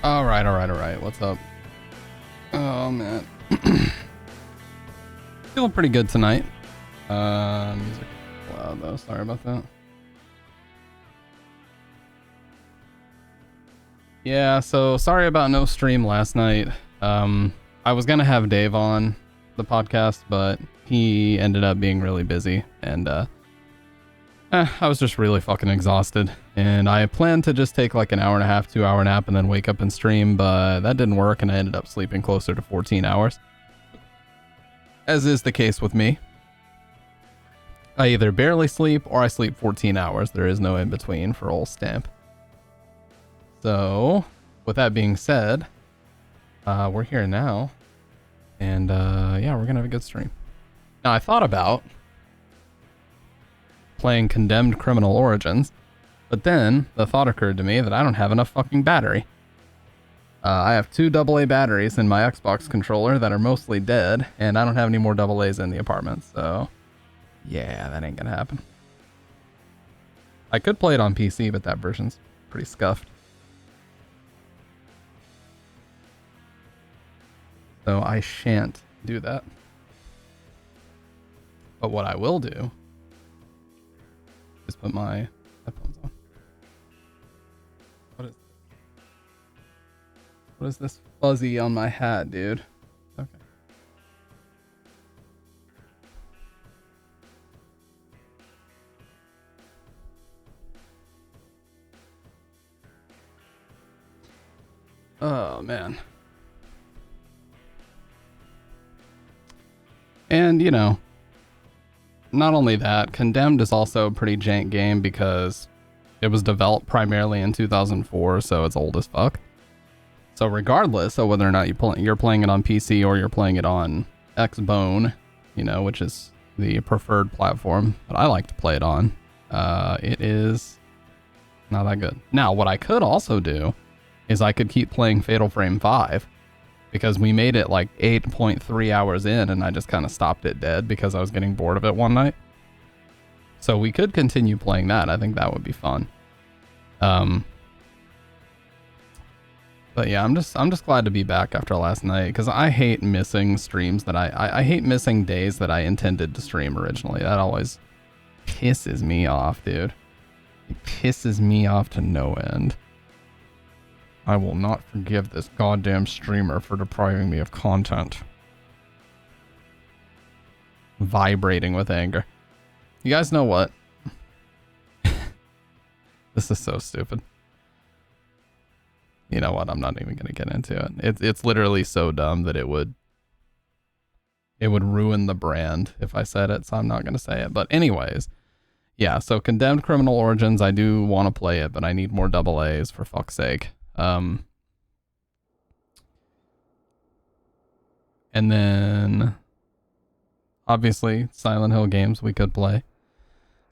All right. What's up? Oh man, feeling pretty good tonight. Music loud though. Sorry about that. Yeah, so sorry about no stream last night. I was gonna have Dave on the podcast, but he ended up being really busy, and I was just really fucking exhausted. And I planned to just take like an hour and a half, 2 hour nap and then wake up and stream, but that didn't work and I ended up sleeping closer to 14 hours. As is the case with me. I either barely sleep or I sleep 14 hours. There is no in between for old Stamp. So, with that being said, we're here now. And yeah, we're gonna have a good stream. Now I thought about playing Condemned Criminal Origins, but then the thought occurred to me that I don't have enough fucking battery. I have 2 AA batteries in my Xbox controller that are mostly dead, and I don't have any more AA's in the apartment, so yeah, that ain't gonna happen. I could play it on PC, but that version's pretty scuffed. So I shan't do that. But what I will do is put my headphones on. What is this fuzzy on my hat, dude? Okay. Oh, man. And, you know, not only that, Condemned is also a pretty jank game because it was developed primarily in 2004, so it's old as fuck. So regardless of whether or not you're playing it on PC or you're playing it on Xbone, you know, which is the preferred platform that I like to play it on, it is not that good. Now, what I could also do is I could keep playing Fatal Frame 5 because we made it like 8.3 hours in and I just kind of stopped it dead because I was getting bored of it one night. So we could continue playing that. I think that would be fun. But yeah, I'm just glad to be back after last night because I hate missing streams that I hate missing days that I intended to stream originally. That always pisses me off, dude. It pisses me off to no end. I will not forgive this goddamn streamer for depriving me of content. Vibrating with anger. You guys know what? This is so stupid. You know what? I'm not even gonna get into it. It's literally so dumb that it would ruin the brand if I said it, so I'm not gonna say it. But anyways, yeah, so Condemned Criminal Origins, I do want to play it, but I need more AA's for fuck's sake. And then obviously Silent Hill games we could play.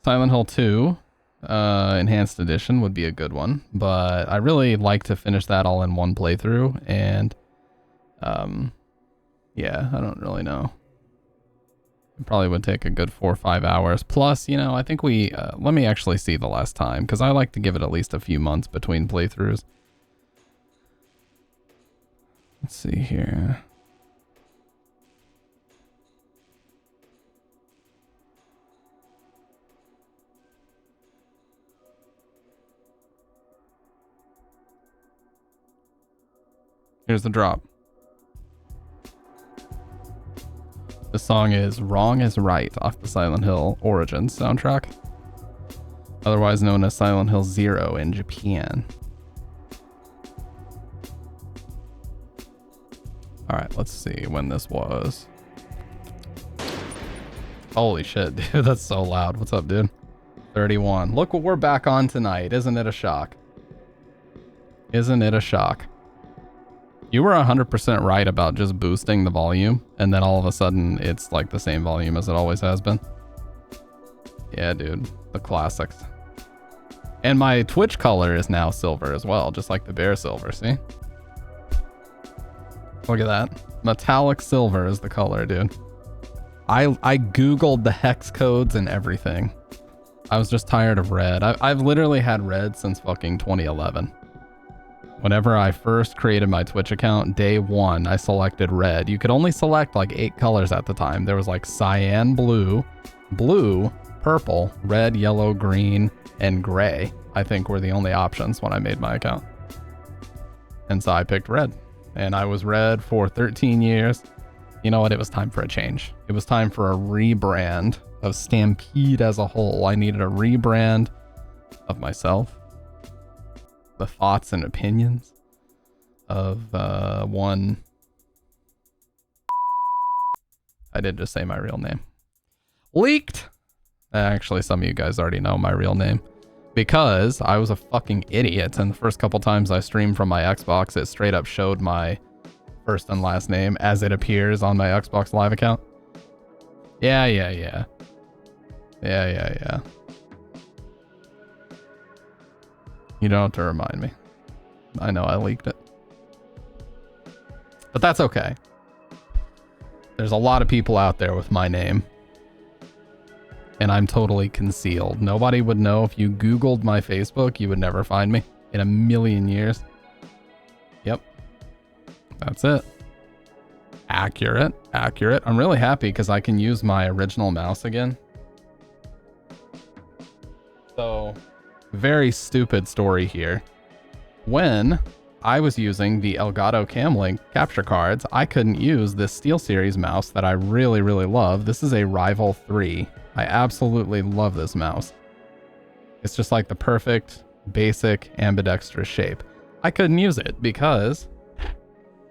Silent Hill 2 Enhanced Edition would be a good one, but I really like to finish that all in one playthrough, and yeah, I don't really know. It probably would take a good 4 or 5 hours. Plus, you know, I think we let me actually see the last time, because I like to give it at least a few months between playthroughs. Let's see here. Here's the drop. The song is Wrong is Right off the Silent Hill Origins soundtrack, otherwise known as Silent Hill 0 in Japan. Alright, let's see when this was. Holy shit, dude, that's so loud. What's up, dude? 31. Look what we're back on tonight. Isn't it a shock? Isn't it a shock? You were 100% right about just boosting the volume, and then all of a sudden it's like the same volume as it always has been. Yeah, dude, the classics. And my Twitch color is now silver as well, just like the bear silver, see? Look at that. Metallic silver is the color, dude. I googled the hex codes and everything. I was just tired of red. I've literally had red since fucking 2011. Whenever I first created my Twitch account, day one, I selected red. You could only select like 8 colors at the time. There was like cyan blue, blue, purple, red, yellow, green, and gray, I think were the only options when I made my account. And so I picked red. And I was red for 13 years. You know what? It was time for a change. It was time for a rebrand of Stampede as a whole. I needed a rebrand of myself, the thoughts and opinions of one. I did just say my real name. Leaked! Actually, some of you guys already know my real name. Because I was a fucking idiot, and the first couple times I streamed from my Xbox, it straight up showed my first and last name as it appears on my Xbox Live account. Yeah. You don't have to remind me. I know I leaked it. But that's okay. There's a lot of people out there with my name. And I'm totally concealed. Nobody would know. If you Googled my Facebook, you would never find me in a million years. Yep. That's it. Accurate. I'm really happy because I can use my original mouse again. So, very stupid story here. When I was using the Elgato Camlink capture cards, I couldn't use this SteelSeries mouse that I really, really love. This is a Rival 3. I absolutely love this mouse. It's just like the perfect, basic, ambidextrous shape. I couldn't use it because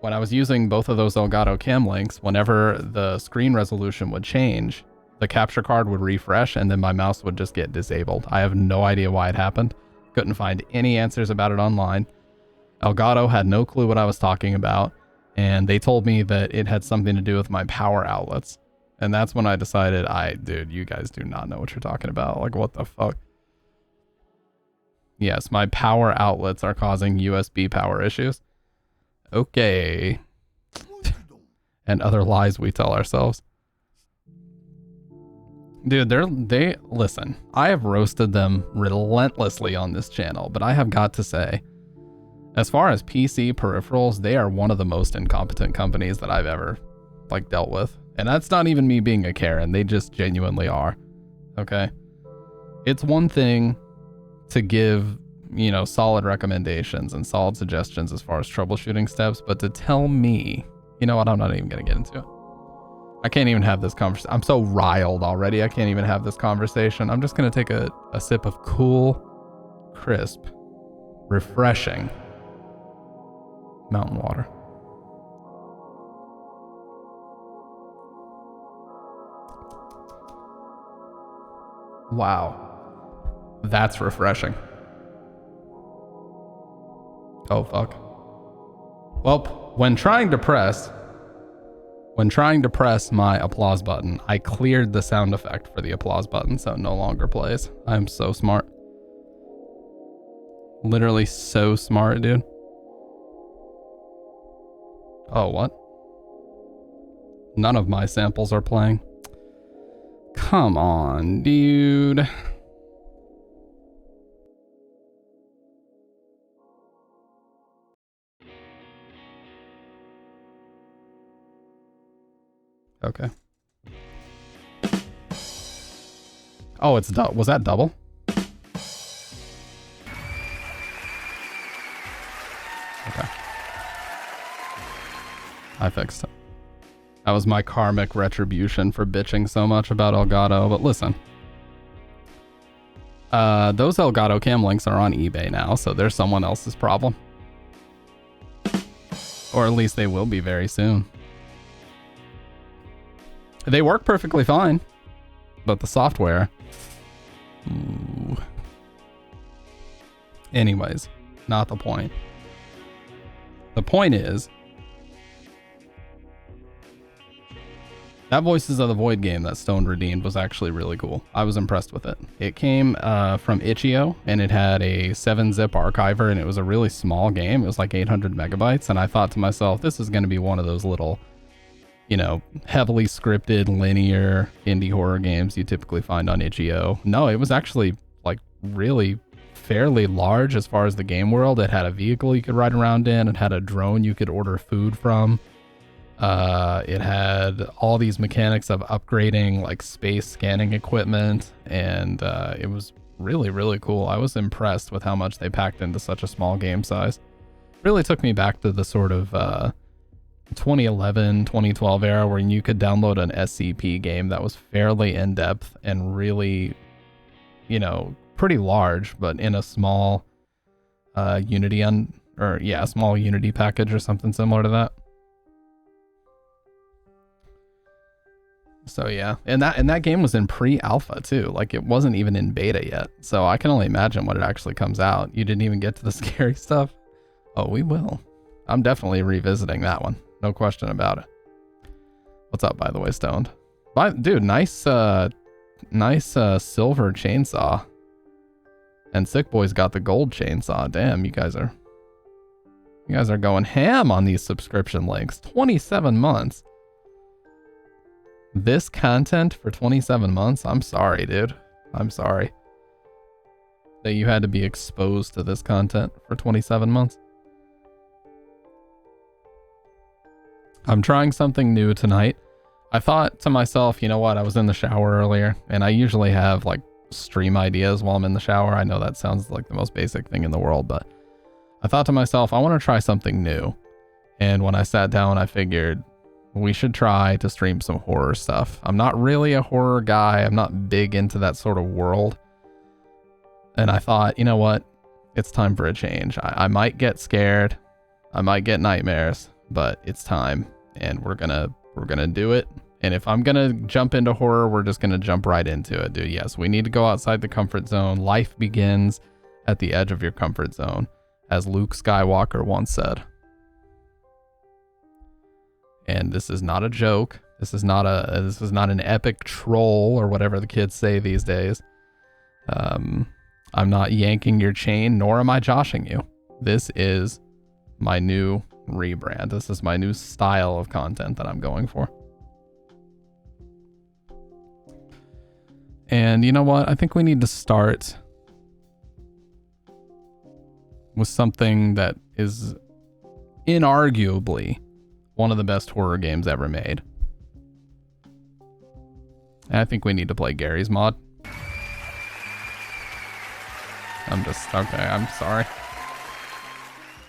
when I was using both of those Elgato Camlinks, whenever the screen resolution would change, the capture card would refresh and then my mouse would just get disabled. I have no idea why it happened. Couldn't find any answers about it online. Elgato had no clue what I was talking about, and they told me that it had something to do with my power outlets. And that's when I decided, dude, you guys do not know what you're talking about. Like, what the fuck? Yes, my power outlets are causing USB power issues. Okay. And other lies we tell ourselves. Dude, listen, I have roasted them relentlessly on this channel, but I have got to say, as far as PC peripherals, they are one of the most incompetent companies that I've ever, like, dealt with. And that's not even me being a Karen. They just genuinely are. Okay? It's one thing to give, you know, solid recommendations and solid suggestions as far as troubleshooting steps, but to tell me, you know what, I'm not even going to get into it. I can't even have this conversation. I'm so riled already. I can't even have this conversation. I'm just going to take a sip of cool, crisp, refreshing mountain water. Wow. That's refreshing. Oh, fuck. Well, when trying to press my applause button, I cleared the sound effect for the applause button, so it no longer plays. I'm so smart. Literally so smart, dude. Oh, what? None of my samples are playing. Come on, dude. Okay. Oh, it's was that double? Okay. I fixed it. That was my karmic retribution for bitching so much about Elgato, but listen. Those Elgato Camlinks are on eBay now, so they're someone else's problem. Or at least they will be very soon. They work perfectly fine, but the software... Ooh. Anyways, not the point. The point is, that Voices of the Void game that Stone redeemed was actually really cool. I was impressed with it. It came from Itch.io, and it had a 7-zip archiver, and it was a really small game. It was like 800 megabytes, and I thought to myself, this is going to be one of those little, you know, heavily scripted, linear indie horror games you typically find on Itch.io. No, it was actually, like, really fairly large as far as the game world. It had a vehicle you could ride around in. It had a drone you could order food from. It had all these mechanics of upgrading like space scanning equipment, and it was really, really cool. I was impressed with how much they packed into such a small game size. Really took me back to the sort of 2011, 2012 era where you could download an SCP game that was fairly in-depth and really, you know, pretty large, but in a small Unity small Unity package or something similar to that. So yeah, and that game was in pre-alpha too. Like it wasn't even in beta yet. So I can only imagine when it actually comes out. You didn't even get to the scary stuff. Oh, we will. I'm definitely revisiting that one. No question about it. What's up, by the way, Stoned? Dude, nice silver chainsaw. And Sick Boy's got the gold chainsaw. Damn, you guys are going ham on these subscription links. 27 months. This content for 27 months? I'm sorry, dude. I'm sorry that you had to be exposed to this content for 27 months. I'm trying something new tonight. I thought to myself, you know what? I was in the shower earlier, and I usually have like stream ideas while I'm in the shower. I know that sounds like the most basic thing in the world, but I thought to myself, I want to try something new. And when I sat down, I figured we should try to stream some horror stuff. I'm not really a horror guy. I'm not big into that sort of world. And I thought, you know what? It's time for a change. I might get scared. I might get nightmares, but it's time. And we're gonna do it. And if I'm gonna jump into horror, we're just gonna jump right into it, dude. Yes, we need to go outside the comfort zone. Life begins at the edge of your comfort zone, as Luke Skywalker once said. And this is not a joke. This is not an epic troll or whatever the kids say these days. I'm not yanking your chain, nor am I joshing you. This is my new rebrand. This is my new style of content that I'm going for. And you know what? I think we need to start with something that is inarguably one of the best horror games ever made. And I think we need to play Garry's Mod. Okay, I'm sorry.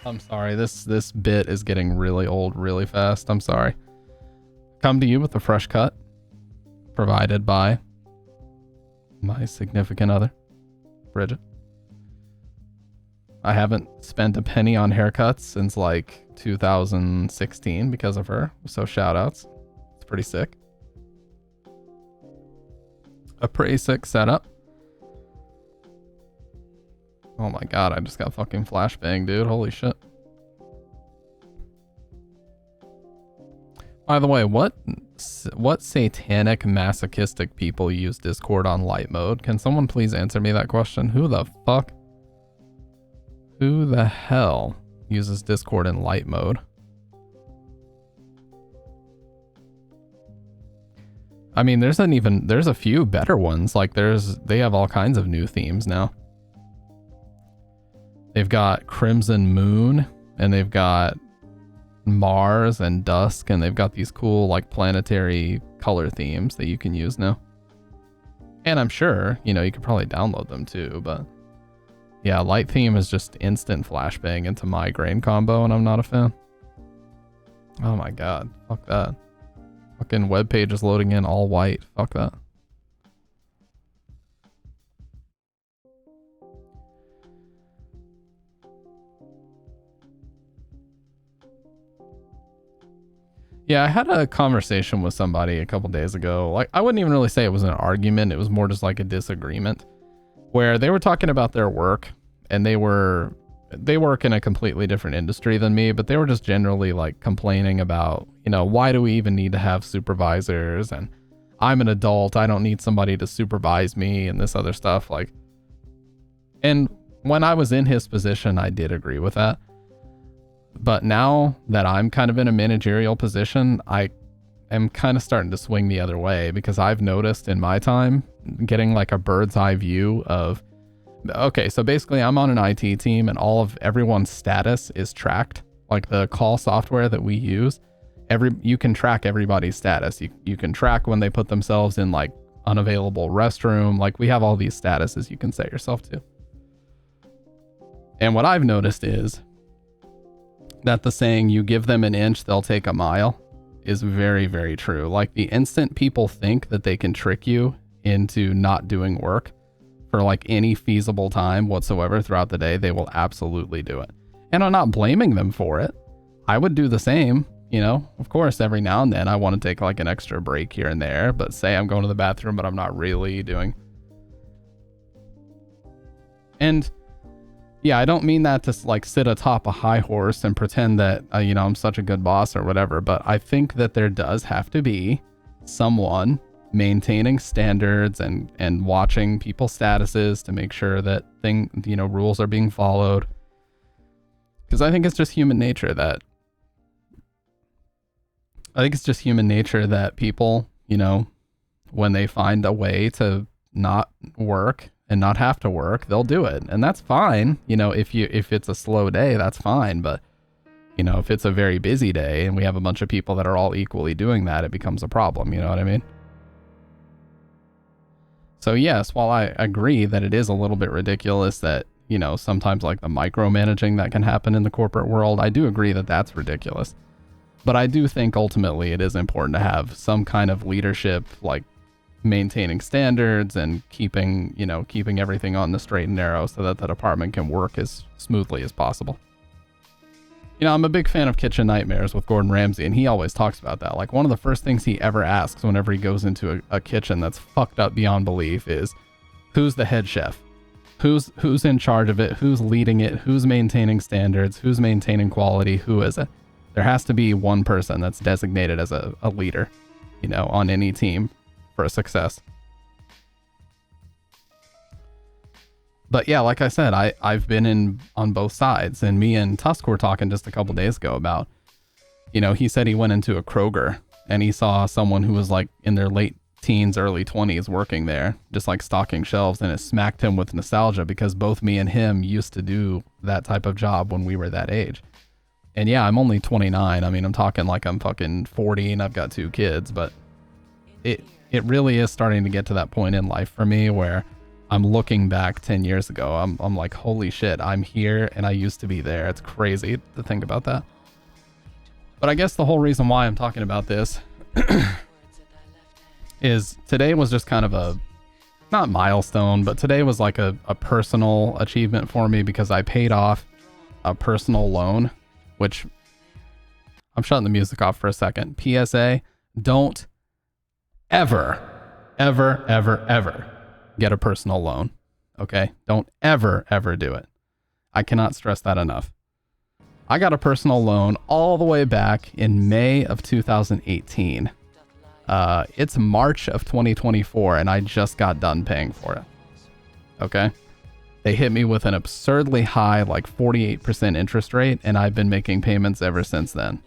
I'm sorry, this bit is getting really old really fast. I'm sorry. Come to you with a fresh cut, provided by my significant other, Bridget. I haven't spent a penny on haircuts since like 2016 because of her, so shout outs. It's pretty sick. A pretty sick setup. Oh my god, I just got fucking flashbang, dude. Holy shit. By the way, what satanic masochistic people use Discord on light mode? Can someone please answer me that question? Who the hell uses Discord in light mode? I mean, there's a few better ones. Like they have all kinds of new themes now. They've got Crimson Moon, and they've got Mars and Dusk, and they've got these cool like planetary color themes that you can use now. And I'm sure, you know, you could probably download them too, but yeah, light theme is just instant flashbang into migraine combo, and I'm not a fan. Oh my god, fuck that. Fucking web page is loading in all white. Fuck that. Yeah, I had a conversation with somebody a couple days ago. Like, I wouldn't even really say it was an argument. It was more just like a disagreement, where they were talking about their work, and they work in a completely different industry than me, but they were just generally like complaining about, you know, why do we even need to have supervisors? And I'm an adult. I don't need somebody to supervise me and this other stuff. Like, and when I was in his position, I did agree with that. But now that I'm kind of in a managerial position, I am kind of starting to swing the other way, because I've noticed in my time getting like a bird's eye view of Okay, so basically I'm on an IT team and all of everyone's status is tracked. Like the call software that we use, you can track everybody's status. You can track when they put themselves in like unavailable restroom. Like we have all these statuses you can set yourself to. And what I've noticed is that the saying, you give them an inch, they'll take a mile, is very, very true. Like the instant people think that they can trick you into not doing work for like any feasible time whatsoever throughout the day, they will absolutely do it. And I'm not blaming them for it. I would do the same, you know. Of course, every now and then I want to take like an extra break here and there, but say I'm going to the bathroom, but I'm not really doing. And yeah, I don't mean that to like sit atop a high horse and pretend that, you know, I'm such a good boss or whatever, but I think that there does have to be someone maintaining standards and watching people's statuses to make sure that rules are being followed. Because I think it's just human nature that people, you know, when they find a way to not work and not have to work, they'll do it. And that's fine. You know, if it's a slow day, that's fine. But, you know, if it's a very busy day and we have a bunch of people that are all equally doing that, it becomes a problem. You know what I mean? So yes, while I agree that it is a little bit ridiculous that, you know, sometimes like the micromanaging that can happen in the corporate world, I do agree that that's ridiculous. But I do think ultimately it is important to have some kind of leadership, like maintaining standards and keeping everything on the straight and narrow so that the department can work as smoothly as possible. You know, I'm a big fan of Kitchen Nightmares with Gordon Ramsay, and he always talks about that. Like one of the first things he ever asks whenever he goes into a kitchen that's fucked up beyond belief is, who's the head chef? Who's in charge of it? Who's leading it? Who's maintaining standards? Who's maintaining quality? Who is it? There has to be one person that's designated as a leader, you know, on any team for a success. But yeah, like I said, I've been on both sides, and me and Tusk were talking just a couple days ago about, you know, he said he went into a Kroger and he saw someone who was like in their late teens, early 20s working there, just like stocking shelves, and it smacked him with nostalgia because both me and him used to do that type of job when we were that age. And yeah, I'm only 29. I mean, I'm talking like I'm fucking 40 and I've got 2 kids, but it really is starting to get to that point in life for me where I'm looking back 10 years ago. I'm like, holy shit, I'm here and I used to be there. It's crazy to think about that. But I guess the whole reason why I'm talking about this is today was just kind of a, not milestone, but today was like a personal achievement for me because I paid off a personal loan, which I'm shutting the music off for a second. PSA, don't ever get a personal loan. Okay? Don't ever do it. I cannot stress that enough. I got a personal loan all the way back in May of 2018. It's March of 2024 and I just got done paying for it. Okay? They hit me with an absurdly high, like 48% interest rate, and I've been making payments ever since then.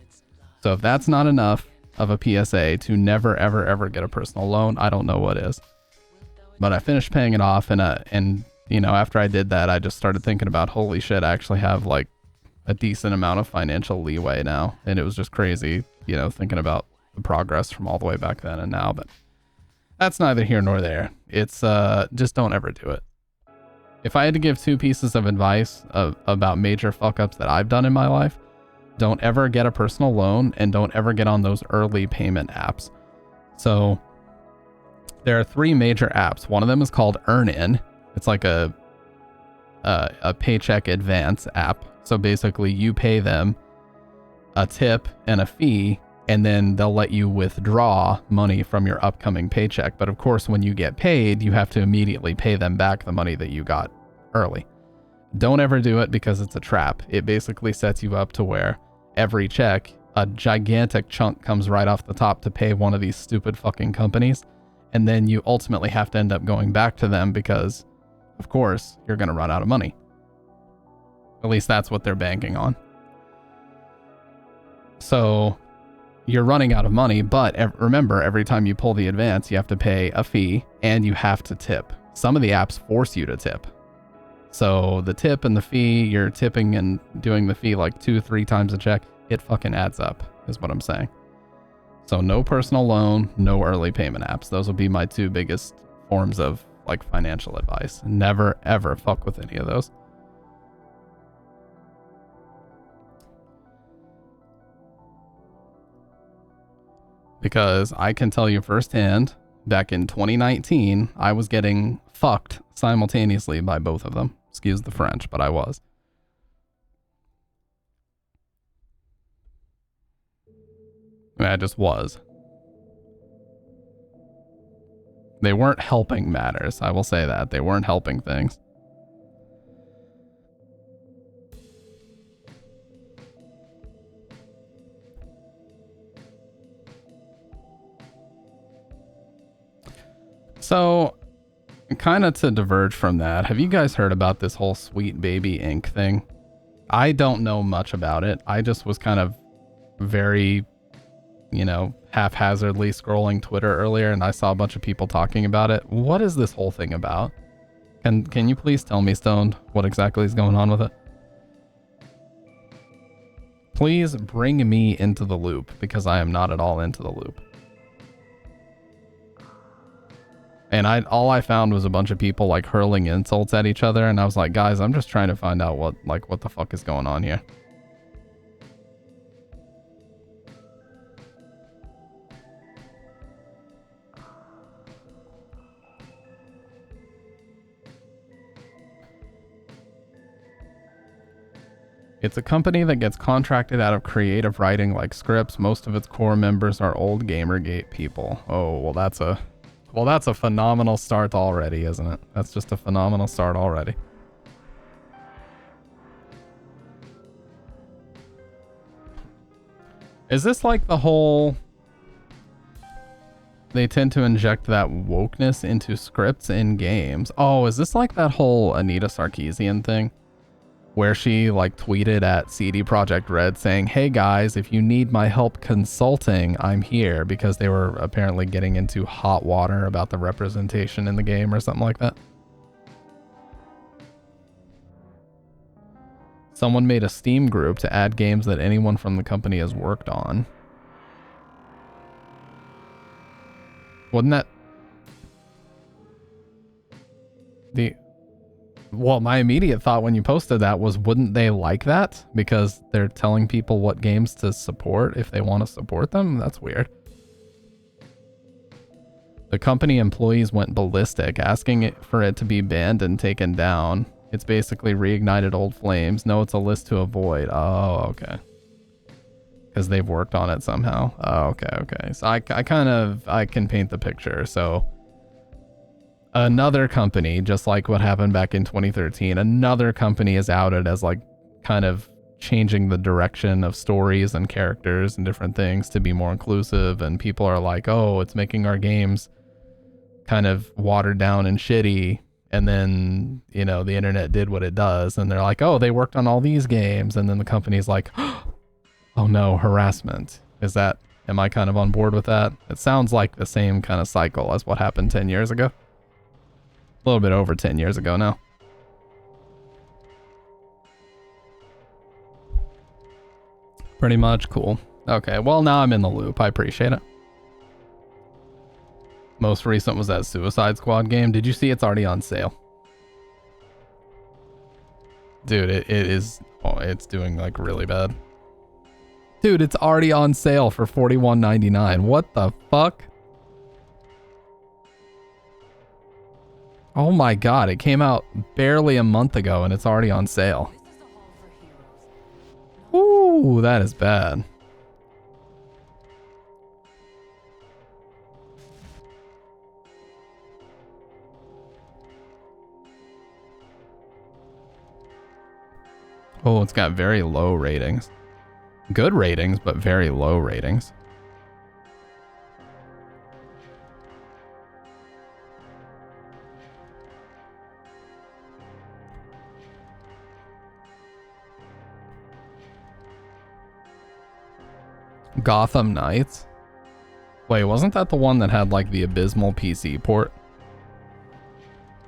So if that's not enough of a PSA to never, ever get a personal loan, I don't know what is. But I finished paying it off, and you know, after I did that, I just started thinking about, holy shit, I actually have like a decent amount of financial leeway now. And it was just crazy, you know, thinking about the progress from all the way back then and now. But that's neither here nor there. It's just don't ever do it. If I had to give 2 pieces of advice about major fuck ups that I've done in my life, don't ever get a personal loan and don't ever get on those early payment apps. So there are 3 major apps. One of them is called EarnIn. It's like a paycheck advance app. So basically you pay them a tip and a fee, and then they'll let you withdraw money from your upcoming paycheck. But of course, when you get paid, you have to immediately pay them back the money that you got early. Don't ever do it because it's a trap. It basically sets you up to where every check, a gigantic chunk comes right off the top to pay one of these stupid fucking companies. And then you ultimately have to end up going back to them because, of course, you're going to run out of money. At least that's what they're banking on. So you're running out of money, but remember, every time you pull the advance, you have to pay a fee and you have to tip. Some of the apps force you to tip. So the tip and the fee, you're tipping and doing the fee like 2-3 times a check. It fucking adds up, is what I'm saying. So no personal loan, no early payment apps. Those will be my 2 biggest forms of like financial advice. Never ever fuck with any of those. Because I can tell you firsthand, back in 2019, I was getting fucked simultaneously by both of them. Excuse the French, but I was. I just was. They weren't helping matters, I will say that. They weren't helping things. So, kind of to diverge from that, have you guys heard about this whole Sweet Baby Inc. thing? I don't know much about it. I just was kind of very, you know, haphazardly scrolling Twitter earlier, and I saw a bunch of people talking about it. What is this whole thing about? Can you please tell me, Stoned, what exactly is going on with it? Please bring me into the loop, because I am not at all into the loop. And all I found was a bunch of people like hurling insults at each other, and I was like, guys, I'm just trying to find out what the fuck is going on here. It's a company that gets contracted out of creative writing like scripts. Most of its core members are old Gamergate people. Oh, well that's a phenomenal start already, isn't it? That's just a phenomenal start already. Is this like the whole... They tend to inject that wokeness into scripts in games. Oh, is this like that whole Anita Sarkeesian thing? Where she like tweeted at CD Projekt Red saying, hey guys, if you need my help consulting, I'm here, because they were apparently getting into hot water about the representation in the game or something like that. Someone made a Steam group to add games that anyone from the company has worked on. Wasn't that... Well, my immediate thought when you posted that was, wouldn't they like that? Because they're telling people what games to support if they want to support them? That's weird. The company employees went ballistic, asking for it to be banned and taken down. It's basically reignited old flames. No, it's a list to avoid. Oh, okay. Because they've worked on it somehow. Oh, okay. So I can paint the picture. So... another company, just like what happened back in 2013, another company is outed as like kind of changing the direction of stories and characters and different things to be more inclusive, and people are like, oh, it's making our games kind of watered down and shitty. And then, you know, the internet did what it does, and they're like, oh, they worked on all these games, and then the company's like, oh no, harassment. Am I kind of on board with that? It sounds like the same kind of cycle as what happened 10 years ago. A little bit over 10 years ago now. Pretty much. Cool. Okay, well, now I'm in the loop. I appreciate it. Most recent was that Suicide Squad game. Did you see it's already on sale? Dude, it is... oh, it's doing like really bad. Dude, it's already on sale for $41.99. What the fuck? Oh my god, it came out barely a month ago and it's already on sale. Ooh, that is bad. Oh, it's got very low ratings. Good ratings, but very low ratings. Gotham Knights? Wait, wasn't that the one that had like the abysmal PC port?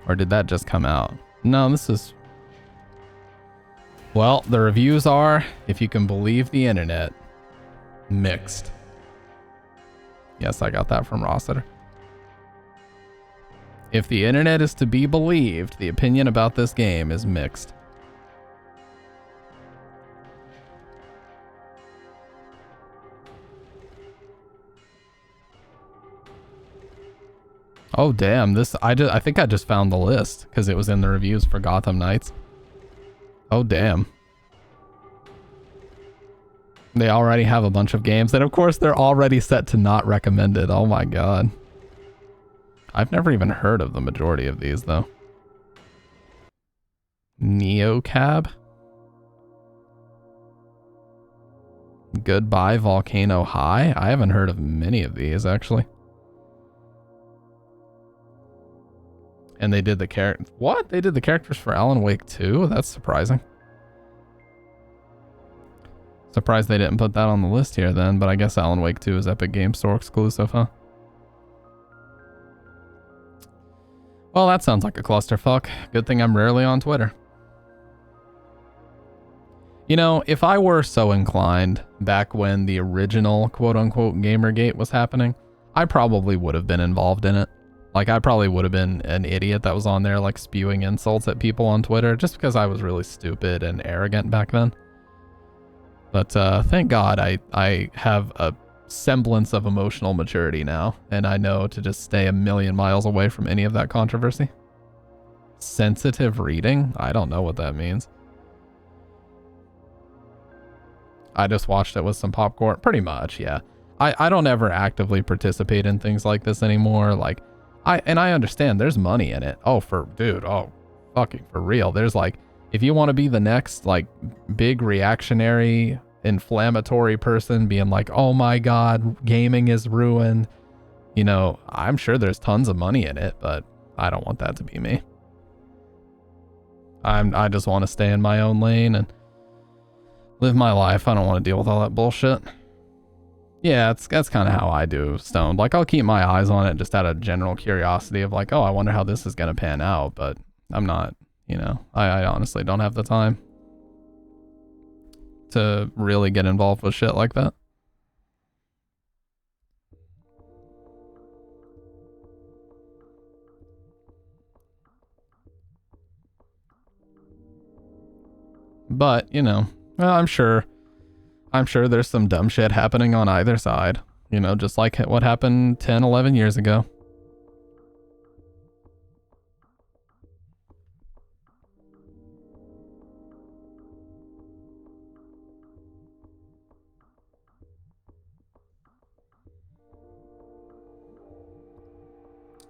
Or did that just come out? No, this is Well, the reviews are, if you can believe the internet, mixed. Yes, I got that from Rossiter. If the internet is to be believed, the opinion about this game is mixed. Oh damn, I think I just found the list because it was in the reviews for Gotham Knights. Oh damn. They already have a bunch of games, and of course they're already set to not recommended. Oh my god. I've never even heard of the majority of these though. Neocab. Goodbye Volcano High. I haven't heard of many of these actually. And they did the character. What? They did the characters for Alan Wake 2? That's surprising. Surprised they didn't put that on the list here then, but I guess Alan Wake 2 is Epic Game Store exclusive, huh? Well, that sounds like a clusterfuck. Good thing I'm rarely on Twitter. You know, if I were so inclined back when the original quote-unquote Gamergate was happening, I probably would have been involved in it. Like, I probably would have been an idiot that was on there, like, spewing insults at people on Twitter, just because I was really stupid and arrogant back then. But thank God I have a semblance of emotional maturity now, and I know to just stay a million miles away from any of that controversy. Sensitive reading? I don't know what that means. I just watched it with some popcorn. Pretty much, yeah. I don't ever actively participate in things like this anymore. Like, I understand there's money in it. Oh, fucking for real. There's like, if you want to be the next like big reactionary, inflammatory person being like, oh my God, gaming is ruined. You know, I'm sure there's tons of money in it, but I don't want that to be me. I just want to stay in my own lane and live my life. I don't want to deal with all that bullshit. Yeah, that's kind of how I do Stoned. Like, I'll keep my eyes on it just out of general curiosity of like, oh, I wonder how this is going to pan out. But I'm not, you know, I honestly don't have the time to really get involved with shit like that. But, you know, well, I'm sure there's some dumb shit happening on either side. You know, just like what happened 10, 11 years ago.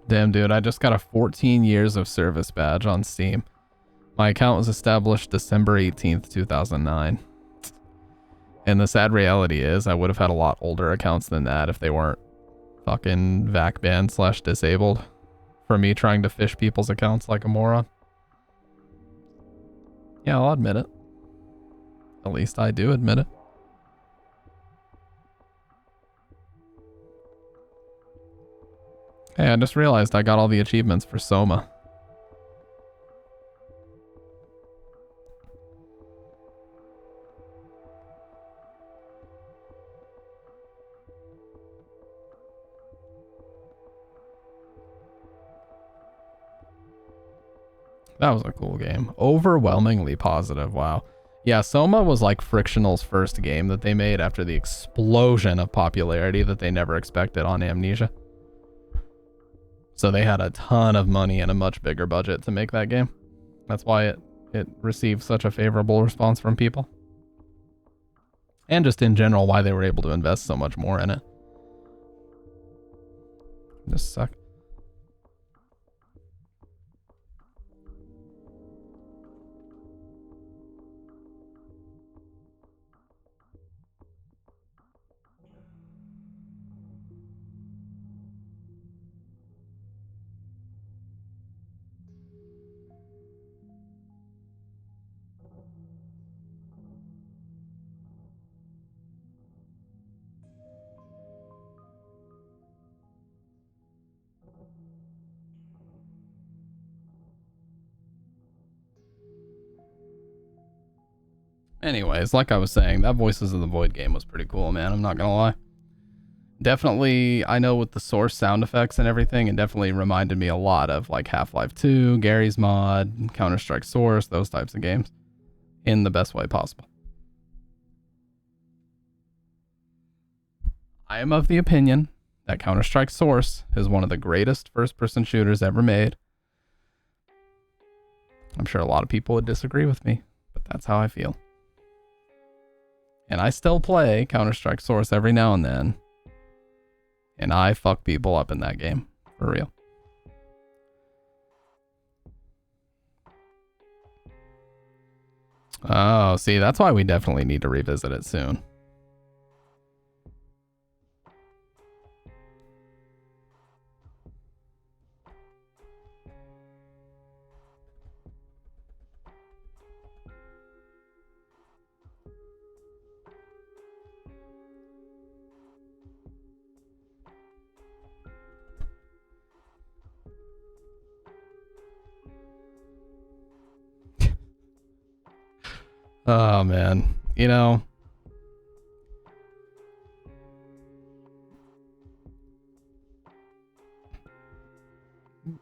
Damn, dude, I just got a 14 years of service badge on Steam. My account was established December 18th, 2009. And the sad reality is I would have had a lot older accounts than that if they weren't fucking VAC banned / disabled for me trying to fish people's accounts like a moron. Yeah, I'll admit it. At least I do admit it. Hey, I just realized I got all the achievements for Soma. That was a cool game. Overwhelmingly positive, wow. Yeah, Soma was like Frictional's first game that they made after the explosion of popularity that they never expected on Amnesia. So they had a ton of money and a much bigger budget to make that game. That's why it received such a favorable response from people. And just in general, why they were able to invest so much more in it. Just suck. Anyways, like I was saying, that Voices of the Void game was pretty cool, man. I'm not gonna lie. Definitely, I know with the Source sound effects and everything, it definitely reminded me a lot of like Half-Life 2, Garry's Mod, Counter-Strike Source, those types of games, in the best way possible. I am of the opinion that Counter-Strike Source is one of the greatest first-person shooters ever made. I'm sure a lot of people would disagree with me, but that's how I feel. And I still play Counter-Strike Source every now and then. And I fuck people up in that game. For real. Oh, see, that's why we definitely need to revisit it soon. Oh, man. You know,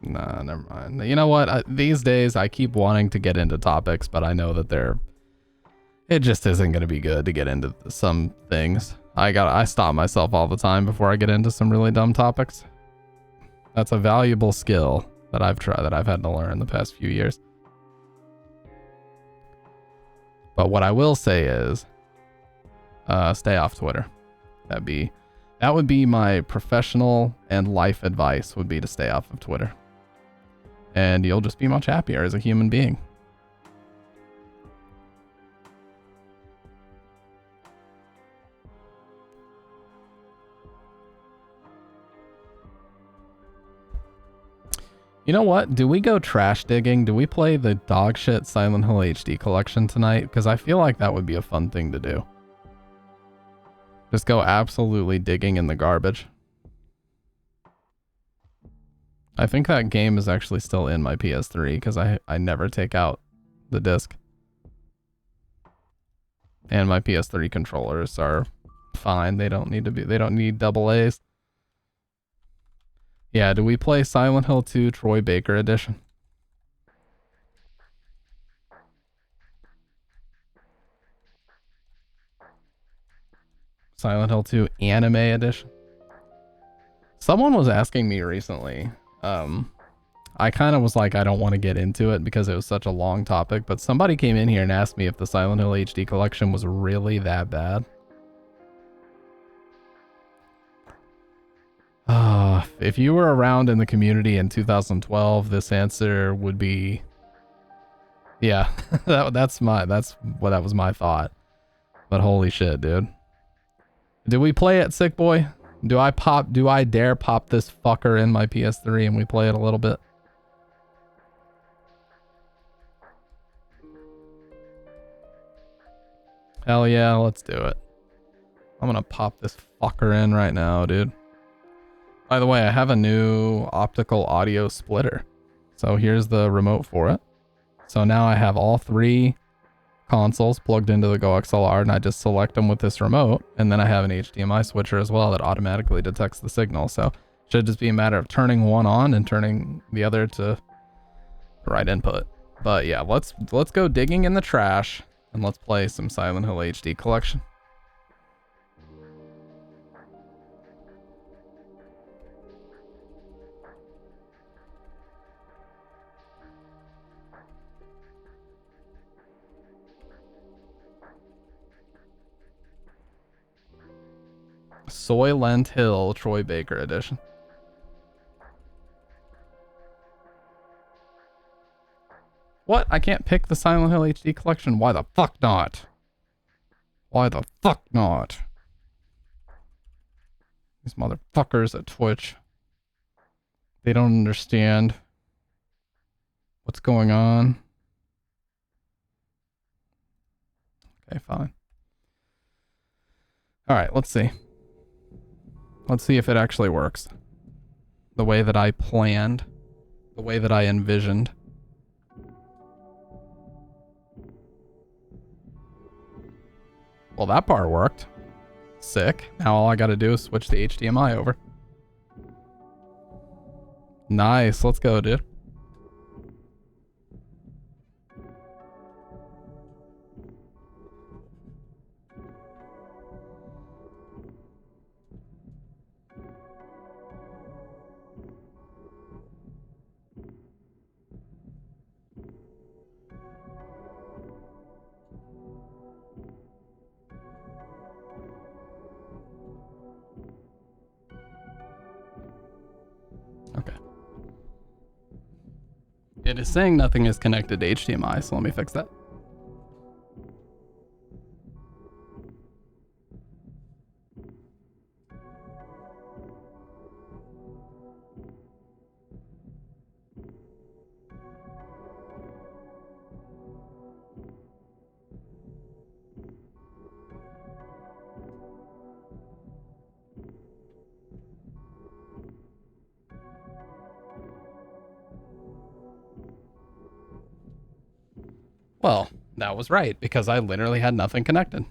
nah, never mind. You know what? These days, I keep wanting to get into topics, but I know that it just isn't going to be good to get into some things. I stop myself all the time before I get into some really dumb topics. That's a valuable skill that I've had to learn the past few years. But what I will say is, stay off Twitter. That would be my professional and life advice, would be to stay off of Twitter. And you'll just be much happier as a human being. You know what? Do we go trash digging? Do we play the dog shit Silent Hill HD collection tonight? Because I feel like that would be a fun thing to do. Just go absolutely digging in the garbage. I think that game is actually still in my PS3 because I never take out the disc. And my PS3 controllers are fine. They don't need double A's. Yeah, do we play Silent Hill 2 Troy Baker Edition? Silent Hill 2 Anime Edition? Someone was asking me recently. I kind of was like, I don't want to get into it because it was such a long topic, but somebody came in here and asked me if the Silent Hill HD collection was really that bad. If you were around in the community in 2012, this answer would be, yeah, that was my thought. But holy shit, dude. Do we play it, Sick Boy? Do I dare pop this fucker in my PS3 and we play it a little bit? Hell yeah, let's do it. I'm gonna pop this fucker in right now, dude. By the way, I have a new optical audio splitter. So here's the remote for it. So now I have all three consoles plugged into the Go XLR, and I just select them with this remote, and then I have an HDMI switcher as well that automatically detects the signal. So it should just be a matter of turning one on and turning the other to the right input. But yeah, let's go digging in the trash and let's play some Silent Hill HD collection. Soylent Hill Troy Baker Edition. What? I can't pick the Silent Hill HD collection? Why the fuck not? Why the fuck not? These motherfuckers at Twitch. They don't understand what's going on. Okay, fine. Alright, let's see. Let's see if it actually works. The way that I planned. The way that I envisioned. Well, that part worked. Sick. Now all I gotta do is switch the HDMI over. Nice. Let's go, dude. Okay. It is saying nothing is connected to HDMI, so let me fix that. Well, that was right, because I literally had nothing connected.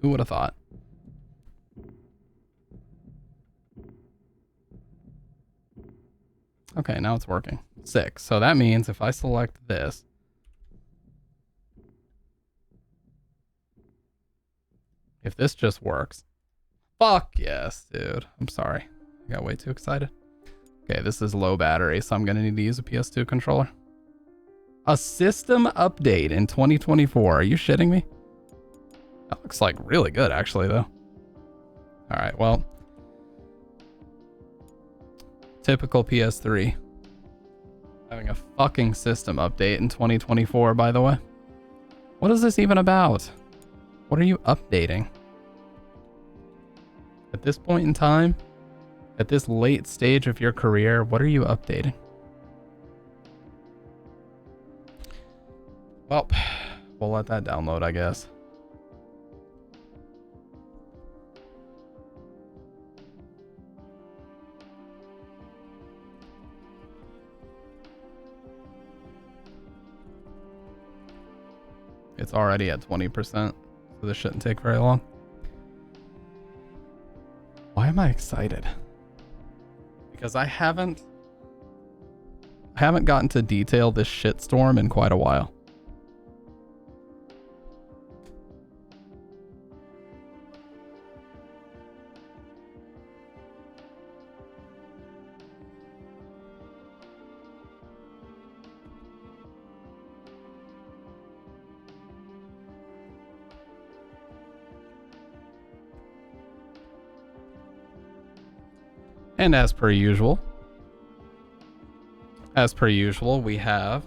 Who would have thought? Okay, now it's working. Sick. So that means if I select this, if this just works, fuck yes, dude. I'm sorry. I got way too excited. Okay, this is low battery, so I'm gonna need to use a PS2 controller. A system update in 2024. Are you shitting me? That looks like really good, actually, though. All right, well. Typical PS3. Having a fucking system update in 2024, by the way. What is this even about? What are you updating? At this point in time, at this late stage of your career, what are you updating? Well, we'll let that download, I guess. It's already at 20%, so this shouldn't take very long. Why am I excited? Because I haven't gotten to detail this shitstorm in quite a while. And as per usual, we have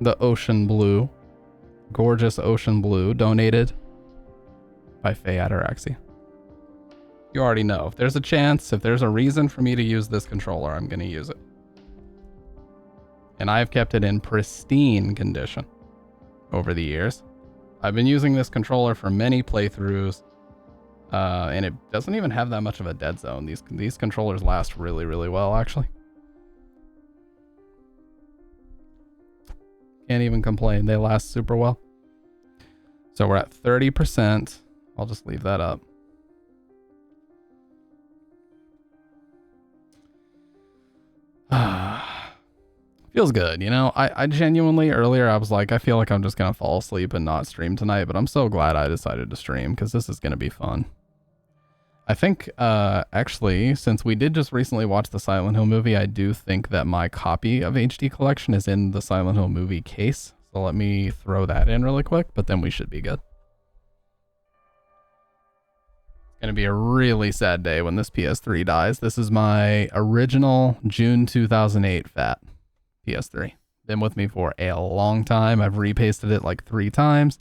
the ocean blue, gorgeous ocean blue, donated by Faye Ataraxia. You already know, if there's a chance, if there's a reason for me to use this controller, I'm going to use it. And I've kept it in pristine condition over the years. I've been using this controller for many playthroughs. And it doesn't even have that much of a dead zone. These controllers last really, really well, actually. Can't even complain. They last super well. So we're at 30%. I'll just leave that up. Feels good, you know? I genuinely, earlier I was like, I feel like I'm just going to fall asleep and not stream tonight, but I'm so glad I decided to stream because this is going to be fun. I think, actually, since we did just recently watch the Silent Hill movie, I do think that my copy of HD Collection is in the Silent Hill movie case. So let me throw that in really quick, but then we should be good. It's going to be a really sad day when this PS3 dies. This is my original June 2008 fat PS3. Been with me for a long time. I've repasted it like 3 times.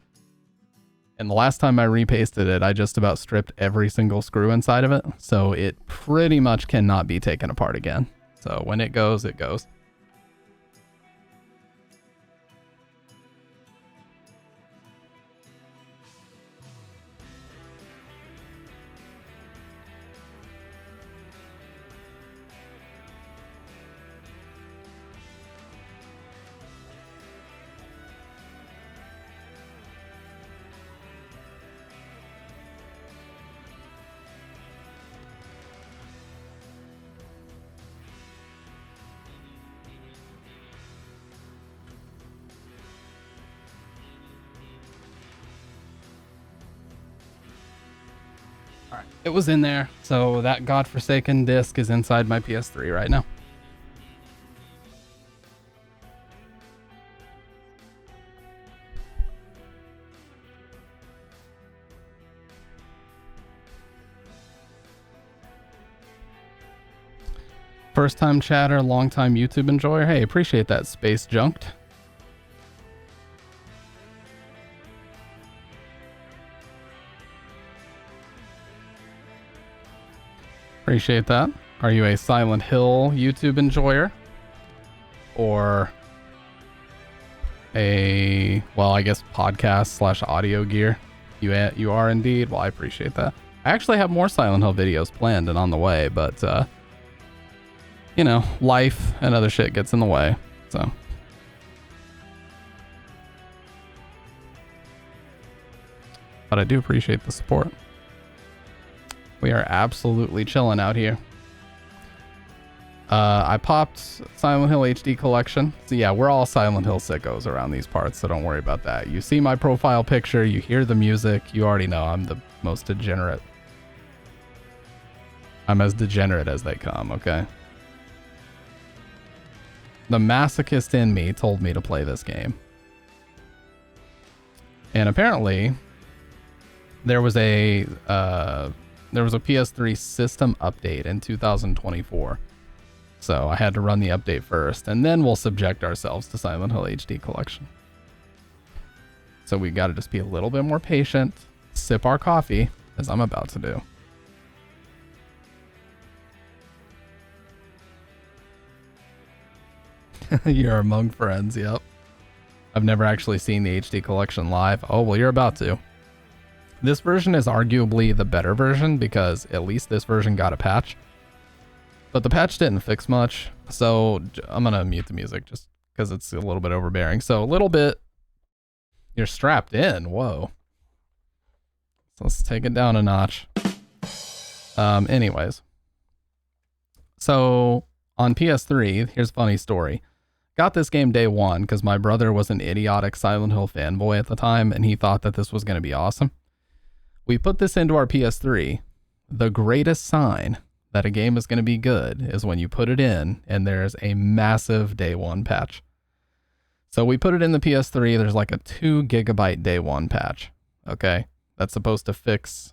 And the last time I repasted it, I just about stripped every single screw inside of it. So it pretty much cannot be taken apart again. So when it goes, it goes. Alright, it was in there, so that godforsaken disc is inside my PS3 right now. First time chatter, long time YouTube enjoyer. Hey, appreciate that, Space Junked. Appreciate that. Are you a Silent Hill YouTube enjoyer? Or a, well, I guess podcast slash audio gear? You are indeed. Well, I appreciate that. I actually have more Silent Hill videos planned and on the way, but you know, life and other shit gets in the way, so. But I do appreciate the support. We are absolutely chilling out here. I popped Silent Hill HD Collection. So yeah, we're all Silent Hill sickos around these parts, so don't worry about that. You see my profile picture, you hear the music, you already know I'm the most degenerate. I'm as degenerate as they come, okay? The masochist in me told me to play this game. And apparently, there was a PS3 system update in 2024. So I had to run the update first, and then we'll subject ourselves to Silent Hill HD Collection. So we gotta just be a little bit more patient, sip our coffee, as I'm about to do. You're among friends, yep. I've never actually seen the HD Collection live. Oh, well, you're about to. This version is arguably the better version because at least this version got a patch. But the patch didn't fix much, so I'm gonna mute the music just because it's a little bit overbearing. So a little bit, you're strapped in, whoa. So let's take it down a notch. Anyways. So on PS3, here's a funny story. Got this game day one because my brother was an idiotic Silent Hill fanboy at the time and he thought that this was going to be awesome. We put this into our PS3. The greatest sign that a game is going to be good is when you put it in and there's a massive day one patch. So we put it in the PS3. There's like a 2 gigabyte day one patch. Okay. That's supposed to fix,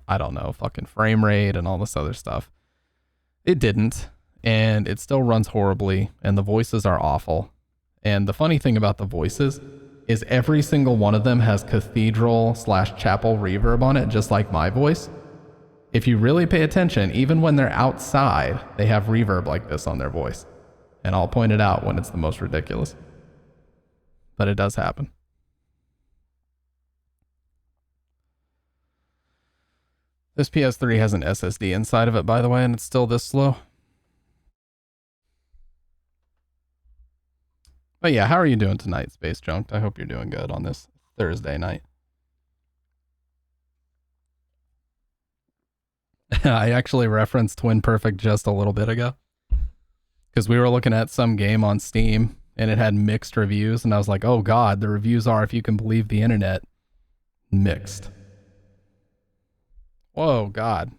I don't know, fucking frame rate and all this other stuff. It didn't. And it still runs horribly, and the voices are awful. And the funny thing about the voices is every single one of them has cathedral/chapel reverb on it, just like my voice. If you really pay attention, even when they're outside, they have reverb like this on their voice. And I'll point it out when it's the most ridiculous. But it does happen. This PS3 has an SSD inside of it, by the way, and it's still this slow. But yeah, how are you doing tonight, Space Junked? I hope you're doing good on this Thursday night. I actually referenced Twin Perfect just a little bit ago. Because we were looking at some game on Steam, and it had mixed reviews, and I was like, oh god, the reviews are, if you can believe the internet, mixed. Whoa, god.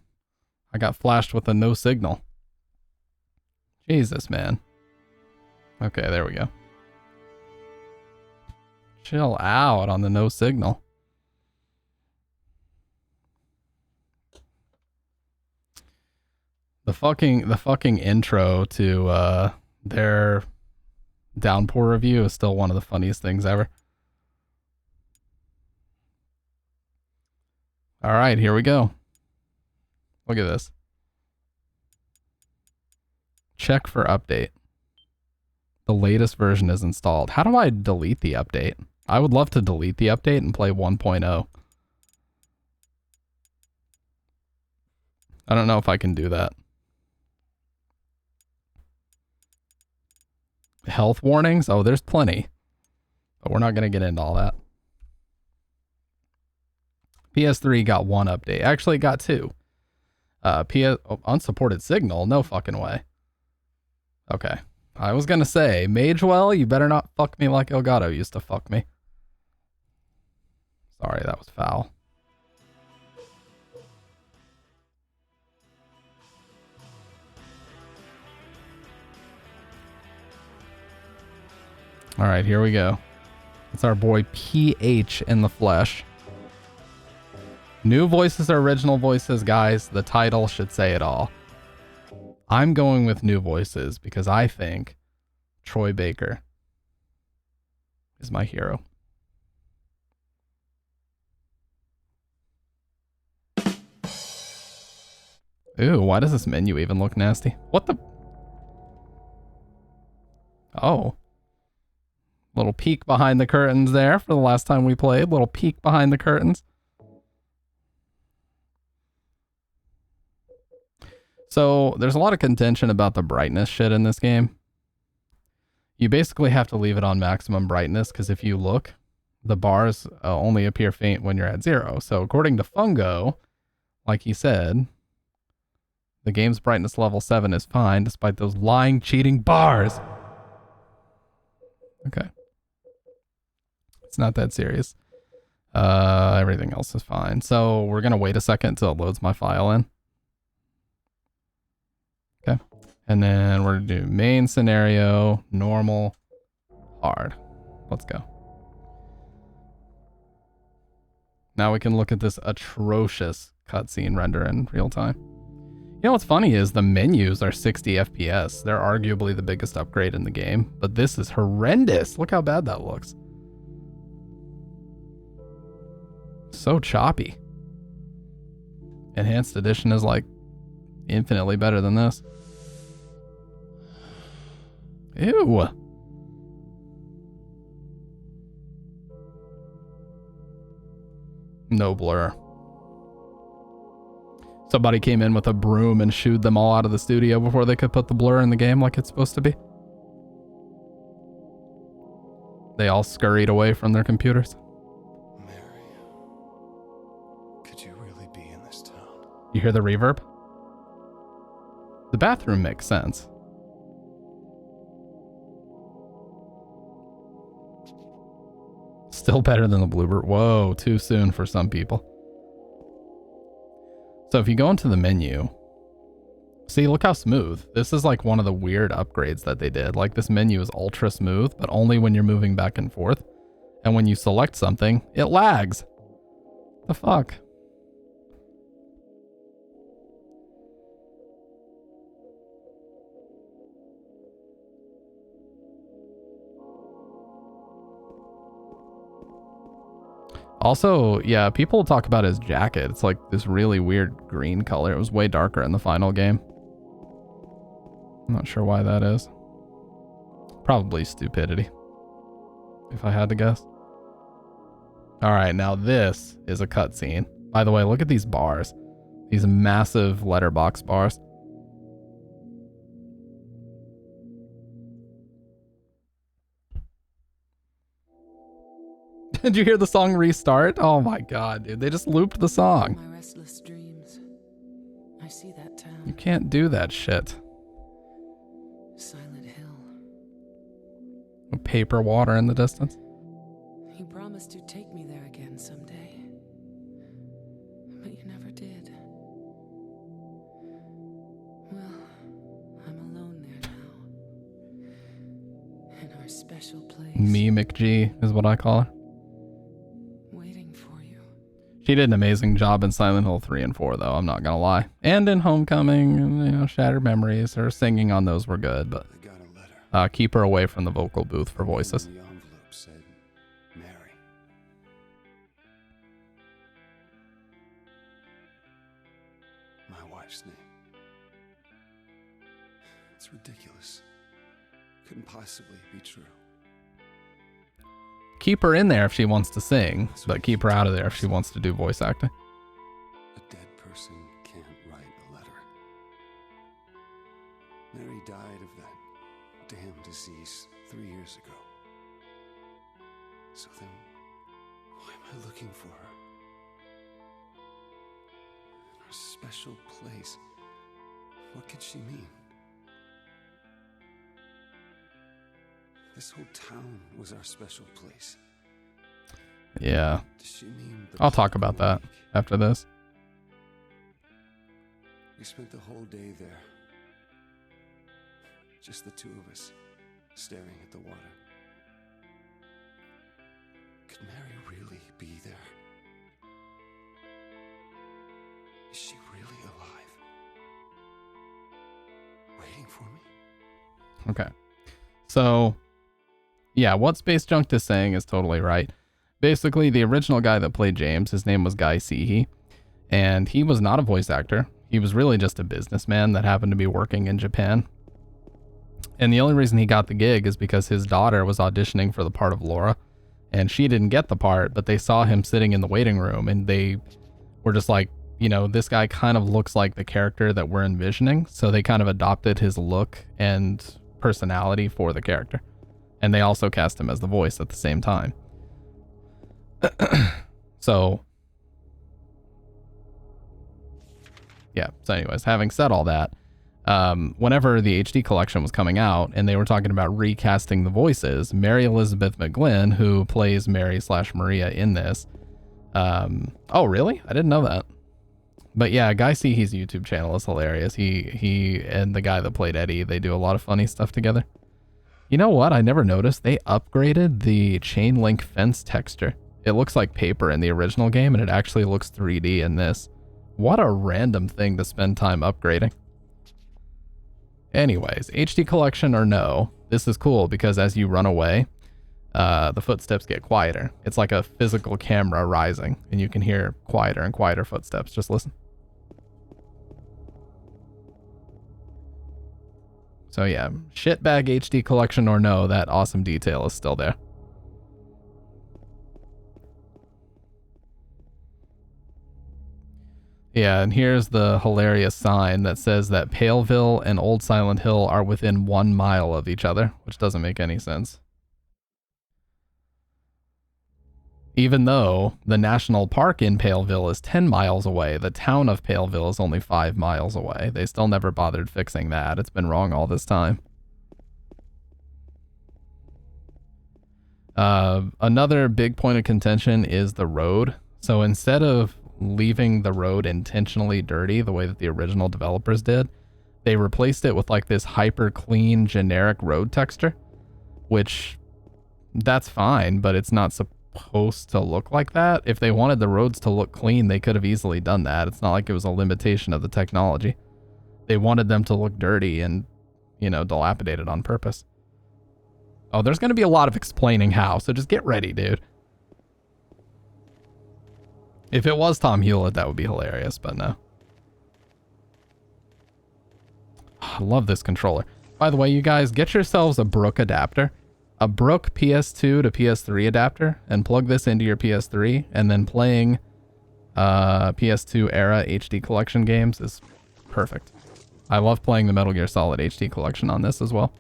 I got flashed with a no signal. Jesus, man. Okay, there we go. Chill out on the no signal. The fucking intro to their Downpour review is still one of the funniest things ever. All right, here we go. Look at this. Check for update. The latest version is installed. How do I delete the update? I would love to delete the update and play 1.0. I don't know if I can do that. Health warnings? Oh, there's plenty. But we're not going to get into all that. PS3 got one update. Actually, it got two. Unsupported signal? No fucking way. Okay. I was going to say, Magewell, you better not fuck me like Elgato used to fuck me. Sorry, that was foul. All right, here we go. It's our boy PH in the flesh. New voices or original voices, guys? The title should say it all. I'm going with new voices because I think Troy Baker is my hero. Ooh, why does this menu even look nasty? What the? Oh. Little peek behind the curtains there for the last time we played. Little peek behind the curtains. So there's a lot of contention about the brightness shit in this game. You basically have to leave it on maximum brightness because if you look, the bars only appear faint when you're at 0. So according to Fungo, like he said, the game's brightness level 7 is fine despite those lying, cheating bars. Okay. It's not that serious. Everything else is fine. So we're going to wait a second until it loads my file in. Okay. And then we're going to do main scenario, normal, hard. Let's go. Now we can look at this atrocious cutscene render in real time. You know what's funny is the menus are 60 FPS. They're arguably the biggest upgrade in the game, but this is horrendous. Look how bad that looks. So choppy. Enhanced edition is like infinitely better than this. Ew. No blur. Somebody came in with a broom and shooed them all out of the studio before they could put the blur in the game like it's supposed to be. They all scurried away from their computers. Mary, could you really be in this town? You hear the reverb? The bathroom makes sense. Still better than the Bluebird. Whoa, too soon for some people. So if you go into the menu, see, look how smooth. This is like one of the weird upgrades that they did. Like this menu is ultra smooth, but only when you're moving back and forth. And when you select something, it lags. The fuck? Also, yeah, people talk about his jacket. It's like this really weird green color. It was way darker in the final game. I'm not sure why that is. Probably stupidity, if I had to guess. All right, now this is a cutscene. By the way, look at these bars. These massive letterbox bars. Did you hear the song restart? Oh my god, dude. They just looped the song. My restless dreams. I see that town. You can't do that shit. Silent Hill. Paper water in the distance. You promised to take me there again someday. But you never did. Well, I'm alone there now. In our special place. Me McG is what I call her. She did an amazing job in Silent Hill 3 and 4, though, I'm not gonna lie. And in Homecoming, and, you know, Shattered Memories. Her singing on those were good, but keep her away from the vocal booth for voices. The envelope said, Mary. My wife's name. It's ridiculous. Couldn't possibly be true. Keep her in there if she wants to sing, but keep her out of there if she wants to do voice acting. A dead person can't write a letter. Mary died of that damn disease 3 years ago. So then, why am I looking for her? In our special place. What could she mean? This whole town was our special place. Yeah. Does she mean I'll talk about that after this. We spent the whole day there. Just the two of us, staring at the water. Could Mary really be there? Is she really alive? Waiting for me? Okay. So, yeah, what Space Junk is saying is totally right. Basically, the original guy that played James, his name was Guy Seehee, and he was not a voice actor. He was really just a businessman that happened to be working in Japan. And the only reason he got the gig is because his daughter was auditioning for the part of Laura, and she didn't get the part, but they saw him sitting in the waiting room, and they were just like, you know, this guy kind of looks like the character that we're envisioning, so they kind of adopted his look and personality for the character. And they also cast him as the voice at the same time. So, yeah. So anyways, having said all that, whenever the HD collection was coming out and they were talking about recasting the voices, Mary Elizabeth McGlynn, who plays Mary/Maria in this, oh really? I didn't know that. But yeah, Guy Seehee's YouTube channel is hilarious. He and the guy that played Eddie, they do a lot of funny stuff together. You know what? I never noticed. They upgraded the chain link fence texture. It looks like paper in the original game, and it actually looks 3D in this. What a random thing to spend time upgrading. Anyways, HD collection or no, this is cool because as you run away, the footsteps get quieter. It's like a physical camera rising, and you can hear quieter and quieter footsteps. Just listen. So yeah, shitbag HD collection or no, that awesome detail is still there. Yeah, and here's the hilarious sign that says that Paleville and Old Silent Hill are within 1 mile of each other, which doesn't make any sense. Even though the national park in Paleville is 10 miles away, the town of Paleville is only 5 miles away. They still never bothered fixing that. It's been wrong all this time. Another big point of contention is the road. So instead of leaving the road intentionally dirty the way that the original developers did, they replaced it with like this hyper clean generic road texture, which that's fine, but it's not supposed to look like that. If they wanted the roads to look clean, they could have easily done that. It's not like it was a limitation of the technology. They wanted them to look dirty and, you know, dilapidated on purpose. Oh, there's going to be a lot of explaining how, so just get ready, dude. If it was Tom Hewlett, that would be hilarious, but no. I love this controller. By the way, you guys, get yourselves a Brook adapter. A Brook PS2 to PS3 adapter, and plug this into your PS3, and then playing PS2 era HD collection games is perfect. I love playing the Metal Gear Solid HD collection on this as well.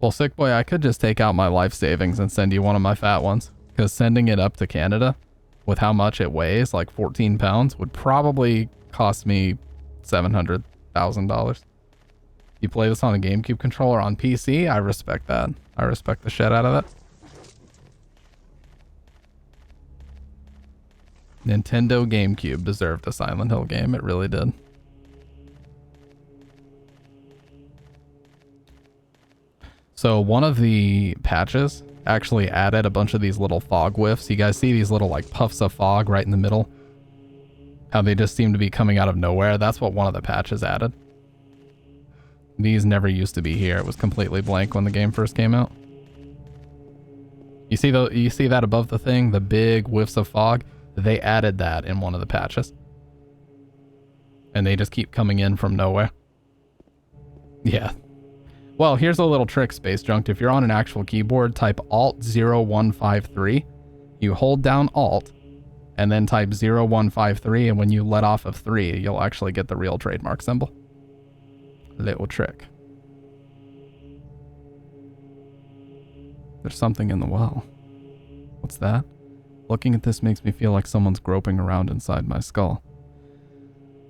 Well, Sick Boy, I could just take out my life savings and send you one of my fat ones, because sending it up to Canada with how much it weighs, like 14 pounds, would probably cost me $700,000. You play this on a GameCube controller on PC, I respect that. I respect the shit out of that. Nintendo GameCube deserved a Silent Hill game, it really did. So one of the patches actually added a bunch of these little fog whiffs. You guys see these little like puffs of fog right in the middle? How they just seem to be coming out of nowhere? That's what one of the patches added. These never used to be here. It was completely blank when the game first came out. You see that above the thing? The big whiffs of fog? They added that in one of the patches. And they just keep coming in from nowhere. Yeah. Well, here's a little trick, Space Junk. If you're on an actual keyboard, type Alt-0153. You hold down Alt, and then type 0153, and when you let off of 3, you'll actually get the real trademark symbol. Little trick. There's something in the well. What's that? Looking at this makes me feel like someone's groping around inside my skull.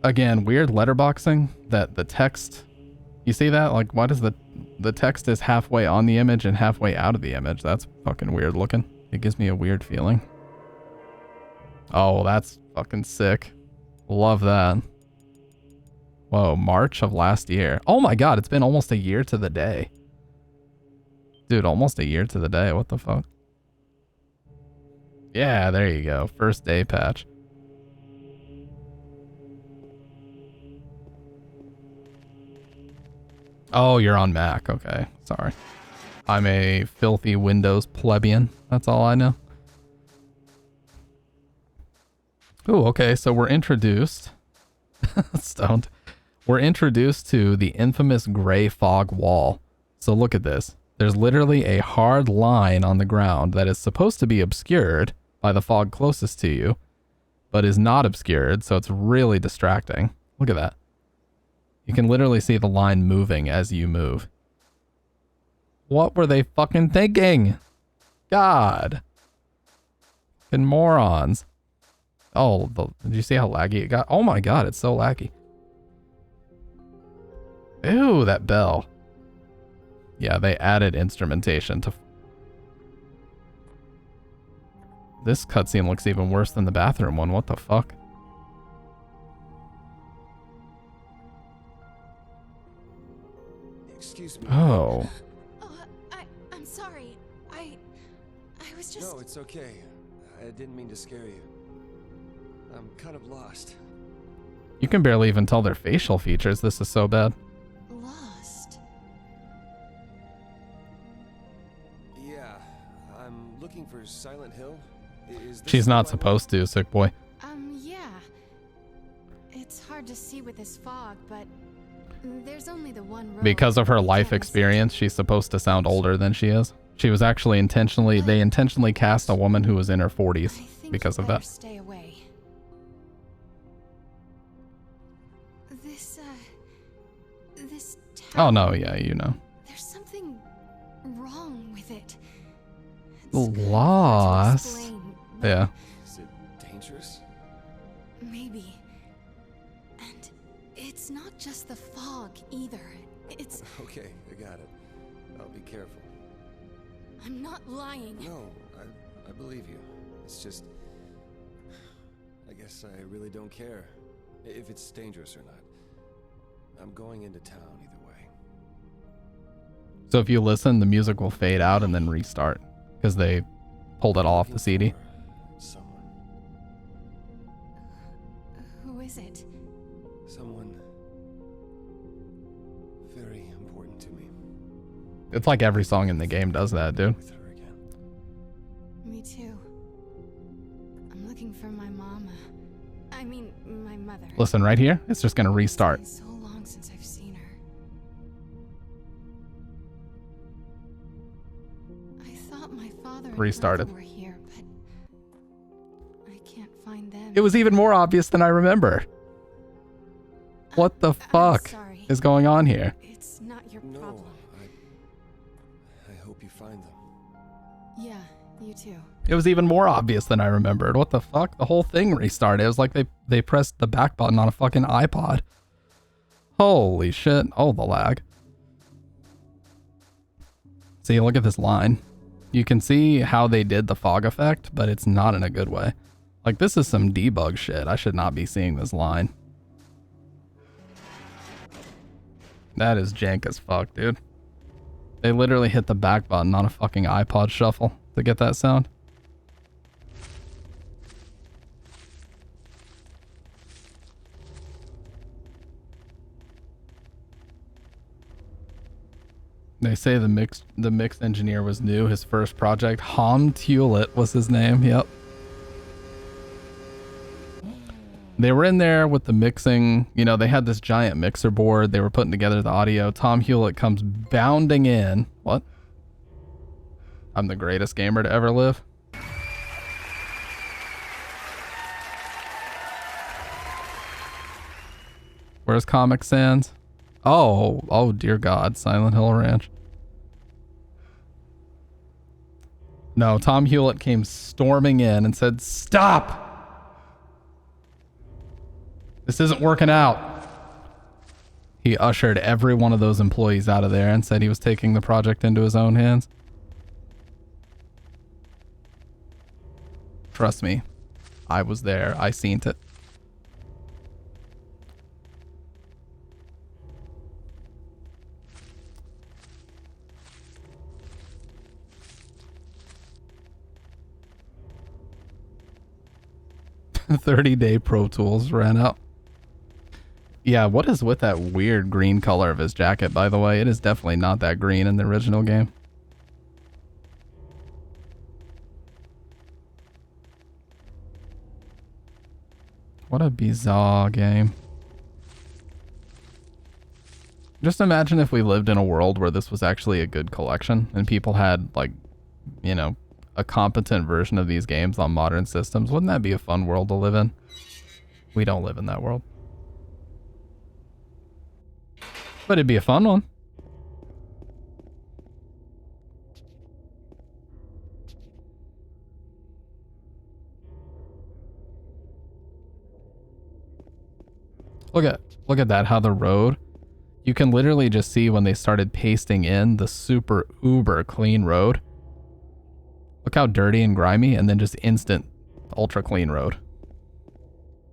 Again, weird letterboxing that the text... You see that? Like, why does the text is halfway on the image and halfway out of the image? That's fucking weird looking. It gives me a weird feeling. Oh, that's fucking sick. Love that. Whoa, March of last year. Oh my god, it's been almost a year to the day. Dude, almost a year to the day. What the fuck? Yeah, there you go. First day patch. Oh, you're on Mac. Okay, sorry. I'm a filthy Windows plebeian. That's all I know. Ooh, okay, so we're introduced. Stoned. We're introduced to the infamous gray fog wall. So look at this. There's literally a hard line on the ground that is supposed to be obscured by the fog closest to you, but is not obscured, so it's really distracting. Look at that. You can literally see the line moving as you move. What were they fucking thinking? God. Fucking morons. Oh, did you see how laggy it got? Oh my god, it's so laggy. Ew, that bell. Yeah, they added instrumentation to... This cutscene looks even worse than the bathroom one. What the fuck? Excuse me. Oh. Oh, I'm sorry. I was just... No, it's okay. I didn't mean to scare you. I'm kind of lost. You can barely even tell their facial features. This is so bad. Lost? Yeah, I'm looking for Silent Hill. Is this She's not the one? supposed to, sick boy. Yeah. It's hard to see with this fog, but there's only the one road. Because of her we life can't miss it. experience, she's supposed to sound older than she is. She was actually intentionally... They intentionally cast a woman who was in her 40s I think because you of better that. Stay away. This Oh, town, no, yeah, you know. there's something wrong with it. It's kind of hard to Lost. explain, but Yeah. Is it dangerous? maybe. And it's not just the fog either. It's... Okay, I got it. I'll be careful. I'm not lying. No, I believe you. It's just... I guess I really don't care if it's dangerous or not. I'm going into town either way. So if you listen, the music will fade out and then restart because they pulled it off the CD. Someone. Who is it? Someone very important to me. It's like every song in the game does that, dude. With her again. Me too. I'm looking for my mama. I mean, my mother. Listen right here. It's just going to restart. It's been so long since I've seen her. I thought my father and Restarted. brother were here, but I can't find them. It was even more obvious than I remember. What the I'm fuck sorry. is going on here? It's not your No, problem. I hope you find them. Yeah, you too. It was even more obvious than I remembered. What the fuck? The whole thing restarted. It was like they pressed the back button on a fucking iPod. Holy shit. Oh, the lag. See, look at this line. You can see how they did the fog effect, but it's not in a good way. Like, this is some debug shit. I should not be seeing this line. That is jank as fuck, dude. They literally hit the back button on a fucking iPod shuffle to get that sound. They say the mix engineer was new. His first project, Hom Hewlett was his name. Yep. They were in there with the mixing. You know, they had this giant mixer board. They were putting together the audio. Tom Hewlett comes bounding in. What? I'm the greatest gamer to ever live. Where's Comic Sans? Oh dear God, Silent Hill Ranch. No, Tom Hewlett came storming in and said, "Stop! This isn't working out." He ushered every one of those employees out of there and said he was taking the project into his own hands. Trust me, I was there. I seen it. 30-day Pro Tools ran out. Yeah, what is with that weird green color of his jacket, by the way? It is definitely not that green in the original game. What a bizarre game. Just imagine if we lived in a world where this was actually a good collection and people had, like, you know, a competent version of these games on modern systems. Wouldn't that be a fun world to live in? We don't live in that world. But it'd be a fun one. Look at that, how the road, you can literally just see when they started pasting in the super uber clean road. Look how dirty and grimy, and then just instant ultra clean road.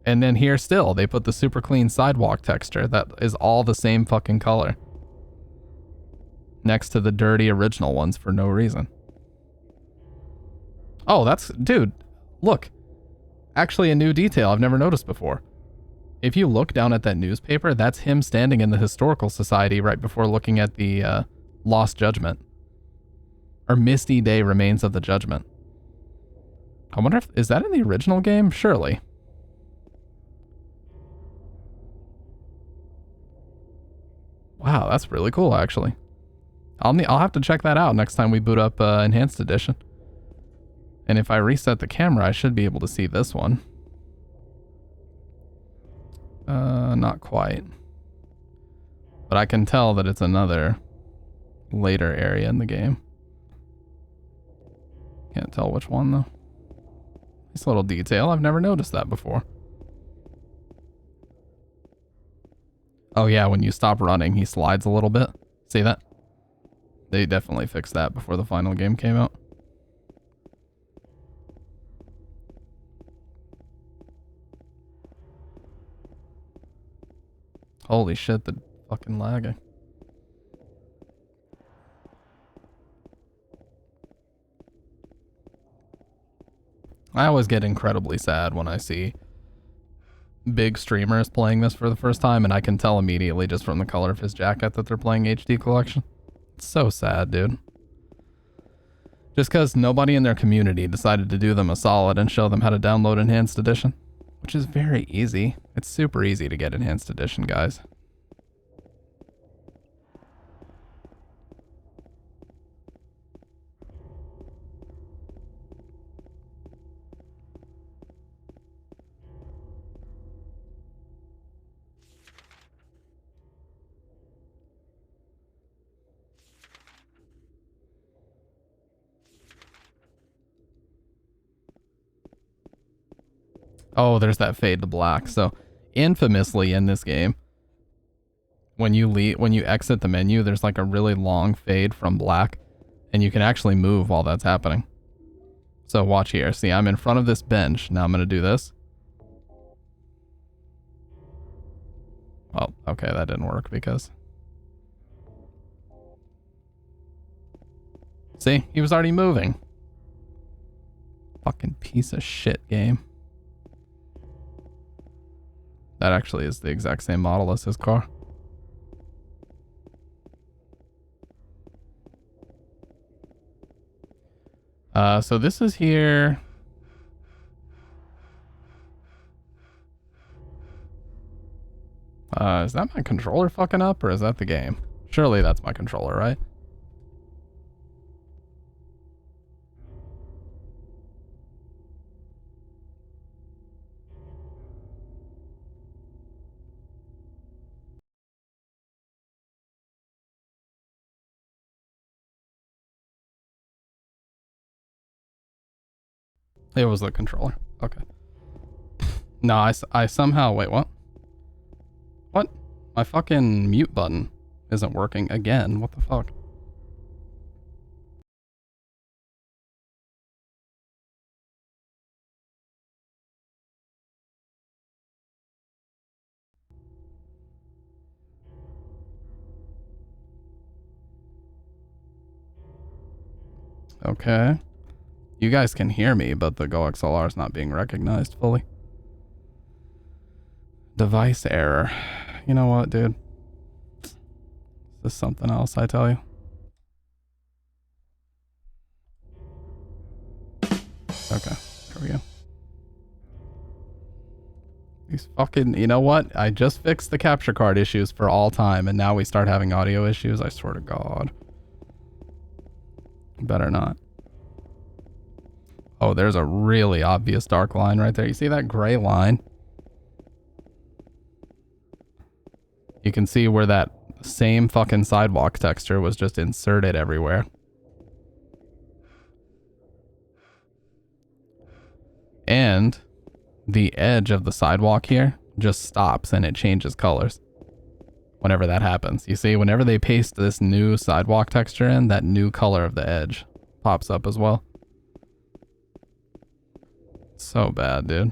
And then here still, they put the super clean sidewalk texture that is all the same fucking color next to the dirty original ones for no reason. Oh, that's, dude, look. Actually a new detail I've never noticed before. If you look down at that newspaper, that's him standing in the Historical Society right before looking at the Lost Judgment. Or Misty Day Remains of the Judgment. I wonder if, is that in the original game? Surely. Wow, that's really cool, actually. I'll have to check that out next time we boot up Enhanced Edition. And if I reset the camera, I should be able to see this one. Not quite. But I can tell that it's another later area in the game. Can't tell which one, though. Nice little detail. I've never noticed that before. Oh yeah, when you stop running, he slides a little bit. See that? They definitely fixed that before the final game came out. Holy shit, the fucking lagging. I always get incredibly sad when I see big streamers playing this for the first time, and I can tell immediately just from the color of his jacket that they're playing HD Collection. It's so sad, dude. Just because nobody in their community decided to do them a solid and show them how to download Enhanced Edition, which is very easy. It's super easy to get Enhanced Edition, guys. Oh, there's that fade to black. So, infamously in this game, when you exit the menu, there's like a really long fade from black, and you can actually move while that's happening. So watch here. See, I'm in front of this bench. Now I'm going to do this. Well, okay, that didn't work because... See, he was already moving. Fucking piece of shit game. That actually is the exact same model as his car. So this is here. Is that my controller fucking up, or is that the game? Surely that's my controller, right? It was the controller. Okay. No, I somehow... Wait, what? What? My fucking mute button isn't working again. What the fuck? Okay. You guys can hear me, but the GoXLR is not being recognized fully. Device error. You know what, dude? This is something else, I tell you. Okay, there we go. These fucking, you know what? I just fixed the capture card issues for all time, and now we start having audio issues. I swear to God. Better not. Oh, there's a really obvious dark line right there. You see that gray line? You can see where that same fucking sidewalk texture was just inserted everywhere. And the edge of the sidewalk here just stops and it changes colors whenever that happens. You see, whenever they paste this new sidewalk texture in, that new color of the edge pops up as well. So bad, dude.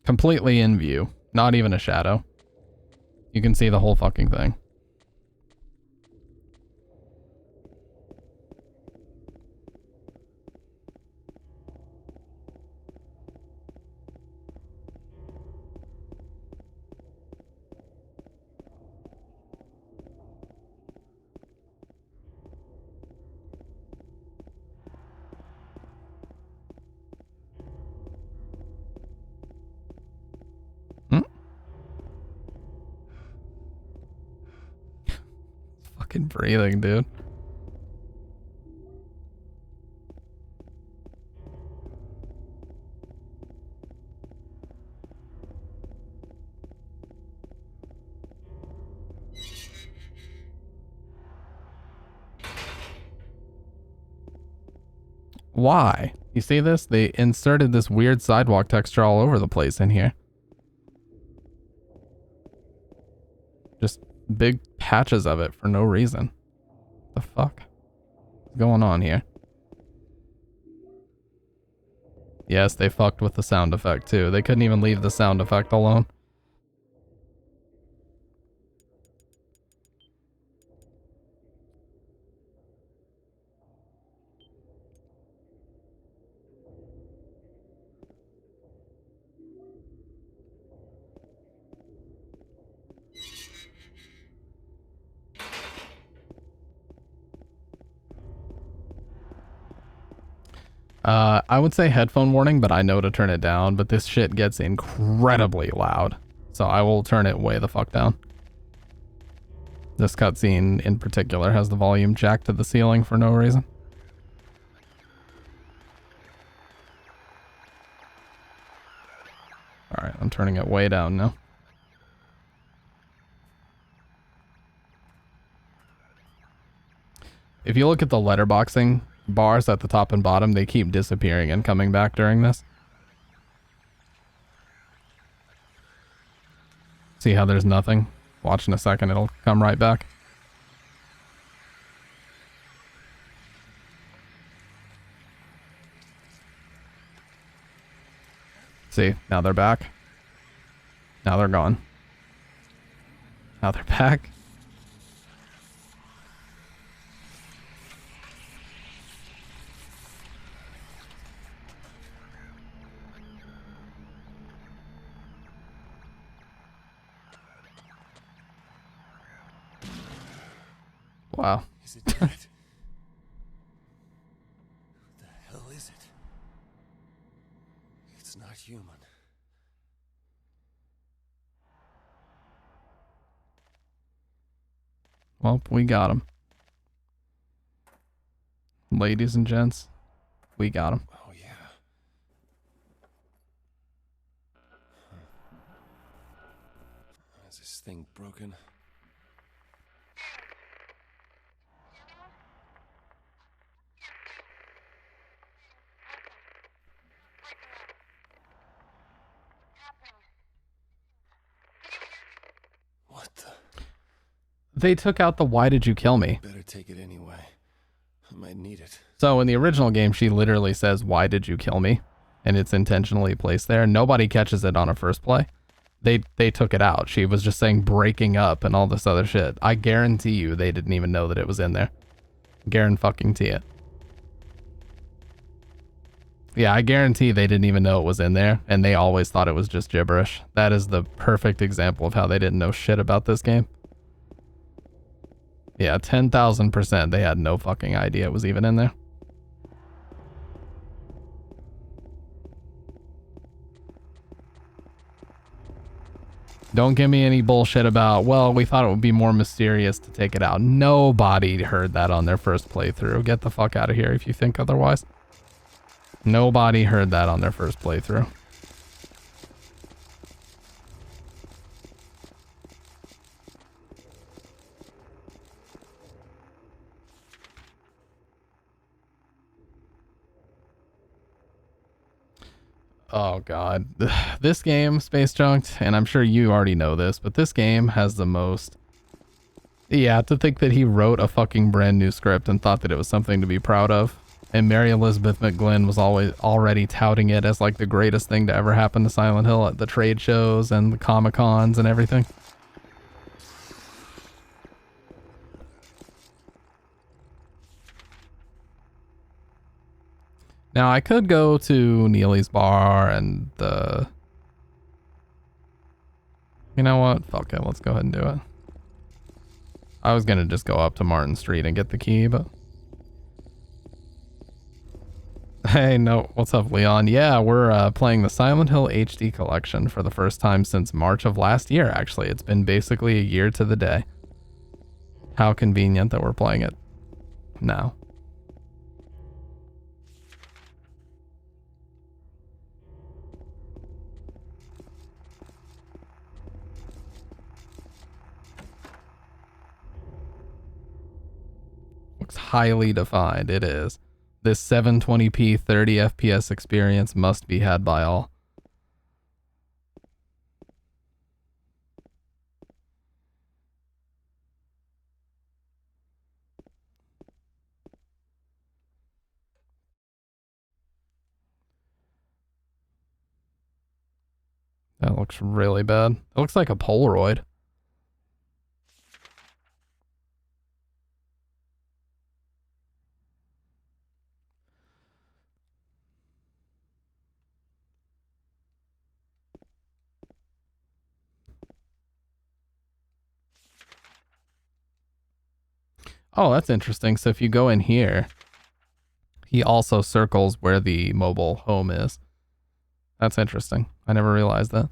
Completely in view. Not even a shadow. You can see the whole fucking thing. Fucking breathing, dude. Why? You see this? They inserted this weird sidewalk texture all over the place in here. Just big patches of it for no reason. The fuck? What's going on here? Yes, they fucked with the sound effect too. They couldn't even leave the sound effect alone. I would say headphone warning, but I know to turn it down, but this shit gets incredibly loud. So I will turn it way the fuck down. This cutscene in particular has the volume jacked to the ceiling for no reason. Alright, I'm turning it way down now. If you look at the letterboxing bars at the top and bottom, they keep disappearing and coming back during this. See how there's nothing? Watch in a second, it'll come right back. See, now they're back. Now they're gone. Now they're back. Wow. Is it dead? What the hell is it? It's not human. Well, we got him. Ladies and gents, we got him. Oh, yeah. Is this thing broken? They took out the "why did you kill me?" Better take it anyway. I might need it. So in the original game, she literally says, "Why did you kill me?" And it's intentionally placed there. Nobody catches it on a first play. they took it out. She was just saying breaking up and all this other shit. I guarantee you they didn't even know that it was in there. Guarantee it. Yeah, I guarantee they didn't even know it was in there, and they always thought it was just gibberish. That is the perfect example of how they didn't know shit about this game. Yeah, 10,000% they had no fucking idea it was even in there. Don't give me any bullshit about, well, we thought it would be more mysterious to take it out. Nobody heard that on their first playthrough. Get the fuck out of here if you think otherwise. Nobody heard that on their first playthrough. Oh god. This game, Space Junked, and I'm sure you already know this, but this game has the most... Yeah, to think that he wrote a fucking brand new script and thought that it was something to be proud of. And Mary Elizabeth McGlynn was already touting it as like the greatest thing to ever happen to Silent Hill at the trade shows and the Comic-Cons and everything. Now I could go to Neely's Bar and the... You know what? Fuck it, let's go ahead and do it. I was gonna just go up to Martin Street and get the key, but... Hey, no, what's up, Leon? Yeah, we're playing the Silent Hill HD collection for the first time since March of last year, actually. It's been basically a year to the day. How convenient that we're playing it now. Looks highly defined, it is. This 720p 30 FPS experience must be had by all. That looks really bad. It looks like a Polaroid. Oh, that's interesting. So if you go in here, he also circles where the mobile home is. That's interesting. I never realized that.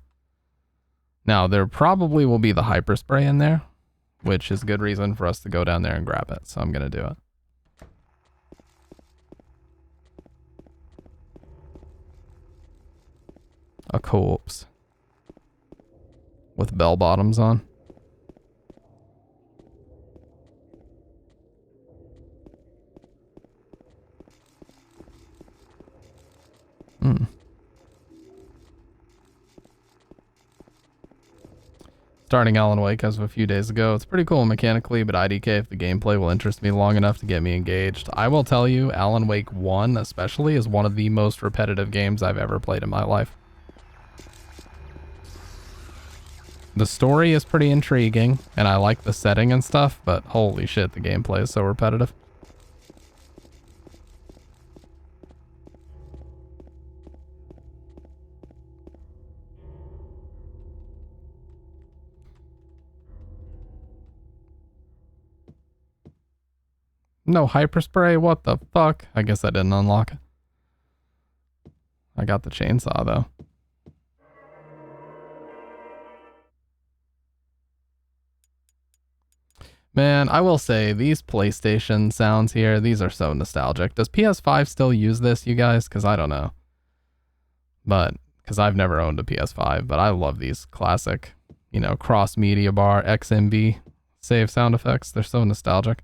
Now, there probably will be the hyperspray in there, which is a good reason for us to go down there and grab it. So I'm going to do it. A corpse with bell bottoms on. Starting Alan Wake as of a few days ago. It's pretty cool mechanically, but IDK, if the gameplay will interest me long enough to get me engaged. I will tell you, Alan Wake 1 especially is one of the most repetitive games I've ever played in my life. The story is pretty intriguing, and I like the setting and stuff, but holy shit, the gameplay is so repetitive. No hyperspray? What the fuck? I guess I didn't unlock it. I got the chainsaw though. Man, I will say these PlayStation sounds here, these are so nostalgic. Does PS5 still use this, you guys? Because I don't know. But, because I've never owned a PS5, but I love these classic, you know, cross media bar, XMB save sound effects. They're so nostalgic.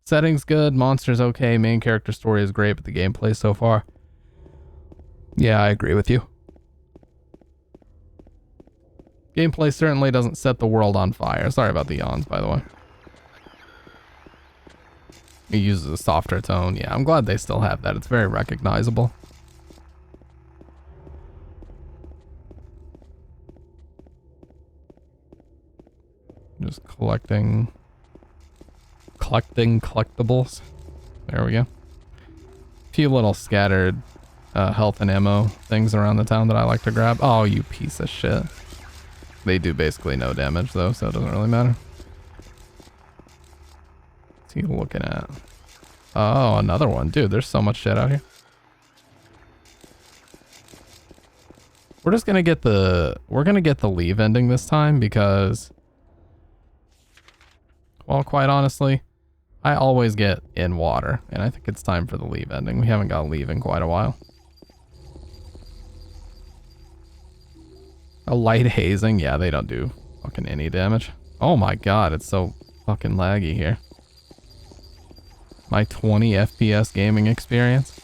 Settings good, monsters okay, main character story is great, but the gameplay so far. Yeah, I agree with you. Gameplay certainly doesn't set the world on fire. Sorry about the yawns, by the way. It uses a softer tone. Yeah, I'm glad they still have that. It's very recognizable. Just collecting collectibles. There we go. Few little scattered health and ammo things around the town that I like to grab. Oh, you piece of shit. They do basically no damage though, so it doesn't really matter. What's he looking at? Oh, another one. Dude, there's so much shit out here. We're just gonna get the leave ending this time because, well, quite honestly, I always get in water, and I think it's time for the leave ending. We haven't got leave in quite a while. A light hazing? Yeah, they don't do fucking any damage. Oh my god, it's so fucking laggy here. My 20 FPS gaming experience.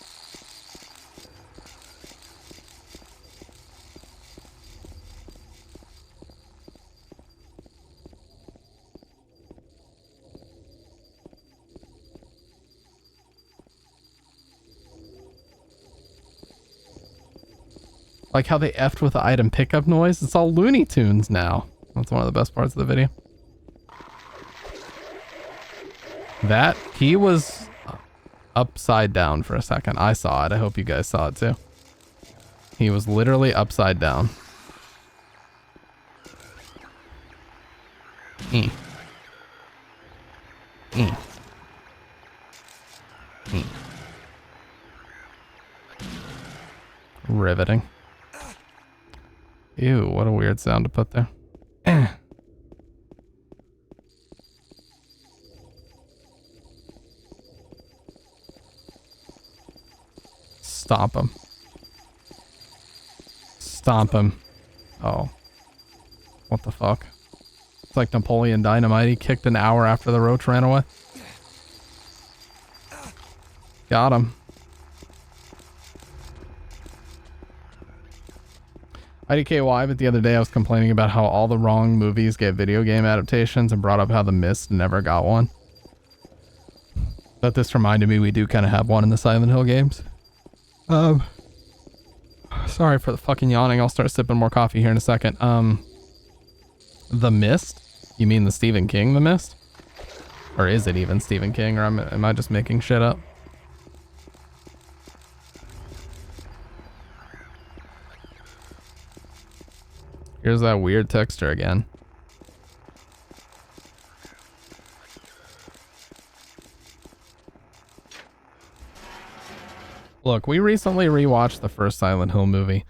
Like how they effed with the item pickup noise. It's all Looney Tunes now. That's one of the best parts of the video. That, he was upside down for a second. I saw it. I hope you guys saw it too. He was literally upside down. Riveting. Ew, what a weird sound to put there. Stomp him. Stomp him. Oh. What the fuck? It's like Napoleon Dynamite. He kicked an hour after the roach ran away. Got him. IDKY, but the other day I was complaining about how all the wrong movies get video game adaptations and brought up how The Mist never got one. But this reminded me we do kind of have one in the Silent Hill games. Sorry for the fucking yawning. I'll start sipping more coffee here in a second. The Mist? You mean the Stephen King The Mist? Or is it even Stephen King, or am I just making shit up? Here's that weird texture again. Look, we recently rewatched the first Silent Hill movie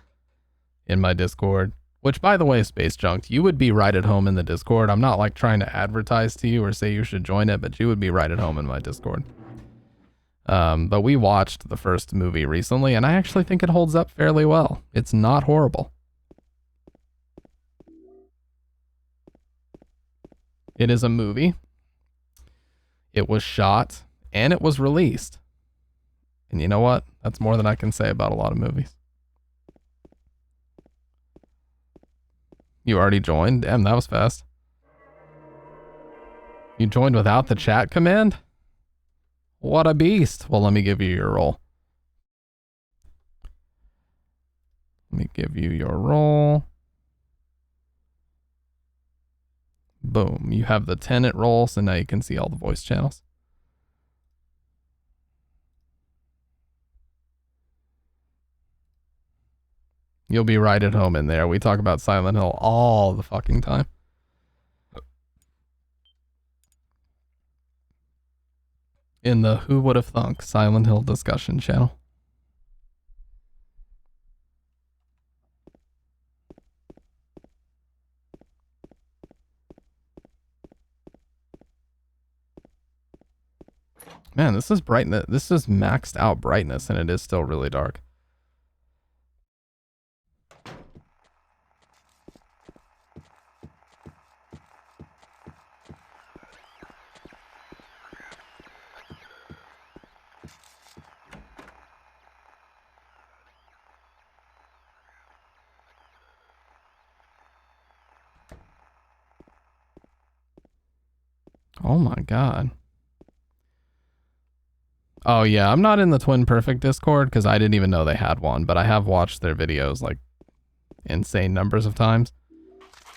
in my Discord, which, by the way, Space Junked, you would be right at home in the Discord. I'm not like trying to advertise to you or say you should join it, but you would be right at home in my Discord. But we watched the first movie recently, and I actually think it holds up fairly well. It's not horrible. It is a movie. It was shot, and it was released. And you know what? That's more than I can say about a lot of movies. You already joined? Damn, that was fast. You joined without the chat command? What a beast. Well, let me give you your role. Let me give you your role. Boom. You have the tenant role, so now you can see all the voice channels. You'll be right at home in there. We talk about Silent Hill all the fucking time. In the Who Would Have Thunk Silent Hill discussion channel. Man, this is brightness. This is maxed out brightness, and it is still really dark. Oh my god. Oh yeah, I'm not in the Twin Perfect Discord because I didn't even know they had one, but I have watched their videos like insane numbers of times.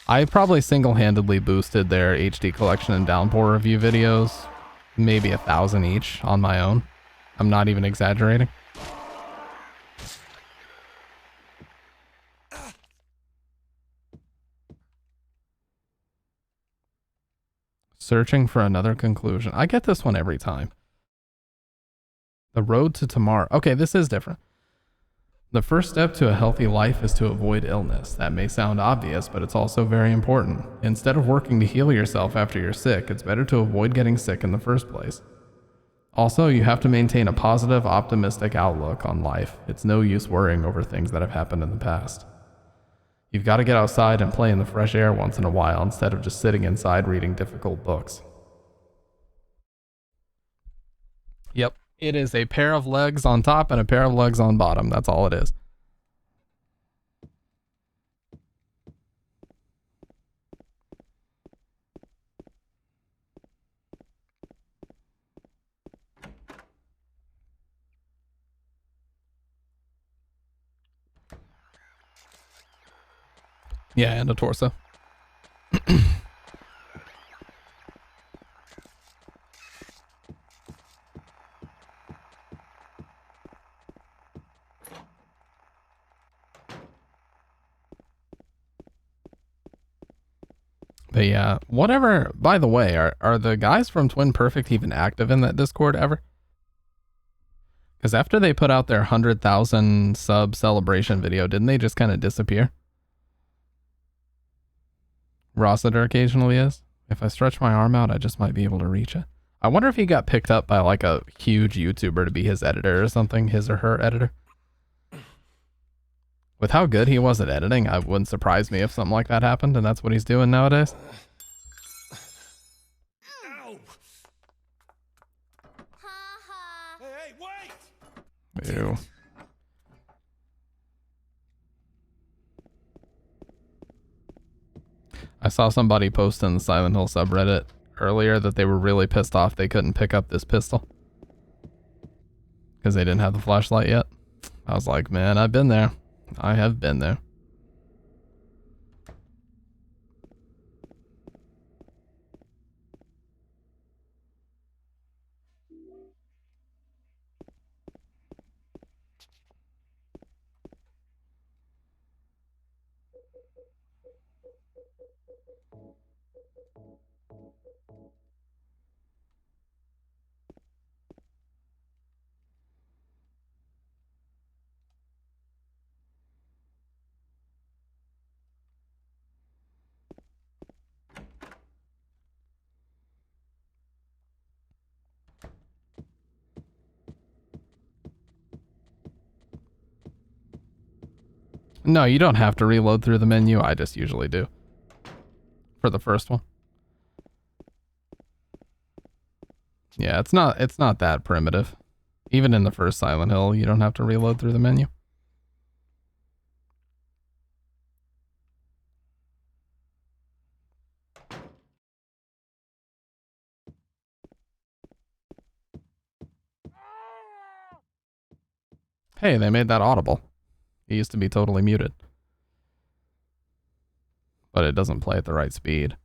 I probably single-handedly boosted their HD collection and downpour review videos, maybe 1,000 each on my own. I'm not even exaggerating. Searching for another conclusion. I get this one every time. The road to tomorrow. Okay, this is different. The first step to a healthy life is to avoid illness. That may sound obvious, but it's also very important. Instead of working to heal yourself after you're sick, it's better to avoid getting sick in the first place. Also, you have to maintain a positive, optimistic outlook on life. It's no use worrying over things that have happened in the past. You've got to get outside and play in the fresh air once in a while instead of just sitting inside reading difficult books. Yep. It is a pair of legs on top and a pair of legs on bottom. That's all it is. Yeah, and a torso. But yeah, whatever. By the way, are the guys from Twin Perfect even active in that Discord ever? Because after they put out their 100,000 sub celebration video, didn't they just kind of disappear? Rossiter occasionally is. If I stretch my arm out, I just might be able to reach it. I wonder if he got picked up by like a huge YouTuber to be his editor or something, his or her editor. With how good he was at editing, it wouldn't surprise me if something like that happened, and that's what he's doing nowadays. Ow! Hey, wait! Ew. I saw somebody post in the Silent Hill subreddit earlier that they were really pissed off they couldn't pick up this pistol because they didn't have the flashlight yet. I was like, man, I've been there. I have been there. No, you don't have to reload through the menu. I just usually do. For the first one. Yeah, it's not that primitive. Even in the first Silent Hill, you don't have to reload through the menu. Hey, they made that audible. It used to be totally muted. But it doesn't play at the right speed.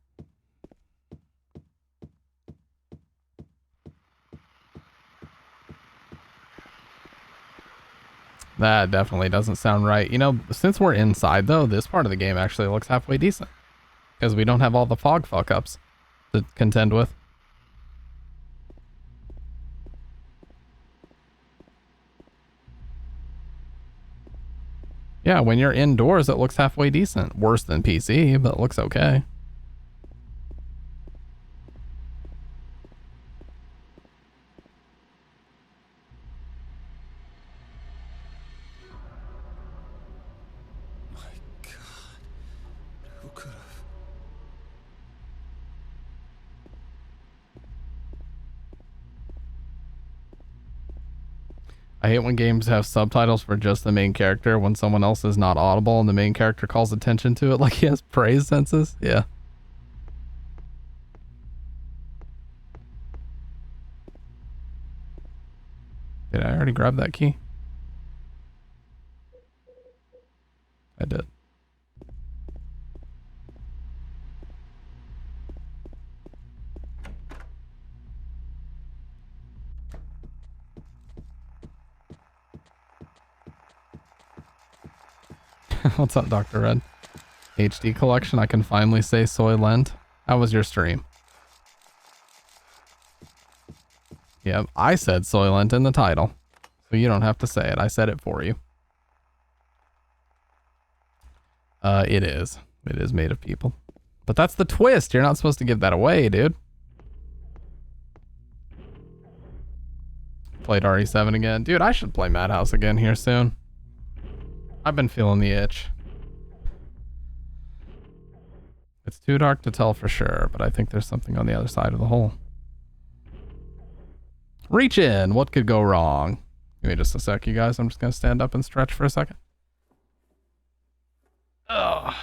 That definitely doesn't sound right. You know, since we're inside though, this part of the game actually looks halfway decent. Because we don't have all the fog fuck-ups to contend with. Yeah, when you're indoors, it looks halfway decent. Worse than PC, but it looks okay. My God. Who could have? I hate when games have subtitles for just the main character when someone else is not audible and the main character calls attention to it like he has praise senses. Yeah. Did I already grab that key? I did. What's up, Dr. Red? HD collection, I can finally say Soylent. How was your stream? Yep, I said Soylent in the title. So you don't have to say it. I said it for you. It is. It is made of people. But that's the twist. You're not supposed to give that away, dude. Played RE7 again. Dude, I should play Madhouse again here soon. I've been feeling the itch. It's too dark to tell for sure, but I think there's something on the other side of the hole. Reach in. What could go wrong? Give me just a sec, you guys. I'm just going to stand up and stretch for a second. Ugh.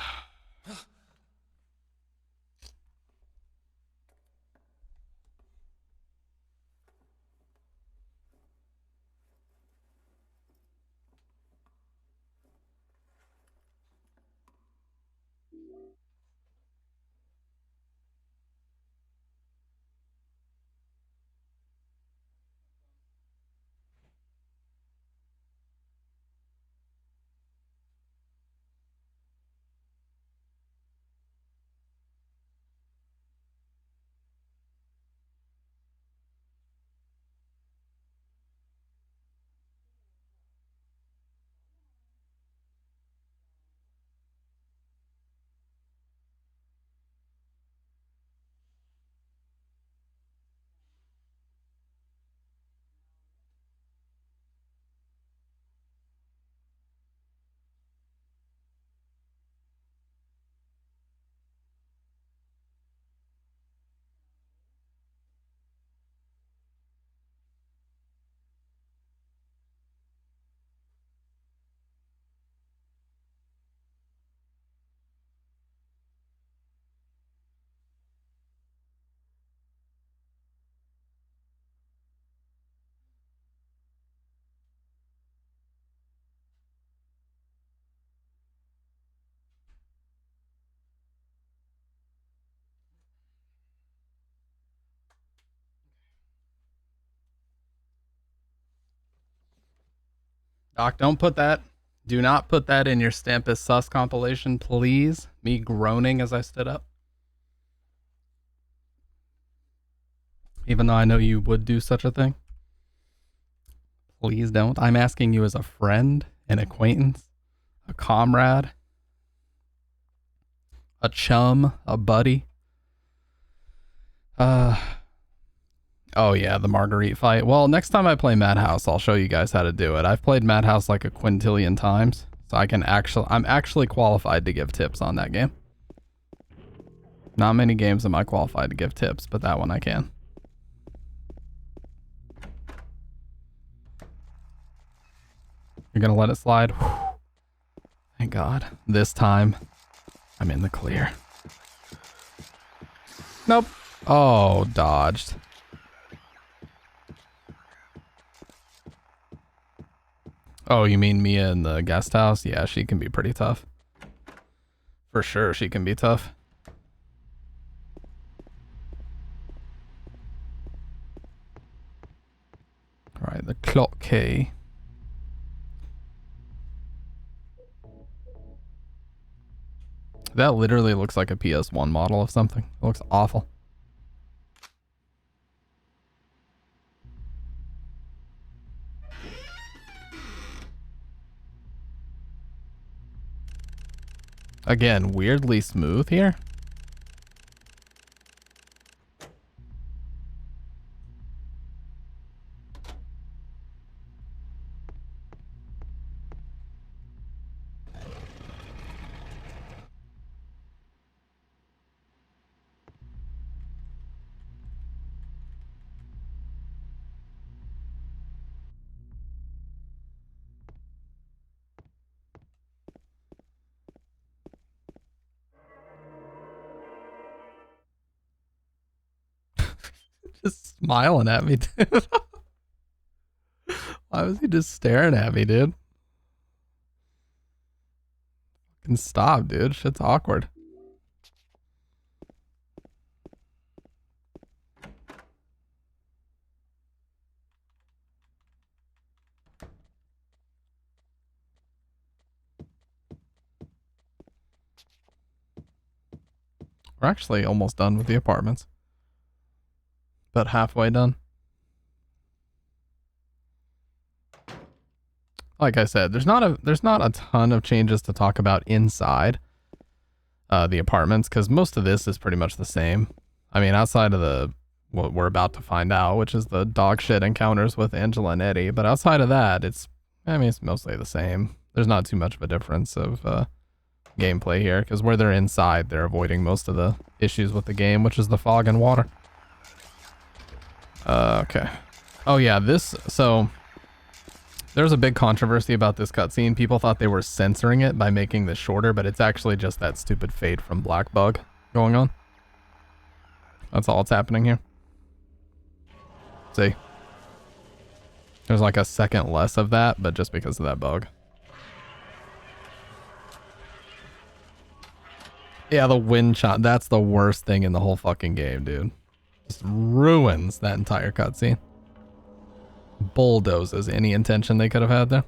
Doc, don't put that. Do not put that in your Stampus Sus compilation, please. Me groaning as I stood up. Even though I know you would do such a thing. Please don't. I'm asking you as a friend, an acquaintance, a comrade, a chum, a buddy. Oh yeah, the Marguerite fight. Well, next time I play Madhouse, I'll show you guys how to do it. I've played Madhouse like a quintillion times, so I'm actually qualified to give tips on that game. Not many games am I qualified to give tips, but that one I can. You're gonna let it slide? Whew. Thank God. This time, I'm in the clear. Nope. Oh, dodged. Oh, you mean Mia in the guest house? Yeah, she can be pretty tough. For sure, she can be tough. Alright, the clock key. That literally looks like a PS1 model of something. It looks awful. Again, weirdly smooth here. Just smiling at me, dude. Why was he just staring at me, dude? Fucking stop, dude. Shit's awkward. We're actually almost done with the apartments. About halfway done. Like I said, there's not a ton of changes to talk about inside the apartments, because most of this is pretty much the same. I mean, outside of what we're about to find out, which is the dog shit encounters with Angela and Eddie, but outside of that, it's mostly the same. There's not too much of a difference of gameplay here, because where they're inside, they're avoiding most of the issues with the game, which is the fog and water. Okay. Oh yeah, so there's a big controversy about this cutscene. People thought they were censoring it by making this shorter, but it's actually just that stupid fade from Black Bug going on. That's all that's happening here. See? There's like a second less of that, but just because of that bug. Yeah, the wind shot. That's the worst thing in the whole fucking game, dude. Just ruins that entire cutscene. Bulldozes any intention they could have had there.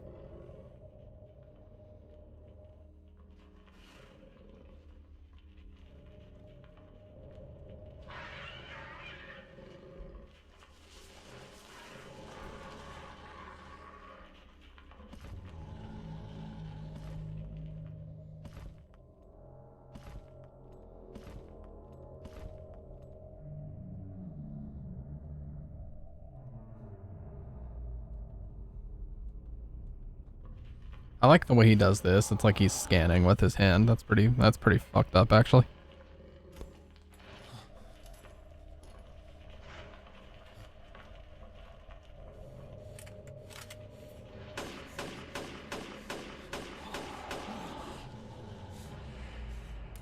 I like the way he does this. It's like he's scanning with his hand. That's pretty fucked up, actually.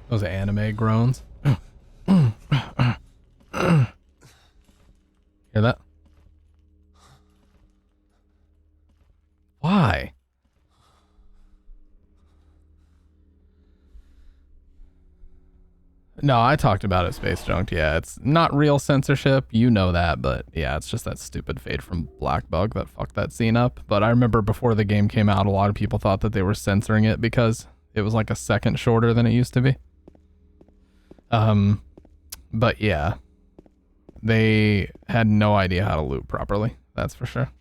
Those anime groans. Hear that? Why? No, I talked about it, Space Junked. Yeah, it's not real censorship. You know that, but yeah, it's just that stupid fade from Black Bug that fucked that scene up. But I remember before the game came out, a lot of people thought that they were censoring it because it was like a second shorter than it used to be. But yeah, they had no idea how to loop properly. That's for sure.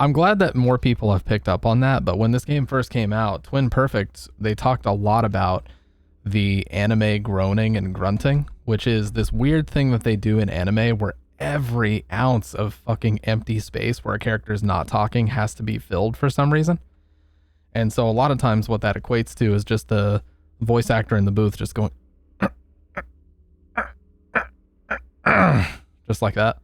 I'm glad that more people have picked up on that, but when this game first came out, Twin Perfect, they talked a lot about the anime groaning and grunting, which is this weird thing that they do in anime where every ounce of fucking empty space where a character is not talking has to be filled for some reason. And so a lot of times what that equates to is just the voice actor in the booth just going just like that.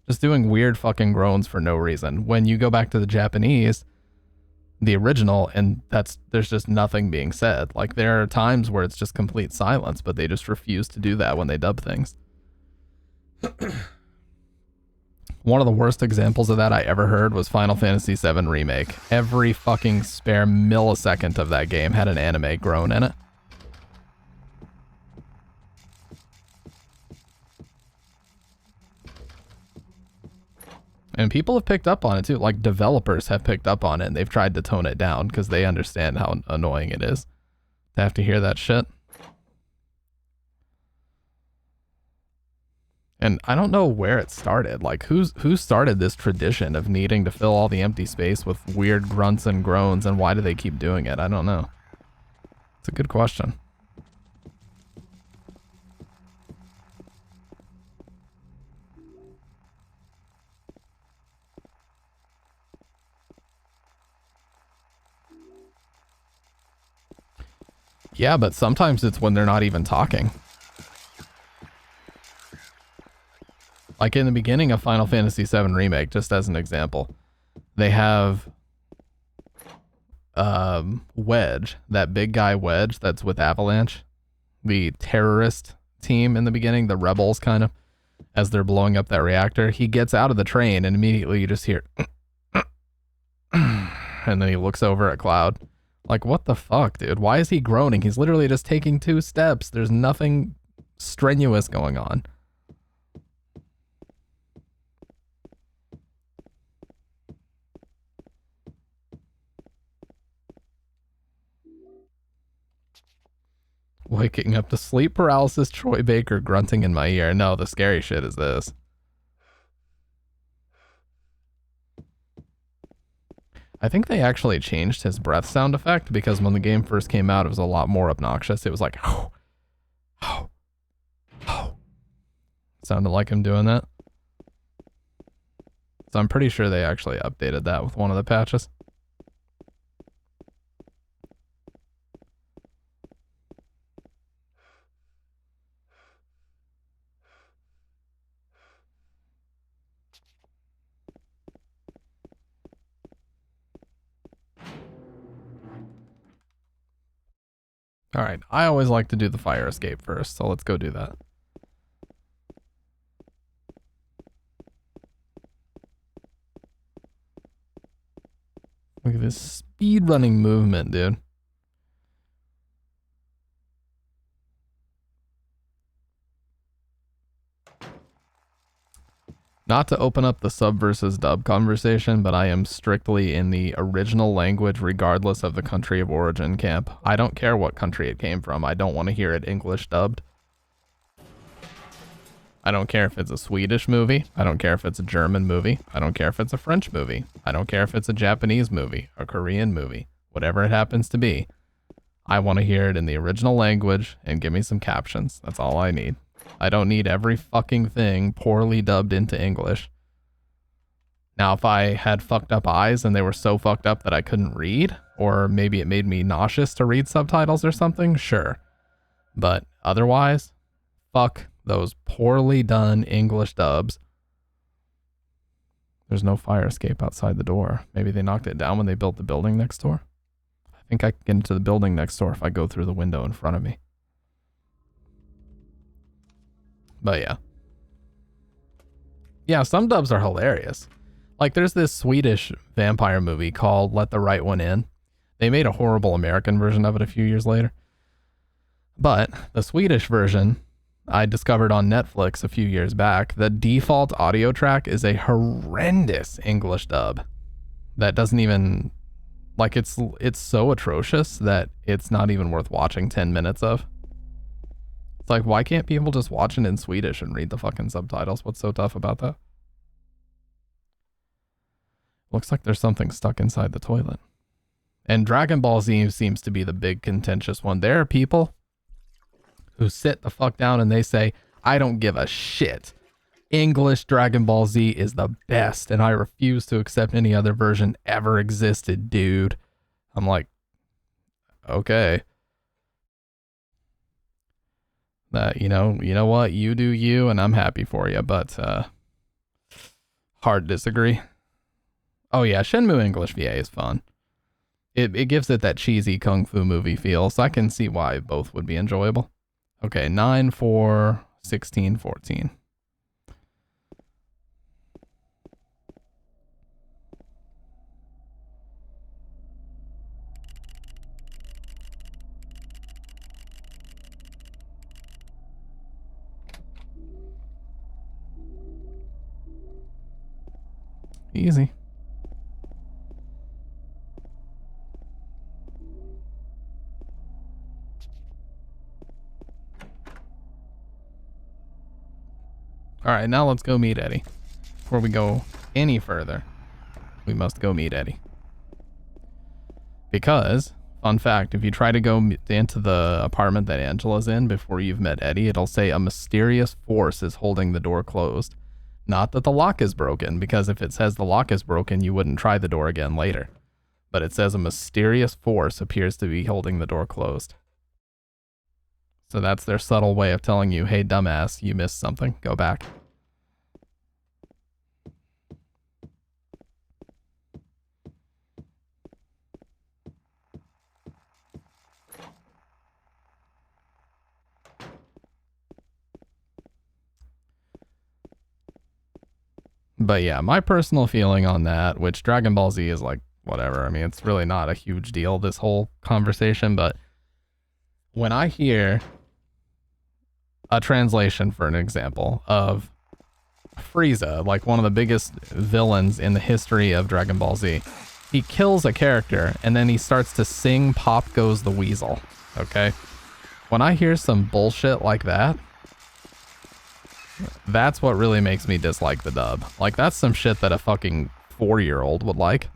Just doing weird fucking groans for no reason. When you go back to the Japanese, the original, and there's just nothing being said. Like, there are times where it's just complete silence, but they just refuse to do that when they dub things. One of the worst examples of that I ever heard was Final Fantasy VII Remake. Every fucking spare millisecond of that game had an anime groan in it. And people have picked up on it too. Like, developers have picked up on it and they've tried to tone it down because they understand how annoying it is to have to hear that shit. And I don't know where it started. Like, who started this tradition of needing to fill all the empty space with weird grunts and groans, and why do they keep doing it? I don't know. It's a good question. Yeah, but sometimes it's when they're not even talking. Like in the beginning of Final Fantasy VII Remake, just as an example, they have Wedge, that big guy Wedge that's with Avalanche, the terrorist team in the beginning, the rebels kind of, as they're blowing up that reactor. He gets out of the train and immediately you just hear and then he looks over at Cloud. Like, what the fuck, dude? Why is he groaning? He's literally just taking 2 steps. There's nothing strenuous going on. Waking up to sleep paralysis, Troy Baker grunting in my ear. No, the scary shit is this. I think they actually changed his breath sound effect because when the game first came out, it was a lot more obnoxious. It was like, oh, oh, oh. Sounded like him doing that. So I'm pretty sure they actually updated that with one of the patches. All right, I always like to do the fire escape first, so let's go do that. Look at this speed running movement, dude. Not to open up the sub versus dub conversation, but I am strictly in the original language regardless of the country of origin camp. I don't care what country it came from. I don't want to hear it English dubbed. I don't care if it's a Swedish movie. I don't care if it's a German movie. I don't care if it's a French movie. I don't care if it's a Japanese movie, a Korean movie, whatever it happens to be. I want to hear it in the original language and give me some captions. That's all I need. I don't need every fucking thing poorly dubbed into English. Now, if I had fucked up eyes and they were so fucked up that I couldn't read, or maybe it made me nauseous to read subtitles or something, sure. But otherwise, fuck those poorly done English dubs. There's no fire escape outside the door. Maybe they knocked it down when they built the building next door. I think I can get into the building next door if I go through the window in front of me. But yeah. Yeah, some dubs are hilarious. Like there's this Swedish vampire movie called Let the Right One In. They made a horrible American version of it a few years later. But the Swedish version I discovered on Netflix a few years back. The default audio track is a horrendous English dub that doesn't even, like, it's so atrocious that it's not even worth watching 10 minutes of. It's like, why can't people just watch it in Swedish and read the fucking subtitles? What's so tough about that? Looks like there's something stuck inside the toilet. And Dragon Ball Z seems to be the big contentious one. There are people who sit the fuck down and they say, I don't give a shit. English Dragon Ball Z is the best, and I refuse to accept any other version ever existed, dude. I'm like, okay. You know what? You do you, and I'm happy for you, but hard disagree. Oh yeah, Shenmue English VA is fun. It gives it that cheesy kung fu movie feel, so I can see why both would be enjoyable. Okay, 9, 4, 16, 14. Easy. All right, now let's go meet Eddie. Before we go any further, we must go meet Eddie. Because, fun fact, if you try to go into the apartment that Angela's in before you've met Eddie, it'll say a mysterious force is holding the door closed. Not that the lock is broken, because if it says the lock is broken, you wouldn't try the door again later. But it says a mysterious force appears to be holding the door closed. So that's their subtle way of telling you, hey, dumbass, you missed something. Go back. But yeah, my personal feeling on that, which Dragon Ball Z is like, whatever. I mean, it's really not a huge deal, this whole conversation, but when I hear a translation, for an example, of Frieza, like one of the biggest villains in the history of Dragon Ball Z, he kills a character and then he starts to sing Pop Goes the Weasel, okay? When I hear some bullshit like that, that's what really makes me dislike the dub. Like, that's some shit that a fucking 4-year-old would like.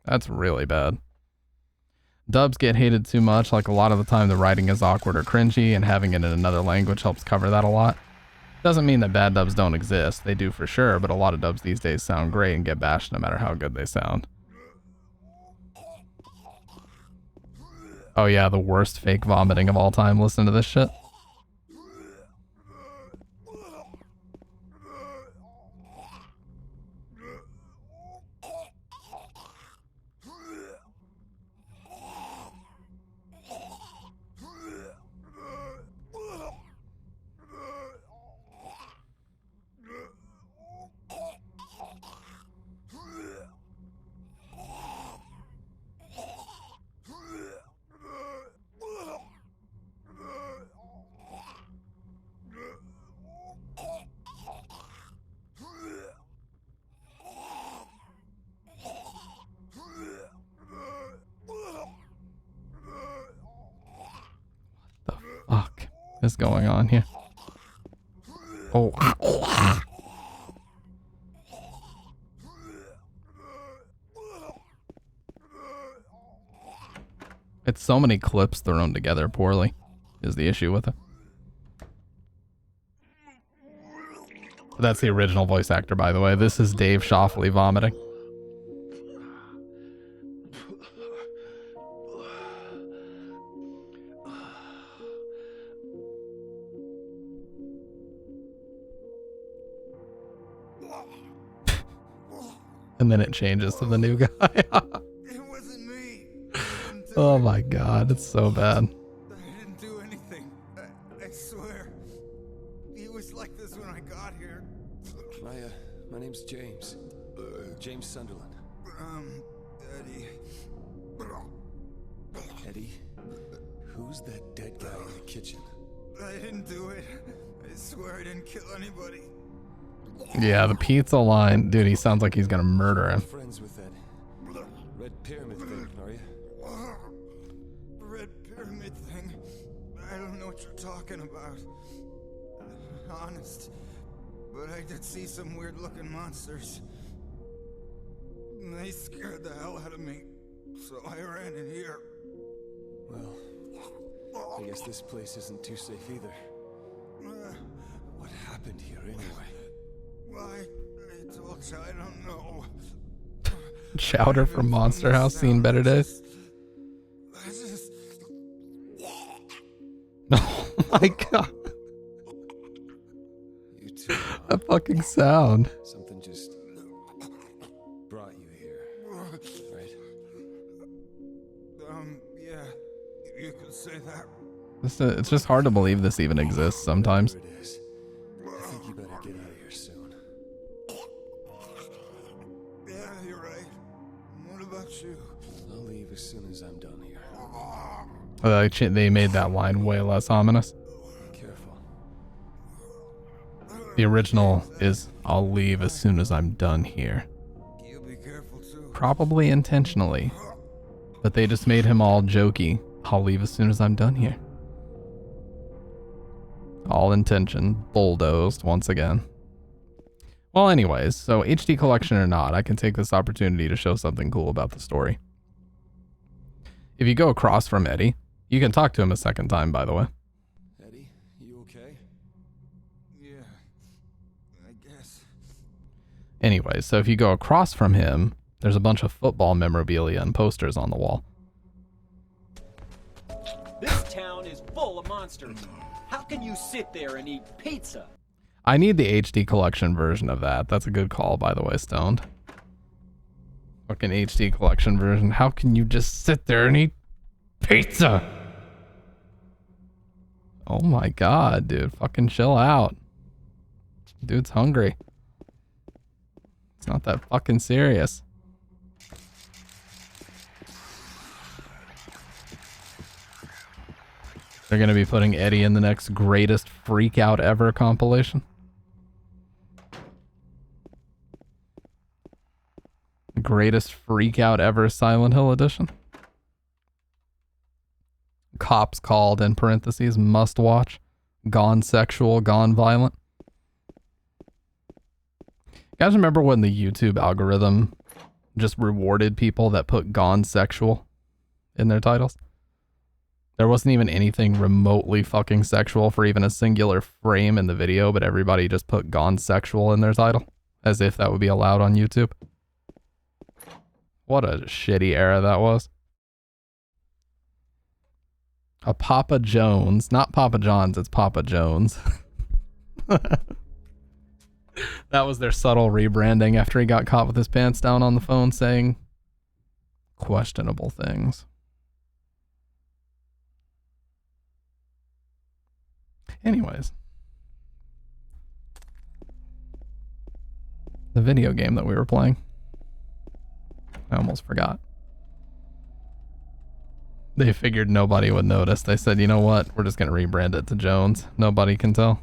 That's really bad. Dubs get hated too much, like a lot of the time the writing is awkward or cringy, and having it in another language helps cover that a lot. Doesn't mean that bad dubs don't exist, they do for sure, but a lot of dubs these days sound great and get bashed no matter how good they sound. Oh yeah, the worst fake vomiting of all time, listen to this shit. Fuck is going on here? Oh. It's so many clips thrown together poorly is the issue with it. That's the original voice actor, by the way. This is Dave Shoffley vomiting. And then it changes to the new guy. It wasn't me. Oh my god, it's so bad. I didn't do anything. I swear. He was like this when I got here. My name's James. James Sunderland. Eddie. Eddie? Who's that dead guy in the kitchen? I didn't do it. I swear I didn't kill anybody. Yeah, the pizza line. Dude, he sounds like he's gonna murder him. Friends with that Red Pyramid thing, are you? Red Pyramid thing? I don't know what you're talking about. Honest. But I did see some weird looking monsters. They scared the hell out of me. So I ran in here. Well, I guess this place isn't too safe either. What happened here anyway? Why? I told you I don't know. Chowder from Monster House, seen better days. Oh my god. You too. That fucking sound. Something just brought you here, right? Yeah. You could say that. It's just hard to believe this even exists sometimes. Whatever it is, I think you better get out of here soon. Yeah, you're right. What about you? I'll leave as soon as I'm done here. They made that line way less ominous. Be careful. The original is, I'll leave as soon as I'm done here. You be careful too. Probably intentionally. But they just made him all jokey. I'll leave as soon as I'm done here. All intention, bulldozed once again. Well, anyways, so HD collection or not, I can take this opportunity to show something cool about the story. If you go across from Eddie, you can talk to him a second time, by the way. Eddie, you okay? Yeah. I guess. Anyways, so if you go across from him, there's a bunch of football memorabilia and posters on the wall. This town is full of monsters. How can you sit there and eat pizza? I need the HD collection version of that. That's a good call, by the way, Stoned. Fucking HD collection version. How can you just sit there and eat pizza? Oh my god, dude. Fucking chill out. Dude's hungry. It's not that fucking serious. They're gonna be putting Eddie in the next greatest freak out ever compilation. Greatest freak out ever, Silent Hill edition. Cops called in parentheses, must watch. Gone sexual, gone violent. You guys remember when the YouTube algorithm just rewarded people that put gone sexual in their titles? There wasn't even anything remotely fucking sexual for even a singular frame in the video, but everybody just put gone sexual in their title, as if that would be allowed on YouTube. What a shitty era that was. A Papa Jones, not Papa John's, it's Papa Jones. That was their subtle rebranding after he got caught with his pants down on the phone saying questionable things. Anyways, the video game that we were playing, I almost forgot. They figured nobody would notice. They said, you know what, we're just going to rebrand it to Jones. Nobody can tell.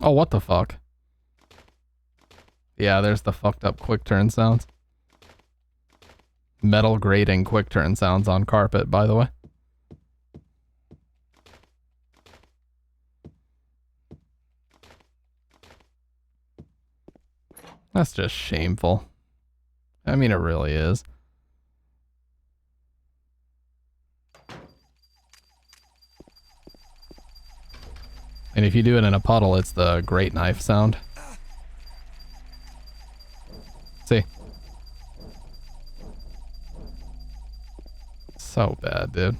Oh, what the fuck? Yeah, there's the fucked up quick turn sounds. Metal grating quick turn sounds on carpet, by the way. That's just shameful. I mean, it really is. And if you do it in a puddle, it's the great knife sound. See? So bad, dude.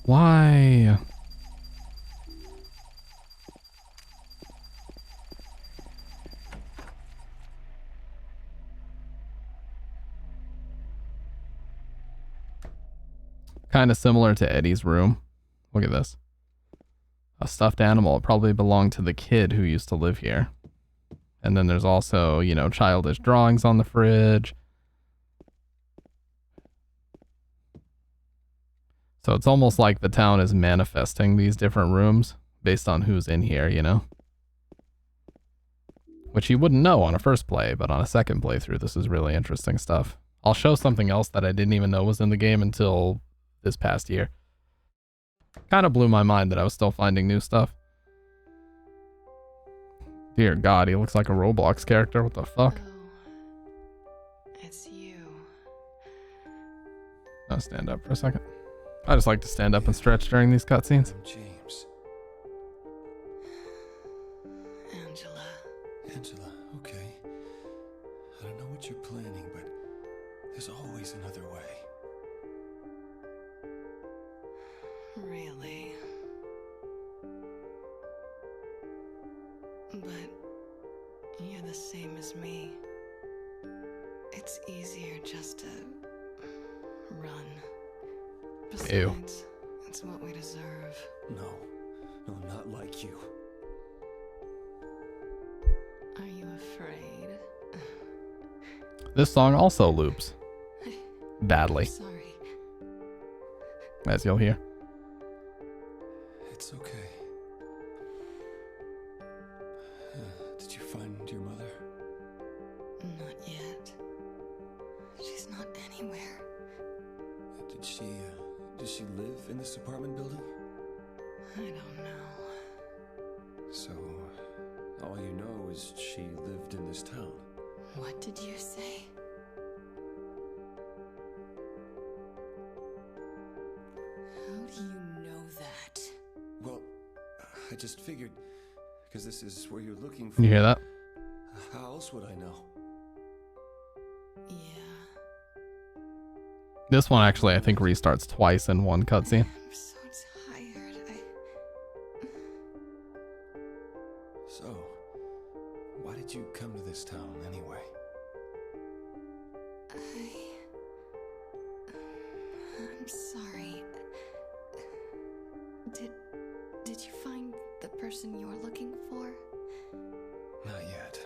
Why? Kind of similar to Eddie's room. Look at this. A stuffed animal probably belonged to the kid who used to live here. And then there's also, you know, childish drawings on the fridge. So it's almost like the town is manifesting these different rooms based on who's in here, you know? Which you wouldn't know on a first play, but on a second playthrough, this is really interesting stuff. I'll show something else that I didn't even know was in the game until this past year. Kind of blew my mind that I was still finding new stuff. Dear God, he looks like a Roblox character. What the fuck? Oh, it's you. I'll stand up for a second. I just like to stand up and stretch during these cutscenes. James. Angela. Angela, okay. I don't know what you're planning, but there's always another way. Really? But you're the same as me. It's easier just to run. Besides, Ew. it's what we deserve. No, not like you. Are you afraid? This song also loops. Badly, Sorry. as you'll hear. It's okay. Did you find your mother? Not yet. She's not anywhere. Does she live in this apartment building? I don't know. So, all you know is she lived in this town. What did you say? How do you know that? Well, I just figured, because this is where you're looking for. You hear that? How else would I know? Yeah. This one actually, I think, restarts twice in one cutscene. I'm so tired. So, why did you come to this town anyway? I'm sorry. Did you find the person you were looking for? Not yet.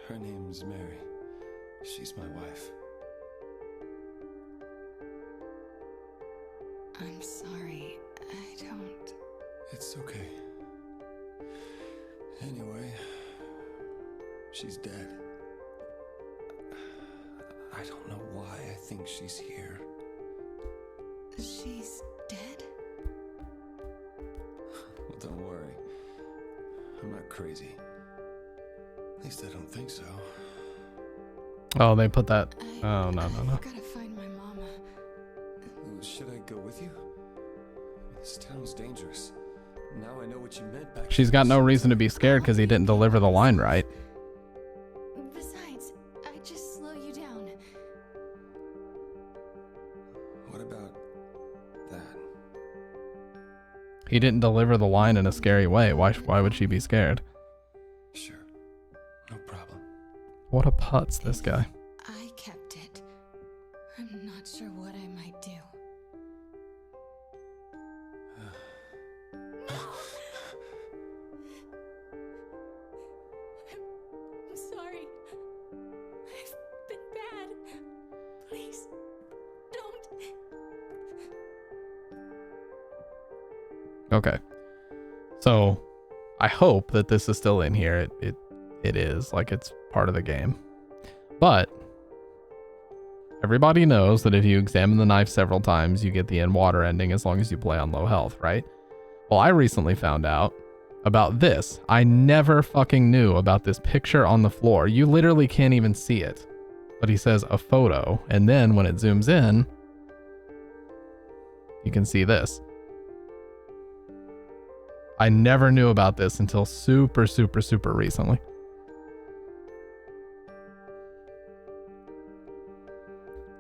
Her name's Mary. She's my wife. I'm sorry. I don't... It's okay. Anyway, she's dead. I don't know why I think she's here. She's dead? Well, don't worry. I'm not crazy. At least I don't think so. Oh, they put that. Oh, no. I've gotta find my mama. Should I go with you? This town's dangerous. Now I know what you meant back. She's got no reason to be scared because he didn't deliver the line right. Besides, I just slow you down. What about that? He didn't deliver the line in a scary way. Why would she be scared? Sure. No problem. What a putz, this guy. I kept it. I'm not sure what I might do. I'm sorry. I've been bad. Please, don't. Okay. So, I hope that this is still in here. It is, like it's part of the game. But everybody knows that if you examine the knife several times, you get the in water ending as long as you play on low health, right? Well, I recently found out about this. I never fucking knew about this picture on the floor. You literally can't even see it. But he says a photo, and then when it zooms in, you can see this. I never knew about this until super recently.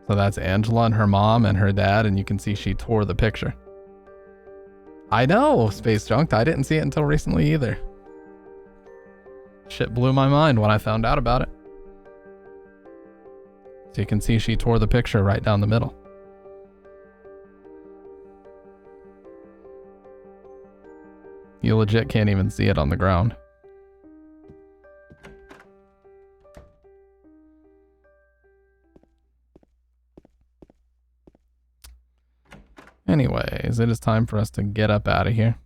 So that's Angela and her mom and her dad, and you can see she tore the picture. I know, Space Junked. I didn't see it until recently either. Shit blew my mind when I found out about it. So you can see she tore the picture right down the middle. You legit can't even see it on the ground. Anyways, it is time for us to get up out of here.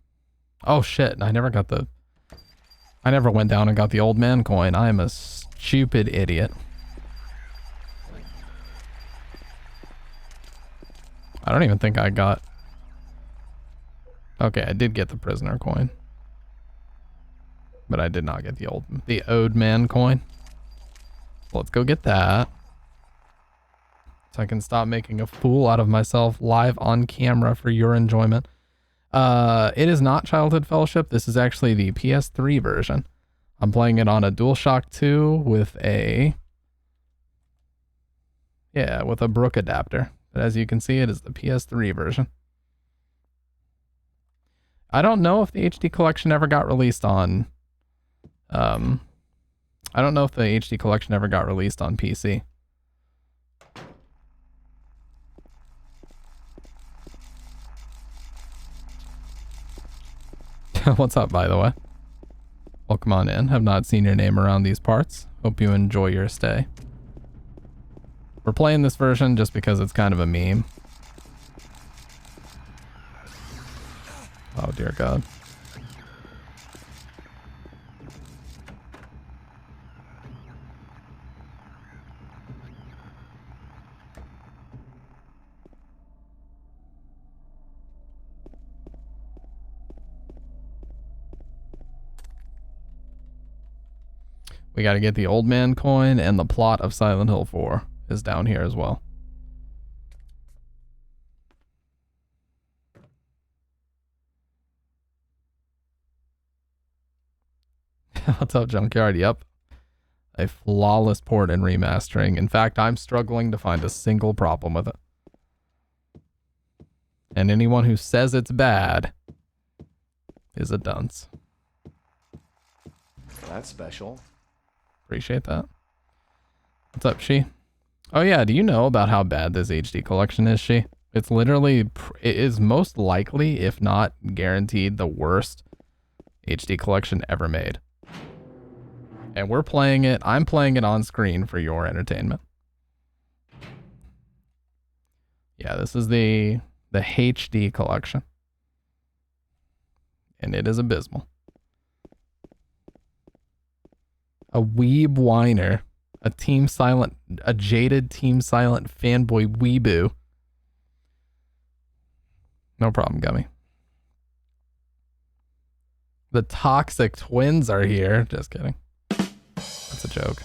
Oh shit, I never went down and got the old man coin. I am a stupid idiot. I don't even think I got... Okay, I did get the prisoner coin. But I did not get the old man coin. Let's go get that. So I can stop making a fool out of myself live on camera for your enjoyment. It is not Childhood Fellowship. This is actually the PS3 version. I'm playing it on a DualShock 2 with a... Yeah, with a Brook adapter. But as you can see, it is the PS3 version. I don't know if the HD collection ever got released on... I don't know if the HD collection ever got released on PC. What's up, by the way? Welcome on in. Have not seen your name around these parts. Hope you enjoy your stay. We're playing this version just because it's kind of a meme. Oh, dear God. We got to get the old man coin, and the plot of Silent Hill 4 is down here as well. What's up, Junkyard? Yep. A flawless port and remastering. In fact, I'm struggling to find a single problem with it. And anyone who says it's bad is a dunce. That's special. Appreciate that. What's up, She? Oh yeah, do you know about how bad this HD collection is, She? It's literally, it is most likely, if not guaranteed, the worst HD collection ever made. And we're playing it, I'm playing it on screen for your entertainment. Yeah, this is the HD collection. And it is abysmal. A weeb whiner. A jaded Team Silent fanboy weeboo. No problem, Gummy. The Toxic Twins are here. Just kidding. That's a joke.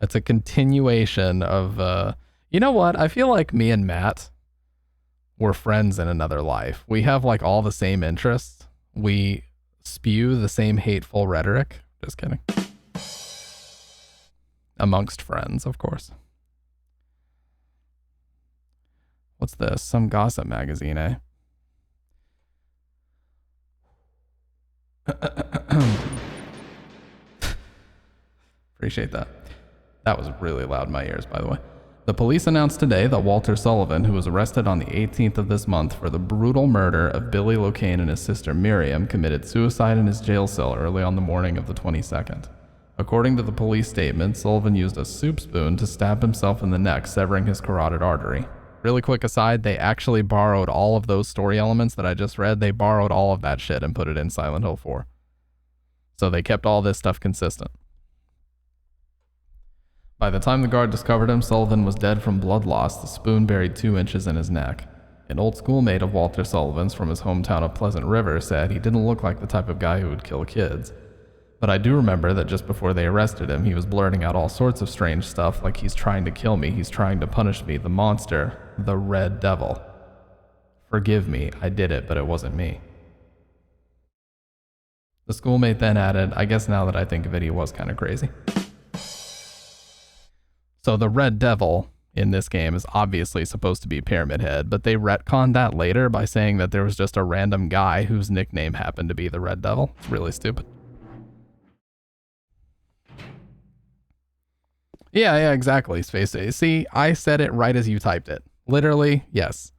That's a continuation of, you know what? I feel like me and Matt were friends in another life. We have like all the same interests. We spew the same hateful rhetoric. Just kidding. Amongst friends, of course. What's this? Some gossip magazine, eh? Appreciate that. That was really loud in my ears, by the way. The police announced today that Walter Sullivan, who was arrested on the 18th of this month for the brutal murder of Billy Locane and his sister Miriam, committed suicide in his jail cell early on the morning of the 22nd. According to the police statement, Sullivan used a soup spoon to stab himself in the neck, severing his carotid artery. Really quick aside, they actually borrowed all of those story elements that I just read. They borrowed all of that shit and put it in Silent Hill 4. So they kept all this stuff consistent. By the time the guard discovered him, Sullivan was dead from blood loss, the spoon buried 2 inches in his neck. An old schoolmate of Walter Sullivan's from his hometown of Pleasant River said he didn't look like the type of guy who would kill kids. But I do remember that just before they arrested him, he was blurting out all sorts of strange stuff like he's trying to kill me, he's trying to punish me, the monster, the Red Devil. Forgive me, I did it, but it wasn't me. The schoolmate then added, I guess now that I think of it, he was kind of crazy. So the Red Devil in this game is obviously supposed to be Pyramid Head, but they retconned that later by saying that there was just a random guy whose nickname happened to be the Red Devil. It's really stupid. Yeah, exactly, Space. See, I said it right as you typed it. Literally, yes.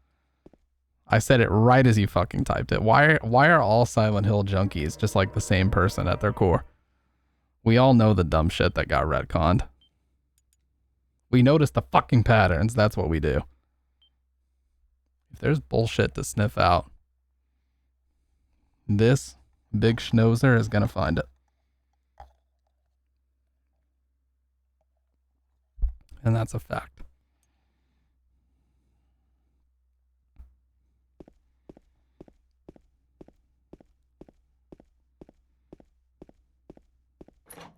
I said it right as you fucking typed it. Why are all Silent Hill junkies just like the same person at their core? We all know the dumb shit that got retconned. We notice the fucking patterns. That's what we do. If there's bullshit to sniff out, this big schnozer is gonna find it. And that's a fact.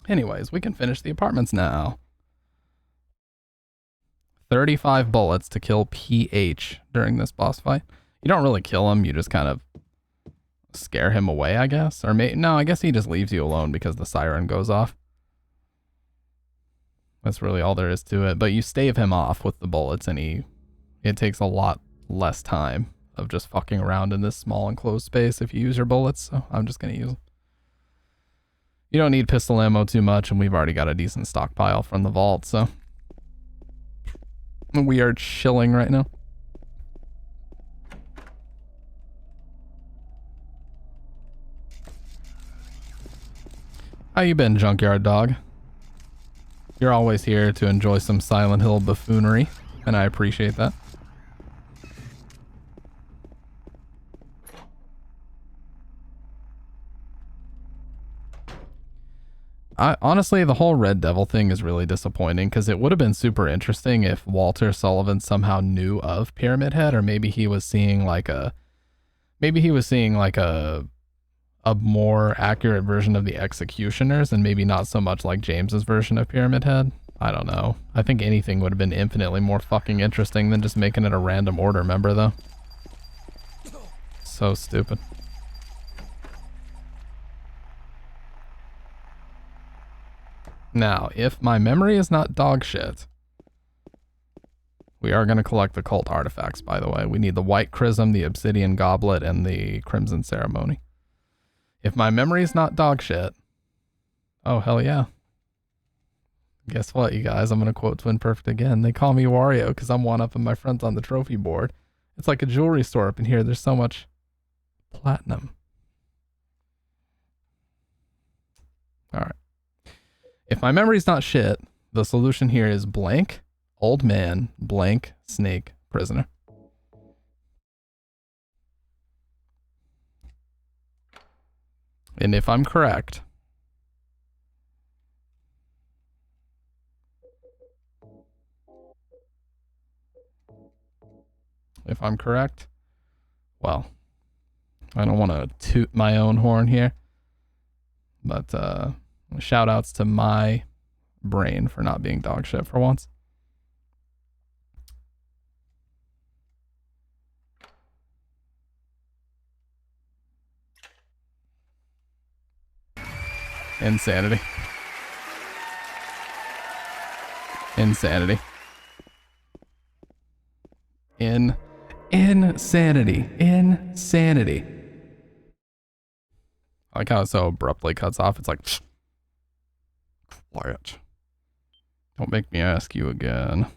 Anyways, we can finish the apartments now. 35 bullets to kill PH during this boss fight. You don't really kill him, you just kind of scare him away, I guess. Or no, I guess he just leaves you alone because the siren goes off. That's really all there is to it. But you stave him off with the bullets and it takes a lot less time of just fucking around in this small enclosed space if you use your bullets. So I'm just going to use them. You don't need pistol ammo too much, and we've already got a decent stockpile from the vault, so we are chilling right now. How you been, Junkyard Dog? You're always here to enjoy some Silent Hill buffoonery, and I appreciate that. Honestly, the whole Red Devil thing is really disappointing because it would have been super interesting if Walter Sullivan somehow knew of Pyramid Head, or maybe he was seeing like a more accurate version of the Executioners and maybe not so much like James's version of Pyramid Head. I don't know. I think anything would have been infinitely more fucking interesting than just making it a random order member though. So stupid. Now, if my memory is not dog shit, we are going to collect the cult artifacts, by the way. We need the White Chrism, the Obsidian Goblet, and the Crimson Ceremony. If my memory is not dog shit, oh, hell yeah. Guess what, you guys? I'm going to quote Twin Perfect again. They call me Wario because I'm one-upping my friends on the trophy board. It's like a jewelry store up in here. There's so much platinum. All right. If my memory's not shit, the solution here is blank, old man, blank, snake, prisoner. And if I'm correct, well, I don't want to toot my own horn here, but shout outs to my brain for not being dog shit for once. Insanity. Insanity. Insanity. Insanity. I like how it so abruptly cuts off. It's like, quiet. Don't make me ask you again.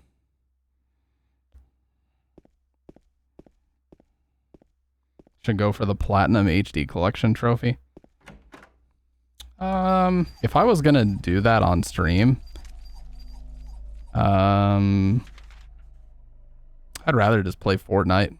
Should go for the Platinum HD Collection trophy. If I was gonna do that on stream, I'd rather just play Fortnite,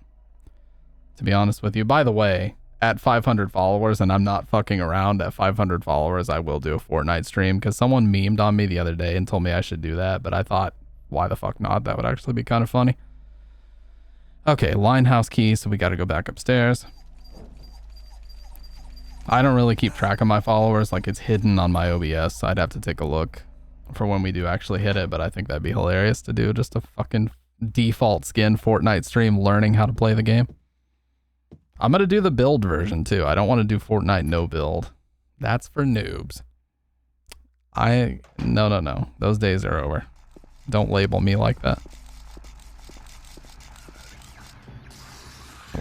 to be honest with you. By the way, at 500 followers, and I'm not fucking around, at 500 followers, I will do a Fortnite stream, because someone memed on me the other day and told me I should do that, but I thought, why the fuck not? That would actually be kind of funny. Okay, Linehouse key, so we gotta go back upstairs. I don't really keep track of my followers, like it's hidden on my OBS. I'd have to take a look for when we do actually hit it, but I think that'd be hilarious to do just a fucking default skin Fortnite stream learning how to play the game. I'm gonna do the build version too. I don't want to do Fortnite no build. That's for noobs. No. Those days are over. Don't label me like that.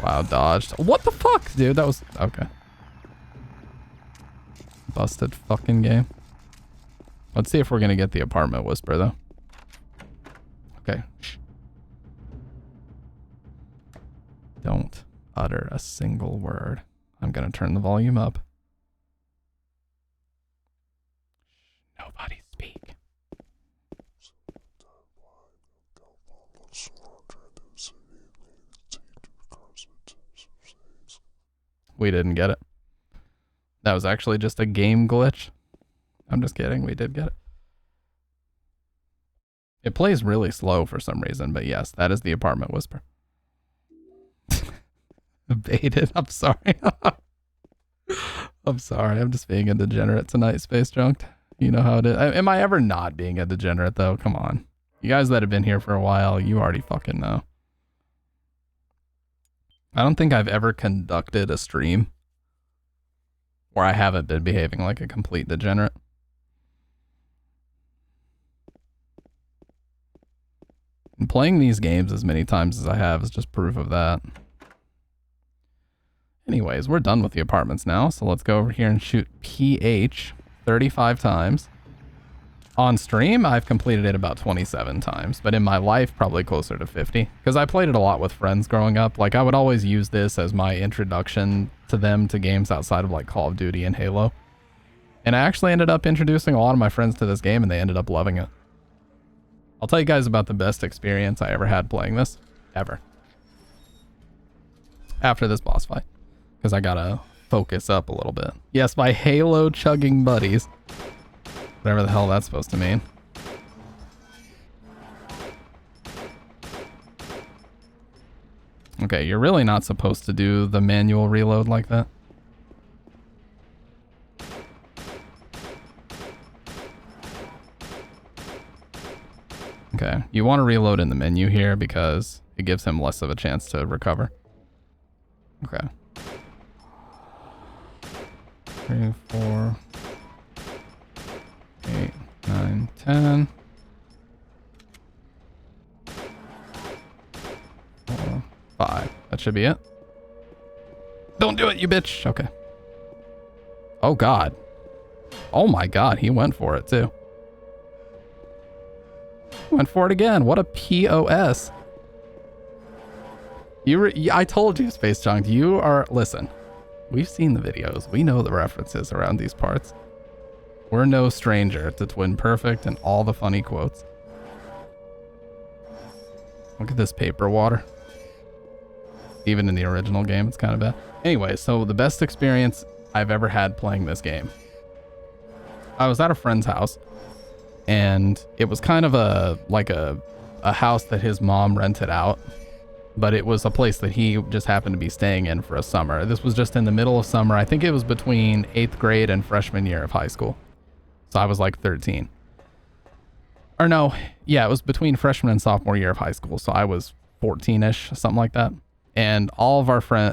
Wow, dodged. What the fuck, dude? That was okay. Busted fucking game. Let's see if we're gonna get the apartment whisper though. Okay. Shh. Don't utter a single word. I'm gonna turn the volume up. Nobody speak. We didn't get it. That was actually just a game glitch. I'm just kidding. We did get it. It plays really slow for some reason, but yes, that is the apartment whisper. Baited. I'm sorry. I'm sorry. I'm just being a degenerate tonight, Space Junked. You know how it is. Am I ever not being a degenerate, though? Come on. You guys that have been here for a while, you already fucking know. I don't think I've ever conducted a stream where I haven't been behaving like a complete degenerate. And playing these games as many times as I have is just proof of that. Anyways, we're done with the apartments now, so let's go over here and shoot PH 35 times. On stream, I've completed it about 27 times, but in my life, probably closer to 50. Because I played it a lot with friends growing up. Like, I would always use this as my introduction to them to games outside of, like, Call of Duty and Halo. And I actually ended up introducing a lot of my friends to this game, and they ended up loving it. I'll tell you guys about the best experience I ever had playing this. Ever. After this boss fight. Because I gotta focus up a little bit. Yes, my Halo chugging buddies. Whatever the hell that's supposed to mean. Okay, you're really not supposed to do the manual reload like that. Okay, you want to reload in the menu here because it gives him less of a chance to recover. Okay. 3, 4, 8, 9, 10. 4, 5. That should be it. Don't do it, you bitch. Okay. Oh, God. Oh, my God. He went for it, too. Went for it again. What a POS. I told you, Space Junk. You are... Listen, we've seen the videos. We know the references around these parts. We're no stranger to Twin Perfect and all the funny quotes. Look at this paper water. Even in the original game, it's kind of bad. Anyway, so the best experience I've ever had playing this game. I was at a friend's house, and it was kind of a house that his mom rented out, but it was a place that he just happened to be staying in for a summer. This was just in the middle of summer. I think it was between 8th grade and freshman year of high school. So I was like 13. Or no, yeah, it was between freshman and sophomore year of high school. So I was 14-ish, something like that. And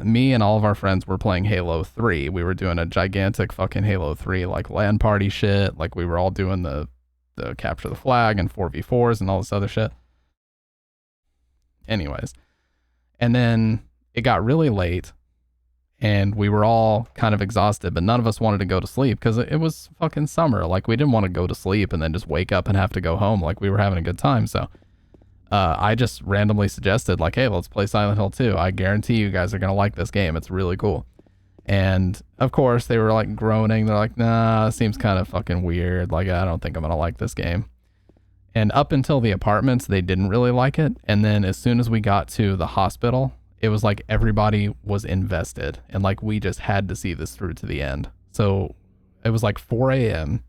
me and all of our friends were playing Halo 3. We were doing a gigantic fucking Halo 3 like LAN party shit. Like we were all doing the capture the flag and 4v4s and all this other shit. Anyways. And then it got really late and we were all kind of exhausted, but none of us wanted to go to sleep because it was fucking summer. Like we didn't want to go to sleep and then just wake up and have to go home. Like we were having a good time. So I just randomly suggested like, hey, let's play Silent Hill 2. I guarantee you guys are going to like this game. It's really cool. And of course they were like groaning. They're like, nah, it seems kind of fucking weird. Like, I don't think I'm going to like this game. And up until the apartments, they didn't really like it. And then as soon as we got to the hospital, it was like everybody was invested. And like we just had to see this through to the end. So it was like 4 a.m.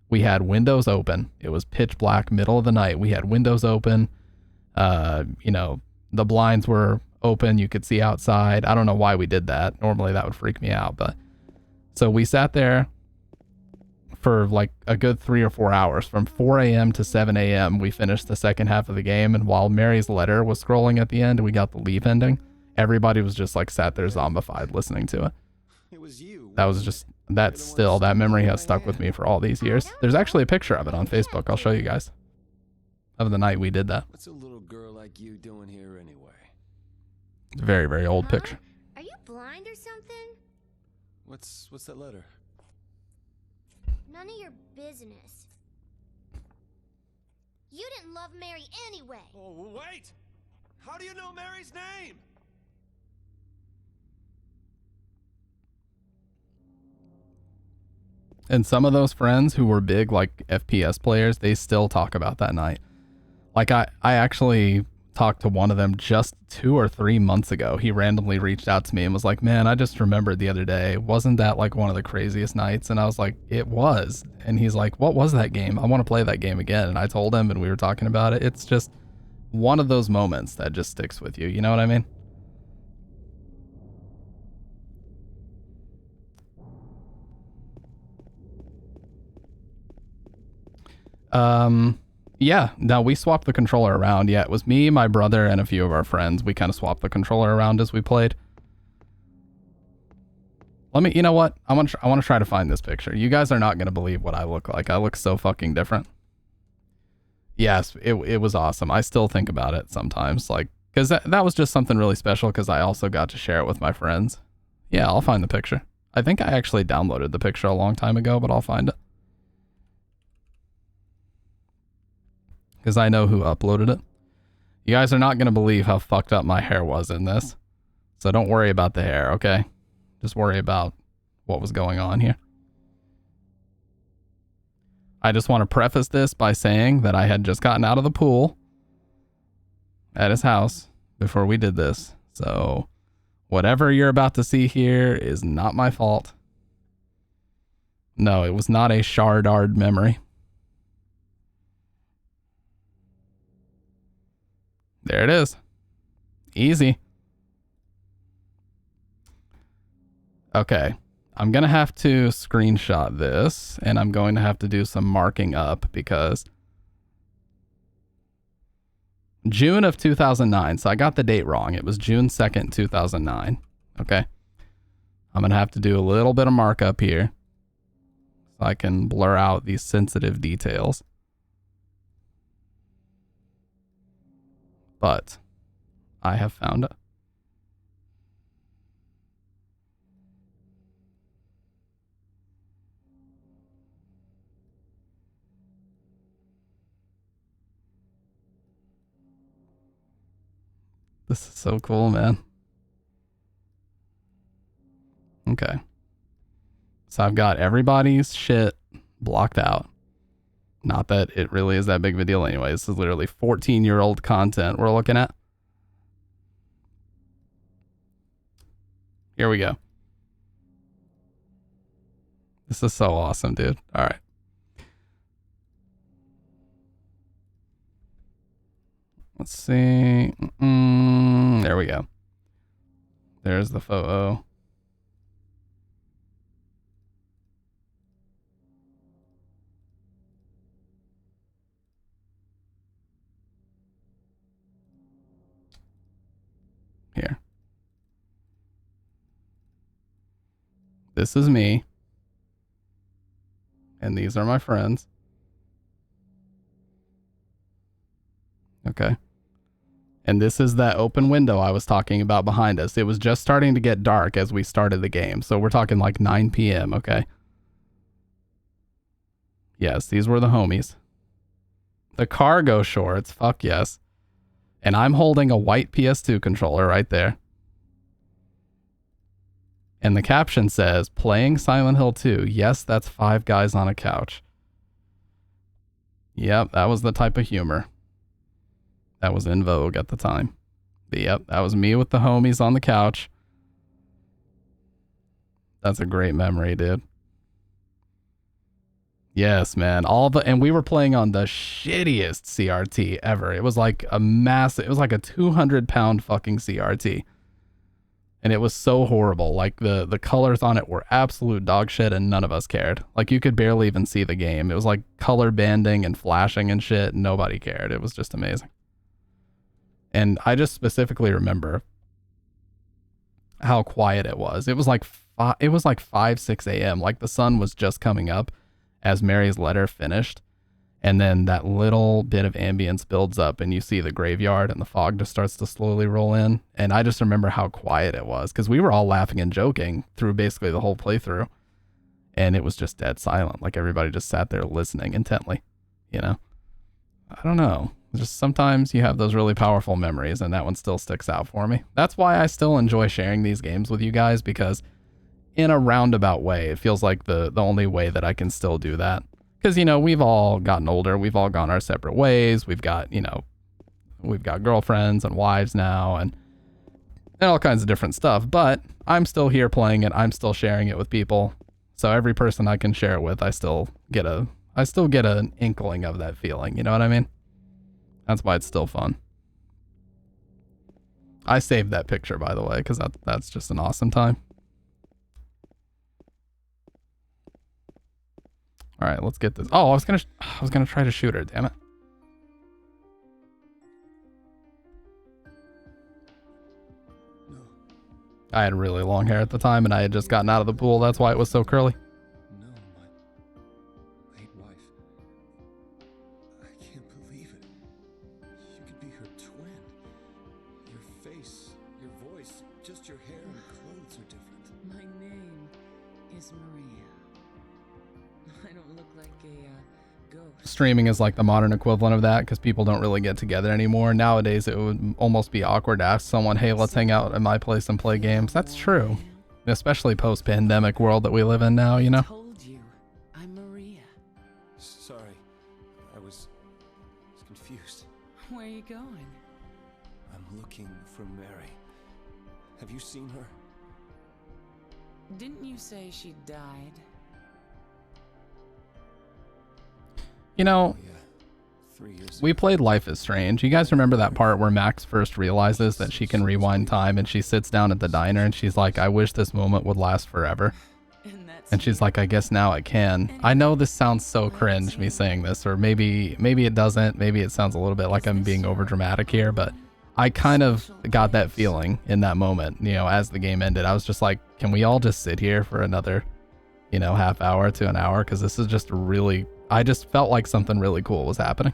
We had windows open. It was pitch black, middle of the night. We had windows open. The blinds were open. You could see outside. I don't know why we did that. Normally that would freak me out. But so we sat there for like a good 3 or 4 hours. From 4 a.m. to 7 a.m. we finished the second half of the game, and while Mary's letter was scrolling at the end and we got the leave ending, everybody was just like sat there zombified listening to it. It was you. That memory has stuck with me for all these years. There's actually a picture of it on Facebook. I'll show you guys. Of the night we did that. What's a little girl like you doing here anyway? It's a very, very old picture. Are you blind or something? What's that letter? None of your business. You didn't love Mary anyway. Oh, wait! How do you know Mary's name? And some of those friends who were big like FPS players, they still talk about that night. Like I actually talked to one of them just 2 or 3 months ago. He randomly reached out to me and was like, man, I just remembered the other day. Wasn't that like one of the craziest nights? And I was like, it was. And he's like, what was that game? I want to play that game again. And I told him and we were talking about it. It's just one of those moments that just sticks with you. You know what I mean? Yeah, no, we swapped the controller around. Yeah, it was me, my brother, and a few of our friends. We kind of swapped the controller around as we played. You know what? I want to try to find this picture. You guys are not going to believe what I look like. I look so fucking different. Yes, it was awesome. I still think about it sometimes, like, because that was just something really special because I also got to share it with my friends. Yeah, I'll find the picture. I think I actually downloaded the picture a long time ago, but I'll find it. Because I know who uploaded it. You guys are not going to believe how fucked up my hair was in this. So don't worry about the hair, okay? Just worry about what was going on here. I just want to preface this by saying that I had just gotten out of the pool at his house before we did this. So whatever you're about to see here is not my fault. No, it was not a Shardard memory. There it is. Easy. Okay. I'm going to have to screenshot this, and I'm going to have to do some marking up because June of 2009. So I got the date wrong. It was June 2nd, 2009. Okay. I'm going to have to do a little bit of markup here so I can blur out these sensitive details. But I have found it. This is so cool, man. Okay. So I've got everybody's shit blocked out. Not that it really is that big of a deal anyway. This is literally 14-year-old content we're looking at. Here we go. This is so awesome, dude. All right. Let's see. There we go. There's the photo. Here. This is me. And these are my friends. Okay. And this is that open window I was talking about behind us. It was just starting to get dark as we started the game. So we're talking like 9 p.m., okay? Yes, these were the homies. The cargo shorts, fuck yes. And I'm holding a white PS2 controller right there. And the caption says, playing Silent Hill 2. Yes, that's 5 guys on a couch. Yep, that was the type of humor that was in vogue at the time. But yep, that was me with the homies on the couch. That's a great memory, dude. Yes, man. And we were playing on the shittiest CRT ever. It was like a massive, it was like a 200-pound fucking CRT. And it was so horrible. Like the colors on it were absolute dog shit and none of us cared. Like you could barely even see the game. It was like color banding and flashing and shit. And nobody cared. It was just amazing. And I just specifically remember how quiet it was. It was like 5, 6 a.m. Like the sun was just coming up as Mary's letter finished. And then that little bit of ambience builds up and you see the graveyard and the fog just starts to slowly roll in. And I just remember how quiet it was because we were all laughing and joking through basically the whole playthrough. And it was just dead silent. Like everybody just sat there listening intently, you know? I don't know. Just sometimes you have those really powerful memories and that one still sticks out for me. That's why I still enjoy sharing these games with you guys because in a roundabout way, it feels like the only way that I can still do that. Because, you know, we've all gotten older. We've all gone our separate ways. We've got, you know, we've got girlfriends and wives now and all kinds of different stuff. But I'm still here playing it. I'm still sharing it with people. So every person I can share it with, I still get an inkling of that feeling. You know what I mean? That's why it's still fun. I saved that picture, by the way, because that's just an awesome time. All right, let's get this. Oh, I was gonna try to shoot her. Damn it. No. I had really long hair at the time, and I had just gotten out of the pool. That's why it was so curly. No, my late wife. I can't believe it. You could be her twin. Your face, your voice, just your hair and clothes are different. My name is Maria. I don't look like a ghost. Streaming is like the modern equivalent of that because people don't really get together anymore. Nowadays, it would almost be awkward to ask someone, hey, let's hang out at my place and play games. That's true. Especially post-pandemic world that we live in now, you know? I told you, I'm Maria. Sorry, I was confused. Where are you going? I'm looking for Mary. Have you seen her? Didn't you say she died? You know, Oh, yeah. 3 years we ago. played Life is Strange. You guys remember that part where Max first realizes that she can rewind time and she sits down at the diner and she's like, I wish this moment would last forever. And she's like, I guess now it can. I know this sounds so cringe, me saying this, or maybe it doesn't. Maybe it sounds a little bit like I'm being over dramatic here, but I kind of got that feeling in that moment, you know, as the game ended. I was just like, can we all just sit here for another, you know, half hour to an hour? Because this is just really, I just felt like something really cool was happening.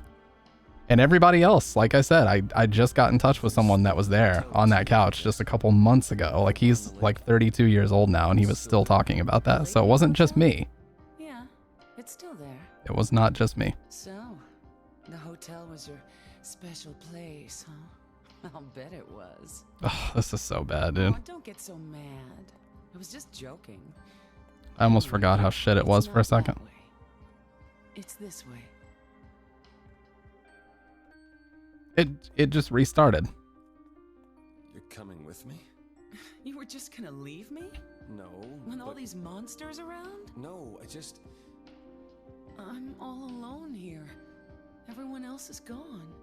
And everybody else, like I said, I just got in touch with someone that was there on that couch just a couple months ago. Like he's like 32 years old now and he was still talking about that. So it wasn't just me. Yeah, it's still there. It was not just me. So, the hotel was your special place, huh? I'll bet it was. Ugh, this is so bad, dude. Oh, don't get so mad. I was just joking. I almost forgot how shit it was It's for a not that second. way. It's this way. It just restarted. You're coming with me? You were just gonna leave me? No. When all but- these monsters around? No, I just... I'm all alone here. Everyone else is gone.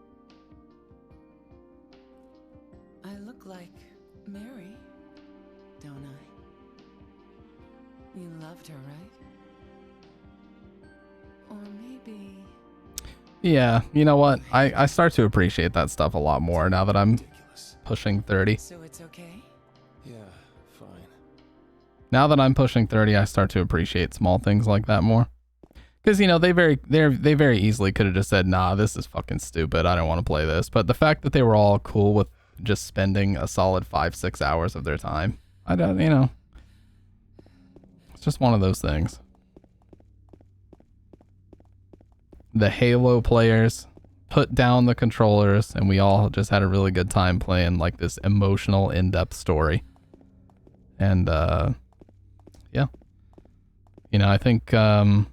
I look like Mary, don't I? You loved her, right? Or maybe... Yeah, you know what? I start to appreciate that stuff a lot more now that I'm Ridiculous. pushing 30. So it's okay? Yeah, fine. Now that I'm pushing 30, I start to appreciate small things like that more. Because, you know, they very easily could have just said, nah, this is fucking stupid. I don't want to play this. But the fact that they were all cool with just spending a solid 5-6 hours of their time, I don't, you know, it's just one of those things. The Halo players put down the controllers, and we all just had a really good time playing like this emotional, in-depth story. And, yeah. You know, I think, I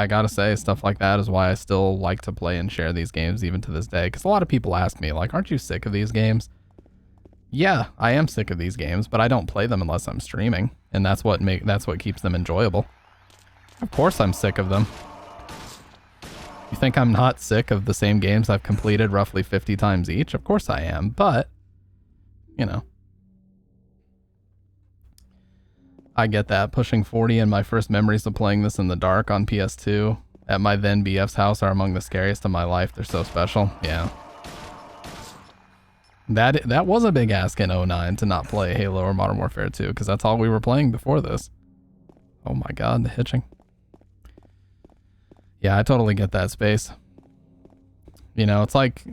gotta say, stuff like that is why I still like to play and share these games even to this day. Because a lot of people ask me, like, aren't you sick of these games? Yeah, I am sick of these games, but I don't play them unless I'm streaming. And that's what keeps them enjoyable. Of course I'm sick of them. You think I'm not sick of the same games I've completed roughly 50 times each? Of course I am, but, you know. I get that. Pushing 40 and my first memories of playing this in the dark on PS2 at my then BF's house are among the scariest of my life. They're so special. Yeah. That was a big ask in 09 to not play Halo or Modern Warfare 2, because that's all we were playing before this. Oh my god, the hitching. Yeah, I totally get that, Space. You know, it's like,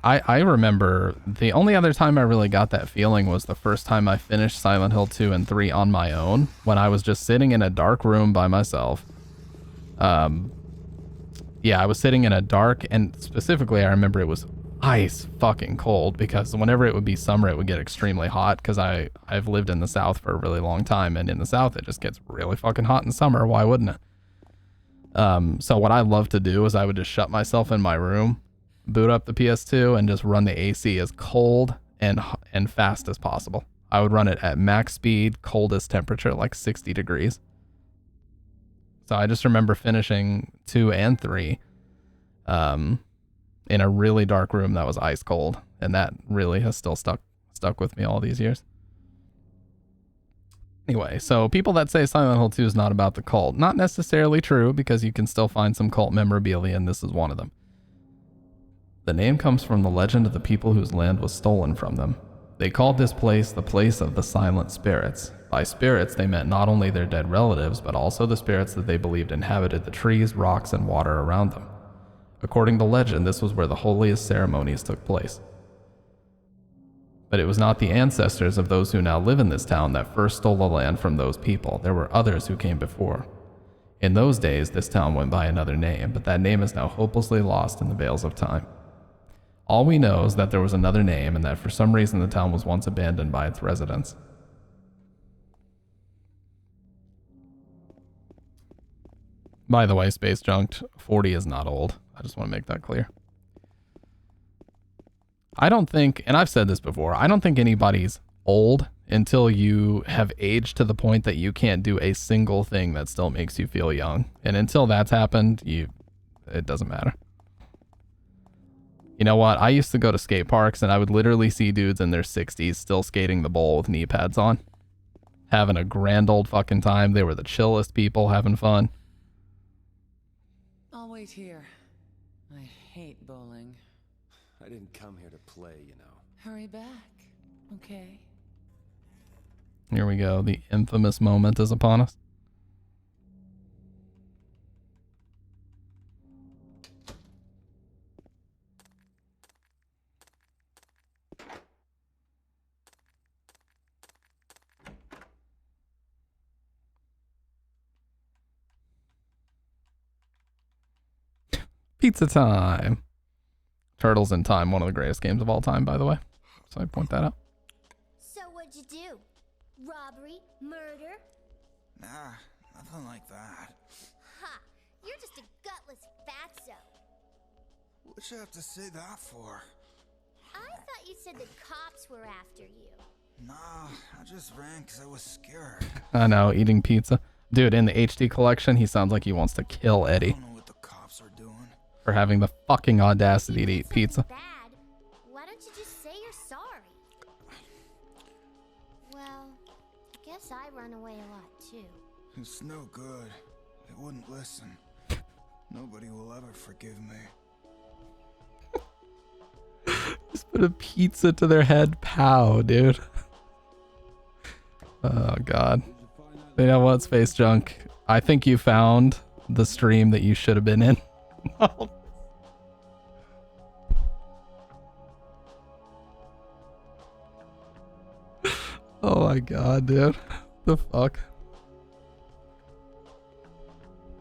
I remember the only other time I really got that feeling was the first time I finished Silent Hill 2 and 3 on my own, when I was just sitting in a dark room by myself. Yeah, I was sitting in a dark, and specifically I remember it was ice fucking cold, because whenever it would be summer it would get extremely hot, because I've lived in the South for a really long time, and in the South it just gets really fucking hot in summer. Why wouldn't it? So what I love to do is I would just shut myself in my room, boot up the PS2, and just run the AC as cold and fast as possible. I would run it at max speed, coldest temperature, like 60 degrees. So I just remember finishing 2 and 3 in a really dark room that was ice cold, and that really has still stuck with me all these years. Anyway, so people that say Silent Hill 2 is not about the cult, not necessarily true, because you can still find some cult memorabilia, and this is one of them. The name comes from the legend of the people whose land was stolen from them. They called this place the place of the silent spirits. By spirits, they meant not only their dead relatives, but also the spirits that they believed inhabited the trees, rocks, and water around them. According to legend, this was where the holiest ceremonies took place. But it was not the ancestors of those who now live in this town that first stole the land from those people. There were others who came before. In those days, this town went by another name, but that name is now hopelessly lost in the veils of time. All we know is that there was another name, and that for some reason the town was once abandoned by its residents. By the way, Space Junked, 40 is not old. I just want to make that clear. I don't think, and I've said this before, I don't think anybody's old until you have aged to the point that you can't do a single thing that still makes you feel young. And until that's happened, it doesn't matter. You know what? I used to go to skate parks and I would literally see dudes in their 60s still skating the bowl with knee pads on. Having a grand old fucking time. They were the chillest people having fun. I'll wait here. I hate bowling. I didn't come here to play, you know. Hurry back, okay? Here we go. The infamous moment is upon us. Pizza time. Turtles in Time, one of the greatest games of all time, by the way. So I point that out. So what'd you do? Robbery? Murder? Nah, nothing like that. Ha! You're just a gutless fatso. What'd you have to say that for? I thought you said the cops were after you. Nah, I just ran because I was scared. I know, eating pizza. Dude, in the HD collection, he sounds like he wants to kill I Eddie don't know what the cops are doing. for having the fucking audacity to eat Something pizza. bad. Why don't you just say you're sorry? Well, I guess I run away a lot too. It's no good. They wouldn't listen. Nobody will ever forgive me. Just put a pizza to their head. Pow, dude. Oh, God. You know what, Space Junk? I think you found the stream that you should have been in. Oh my God, dude. The fuck?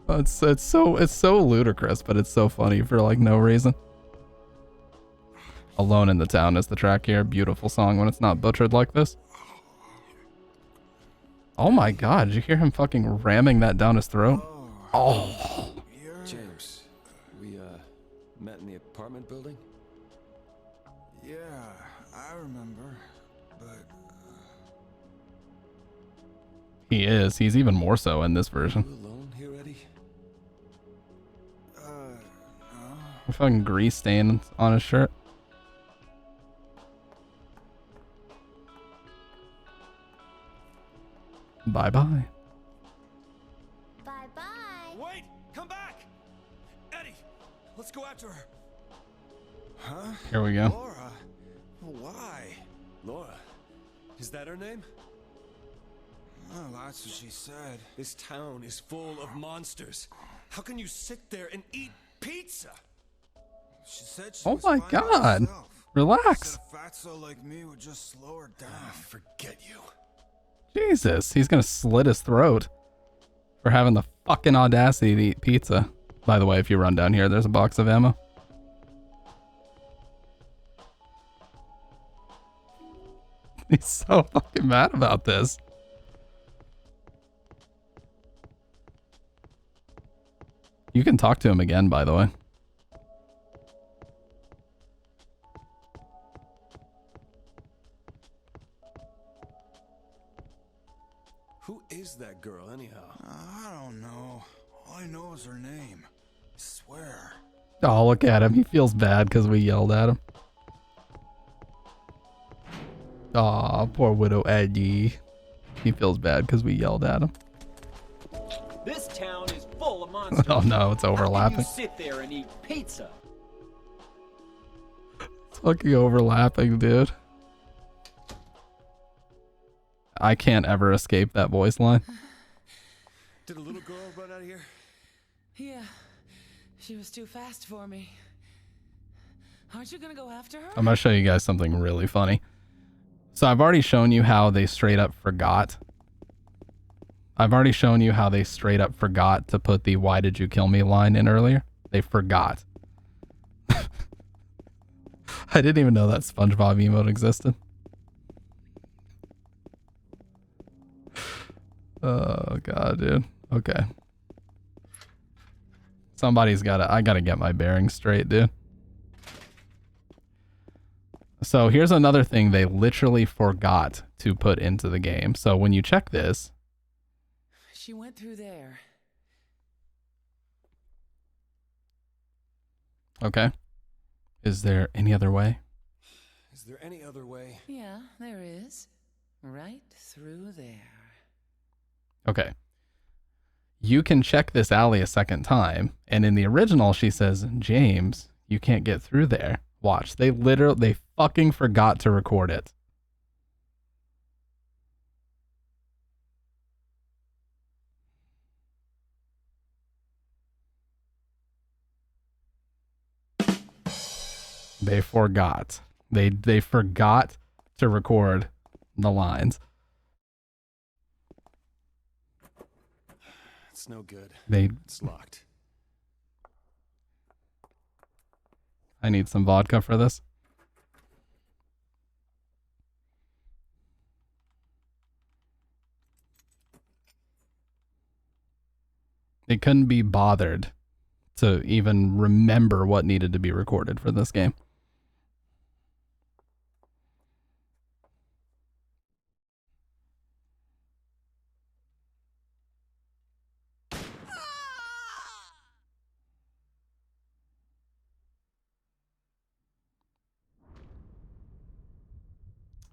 It's so ludicrous, but it's so funny for like no reason. Alone in the Town is the track here. Beautiful song when it's not butchered like this. Oh my God, did you hear him fucking ramming that down his throat? Oh. James, we met in the apartment building? Yeah, I remember. But He is. He's even more so in this You version. alone here, Eddie? no. A fucking grease stain on his shirt. Bye-bye. Bye-bye. Wait! Come back! Eddie! Let's go after her. Huh? Here we go. Laura? Why? Laura. Is that her name? Oh, that's what she said. This town is full of monsters. How can you sit there and eat pizza? She said she Oh was my fine by God. herself. Relax. Said a fatso like me would just slow her down. Forget you. Jesus, he's gonna slit his throat for having the fucking audacity to eat pizza. By the way, if you run down here, there's a box of ammo. He's so fucking mad about this. You can talk to him again, by the way. Who is that girl, anyhow? I don't know. All I know is her name. I swear. Oh, look at him. He feels bad because we yelled at him. Aw, poor widow Eddie. He feels bad because we yelled at him. This town is full of monsters. Oh no, it's How overlapping. can you sit there and eat pizza? It's fucking overlapping, dude. I can't ever escape that voice line. Did a little girl run out of here? Yeah, she was too fast for me. Aren't you gonna go after her? I'm gonna show you guys something really funny. So I've already shown you how they straight up forgot. I've already shown you how they straight up forgot to put the "Why did you kill me?" line in earlier. They forgot. I didn't even know that SpongeBob emote existed. Oh God, dude. Okay. I gotta get my bearings straight, dude. So here's another thing they literally forgot to put into the game. So when you check this, She went through there. okay, is there any other way? Is there any other way? Yeah, there is. Right through there. Okay. You can check this alley a second time, and in the original she says, "James, you can't get through there." Watch, they fucking forgot to record it. They forgot. They forgot to record the lines. It's no good. They It's locked. I need some vodka for this. They couldn't be bothered to even remember what needed to be recorded for this game.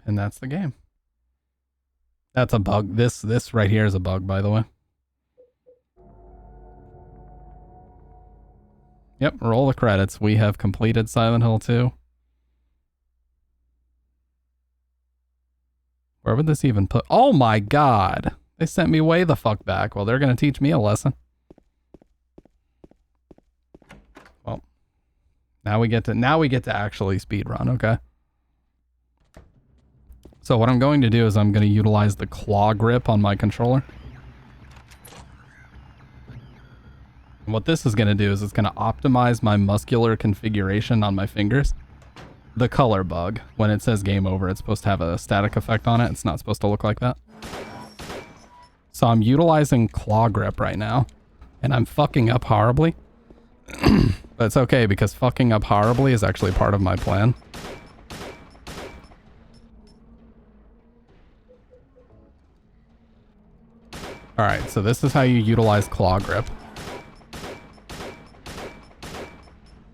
And that's the game. That's a bug. This right here is a bug, by the way. Yep, roll the credits. We have completed Silent Hill 2. Where would this even put? Oh my god! They sent me way the fuck back. Well, they're gonna teach me a lesson. Well, now we get to actually speedrun, okay? So what I'm going to do is I'm going to utilize the claw grip on my controller. And what this is going to do is it's going to optimize my muscular configuration on my fingers. The color bug, when it says game over, it's supposed to have a static effect on it. It's not supposed to look like that. So I'm utilizing claw grip right now, and I'm fucking up horribly. But it's okay, because fucking up horribly is actually part of my plan. Alright, so this is how you utilize claw grip.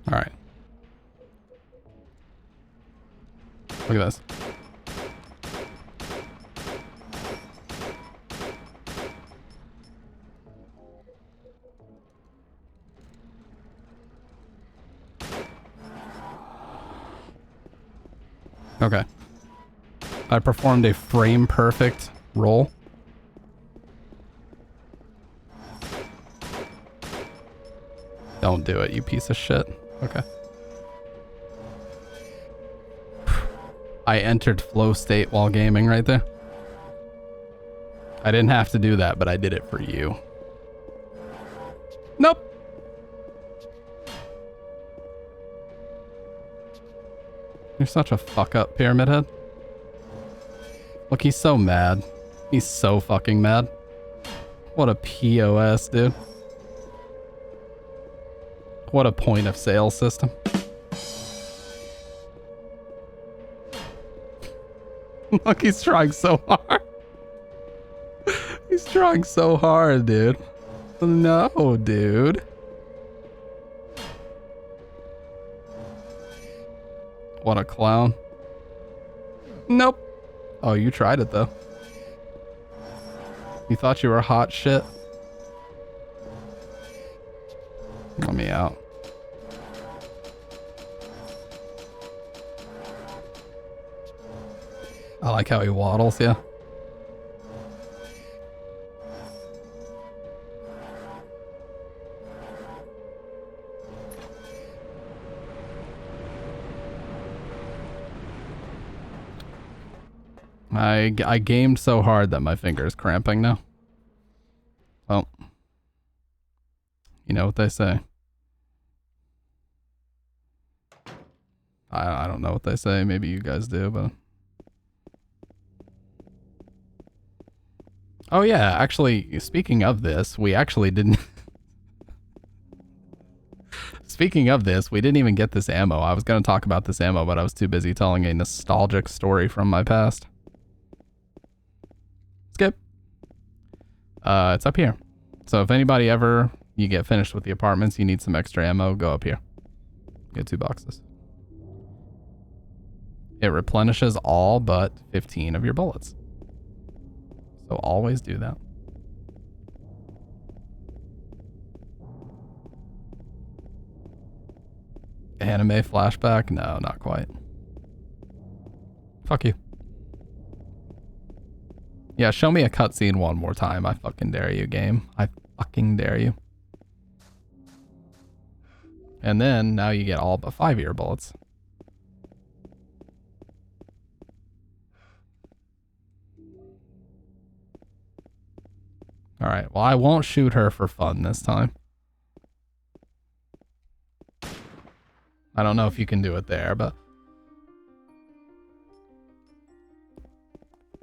Alright. Look at this. Okay. I performed a frame perfect roll. Don't do it, you piece of shit. Okay. I entered flow state while gaming right there. I didn't have to do that, but I did it for you. Nope. You're such a fuck up, Pyramid Head. Look, he's so mad. He's so fucking mad. What a POS, dude. What a point of sale system. Look, he's trying so hard. He's trying so hard, dude. No, dude. What a clown. Nope. Oh, you tried it, though. You thought you were hot shit? Let me out. I like how he waddles, yeah. I gamed so hard that my finger is cramping now. Well, you know what they say. I don't know what they say. Maybe you guys do, but... Oh yeah, actually, speaking of this, we actually didn't... Speaking of this, we didn't even get this ammo. I was going to talk about this ammo, but I was too busy telling a nostalgic story from my past. Skip. It's up here. So if anybody ever, you get finished with the apartments, you need some extra ammo, go up here. Get 2 boxes. It replenishes all but 15 of your bullets. So always do that. Anime flashback? No, not quite. Fuck you. Yeah, show me a cutscene one more time. I fucking dare you, game. I fucking dare you. And then, now you get all but 5 of your bullets. Alright, well I won't shoot her for fun this time. I don't know if you can do it there, but...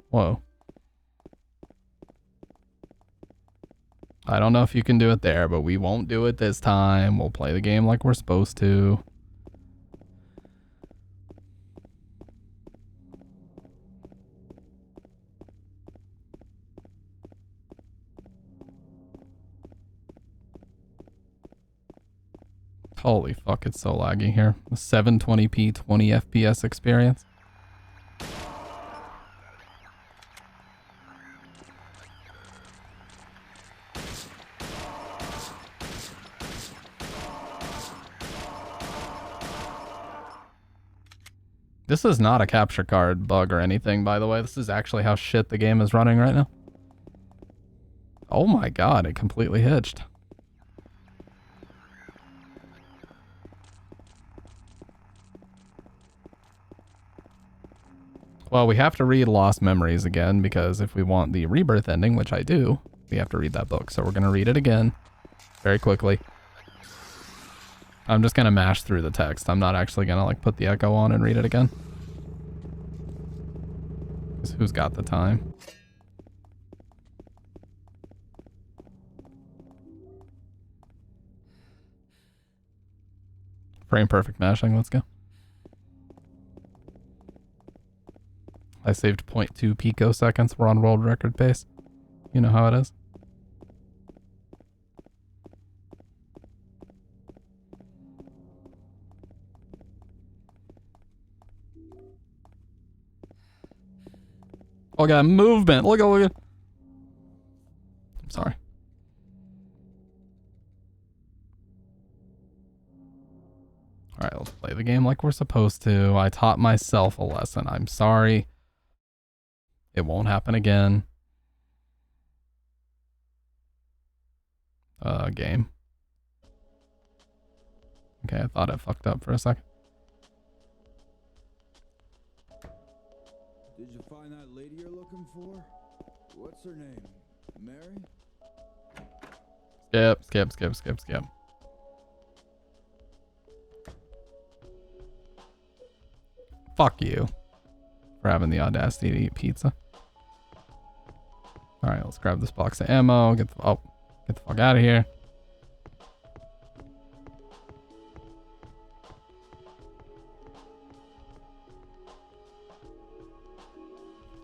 Whoa. I don't know if you can do it there, but we won't do it this time. We'll play the game like we're supposed to. Holy fuck, it's so laggy here. A 720p 20 FPS experience. This is not a capture card bug or anything, by the way. This is actually how shit the game is running right now. Oh my god, it completely hitched. Well, we have to read Lost Memories again, because if we want the Rebirth ending, which I do, we have to read that book. So we're going to read it again very quickly. I'm just going to mash through the text. I'm not actually going to like put the echo on and read it again. 'Cause who's got the time? Frame perfect mashing, let's go. I saved 0.2 picoseconds. We're on world record pace. You know how it is. Oh, I got movement. Look at. I'm sorry. All right, let's play the game like we're supposed to. I taught myself a lesson. I'm sorry. It won't happen again. Game. Okay, I thought I fucked up for a second. Did you find that lady you're looking for? What's her name? Mary? Skip. Fuck you for having the audacity to eat pizza. All right, let's grab this box of ammo. Get the fuck out of here.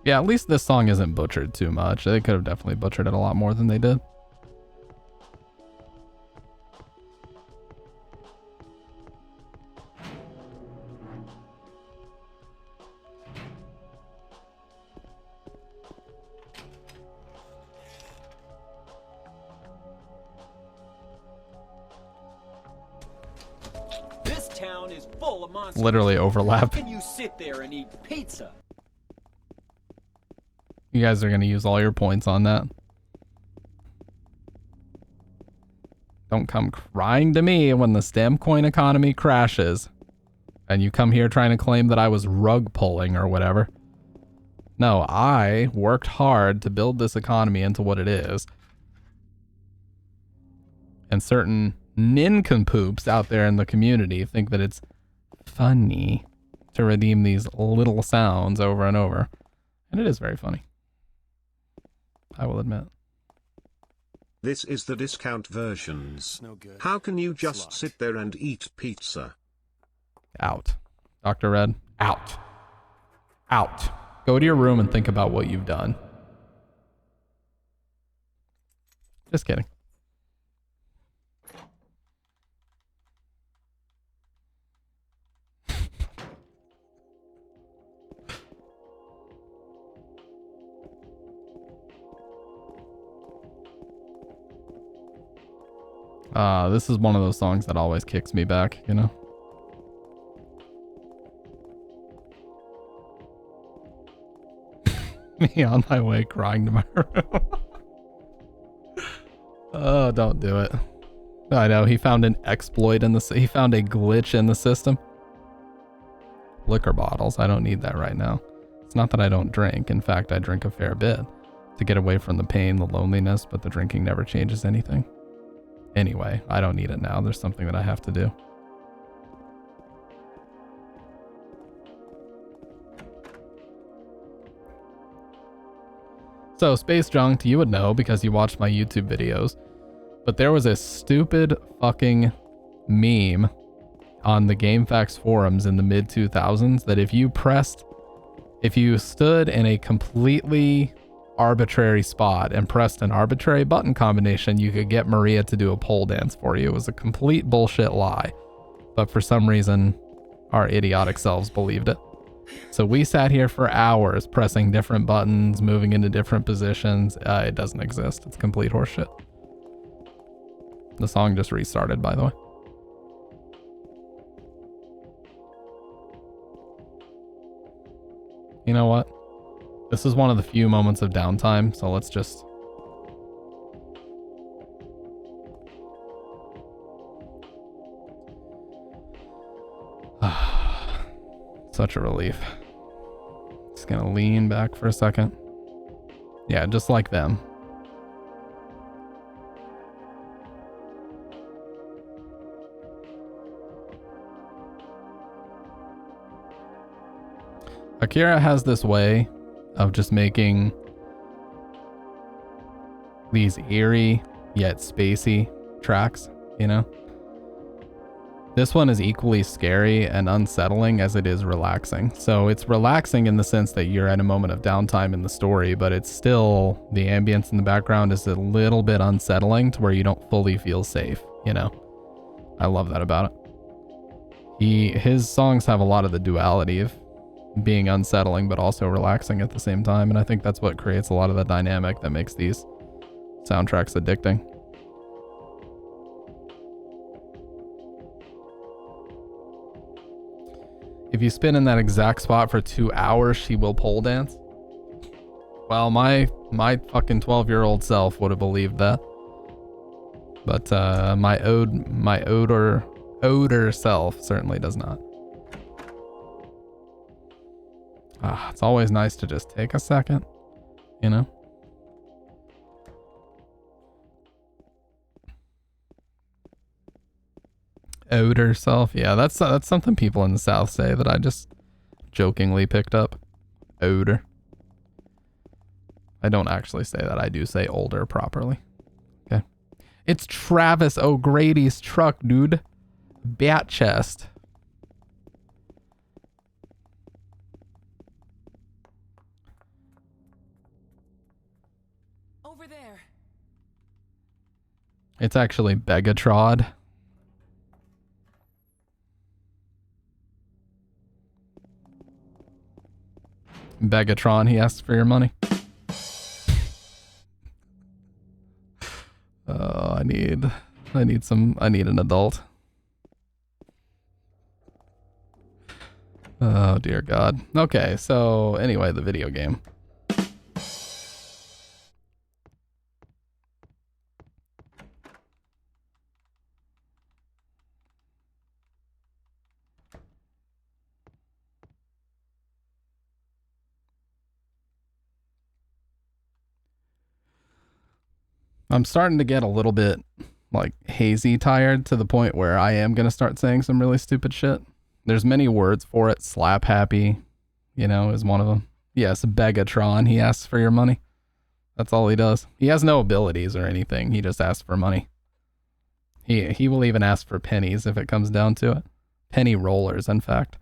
Yeah, at least this song isn't butchered too much. They could have definitely butchered it a lot more than they did. This town is full of monsters. Literally overlap. How can you sit there and eat pizza? You guys are going to use all your points on that. Don't come crying to me when the stem coin economy crashes and you come here trying to claim that I was rug pulling or whatever. No, I worked hard to build this economy into what it is. And certain nincompoops out there in the community think that it's funny to redeem these little sounds over and over. And it is very funny, I will admit. This is the discount versions. No good. How can you just sit there and eat pizza? Out. Dr. Red, out. Out. Go to your room and think about what you've done. Just kidding. This is one of those songs that always kicks me back, you know? Me on my way crying to my room. Oh, don't do it. I know, he found an exploit in he found a glitch in the system. Liquor bottles, I don't need that right now. It's not that I don't drink. In fact, I drink a fair bit to get away from the pain, the loneliness, but the drinking never changes anything. Anyway, I don't need it now. There's something that I have to do. So, Space Junked, you would know because you watched my YouTube videos, but there was a stupid fucking meme on the GameFAQs forums in the mid-2000s that if you stood in a completely arbitrary spot and pressed an arbitrary button combination, you could get Maria to do a pole dance for you. It was a complete bullshit lie, but for some reason, our idiotic selves believed it. So we sat here for hours pressing different buttons, moving into different positions. It doesn't exist. It's complete horseshit. The song just restarted, by the way. You know what? This is one of the few moments of downtime, so let's just... Such a relief. Just gonna lean back for a second. Yeah, just like them. Akira has this way of just making these eerie yet spacey tracks, you know? This one is equally scary and unsettling as it is relaxing. So it's relaxing in the sense that you're at a moment of downtime in the story, but it's still, the ambience in the background is a little bit unsettling to where you don't fully feel safe, you know? I love that about it. His songs have a lot of the duality of being unsettling but also relaxing at the same time, and I think that's what creates a lot of the dynamic that makes these soundtracks addicting. If you spin in that exact spot for 2 hours, she will pole dance. Well, my fucking 12-year-old self would have believed that, but my older self certainly does not. It's always nice to just take a second, you know? Older self. Yeah, that's something people in the South say that I just jokingly picked up. Older. I don't actually say that. I do say older properly. Okay. It's Travis O'Grady's truck, dude. Bat chest. Over there. It's actually Begatrod. Begatron, he asks for your money. I need an adult. Oh dear God. Okay, so anyway, the video game. I'm starting to get a little bit like hazy tired to the point where I am going to start saying some really stupid shit. There's many words for it. Slap happy, you know, is one of them. Yes, Begatron, he asks for your money. That's all he does. He has no abilities or anything. He just asks for money. He will even ask for pennies if it comes down to it. Penny rollers, in fact.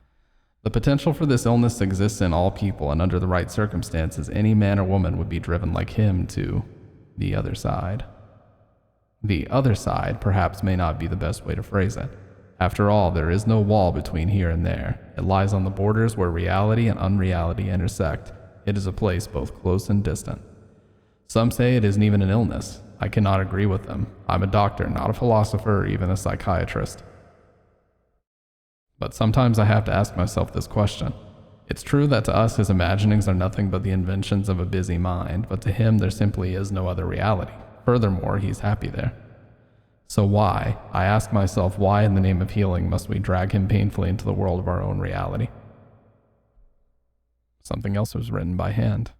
The potential for this illness exists in all people, and under the right circumstances, any man or woman would be driven like him to the other side. The other side perhaps may not be the best way to phrase it. After all, there is no wall between here and there. It lies on the borders where reality and unreality intersect. It is a place both close and distant. Some say it isn't even an illness. I cannot agree with them. I'm a doctor, not a philosopher or even a psychiatrist. But sometimes I have to ask myself this question. It's true that to us his imaginings are nothing but the inventions of a busy mind, but to him there simply is no other reality. Furthermore, he's happy there. So why, I ask myself, why in the name of healing must we drag him painfully into the world of our own reality? Something else was written by hand.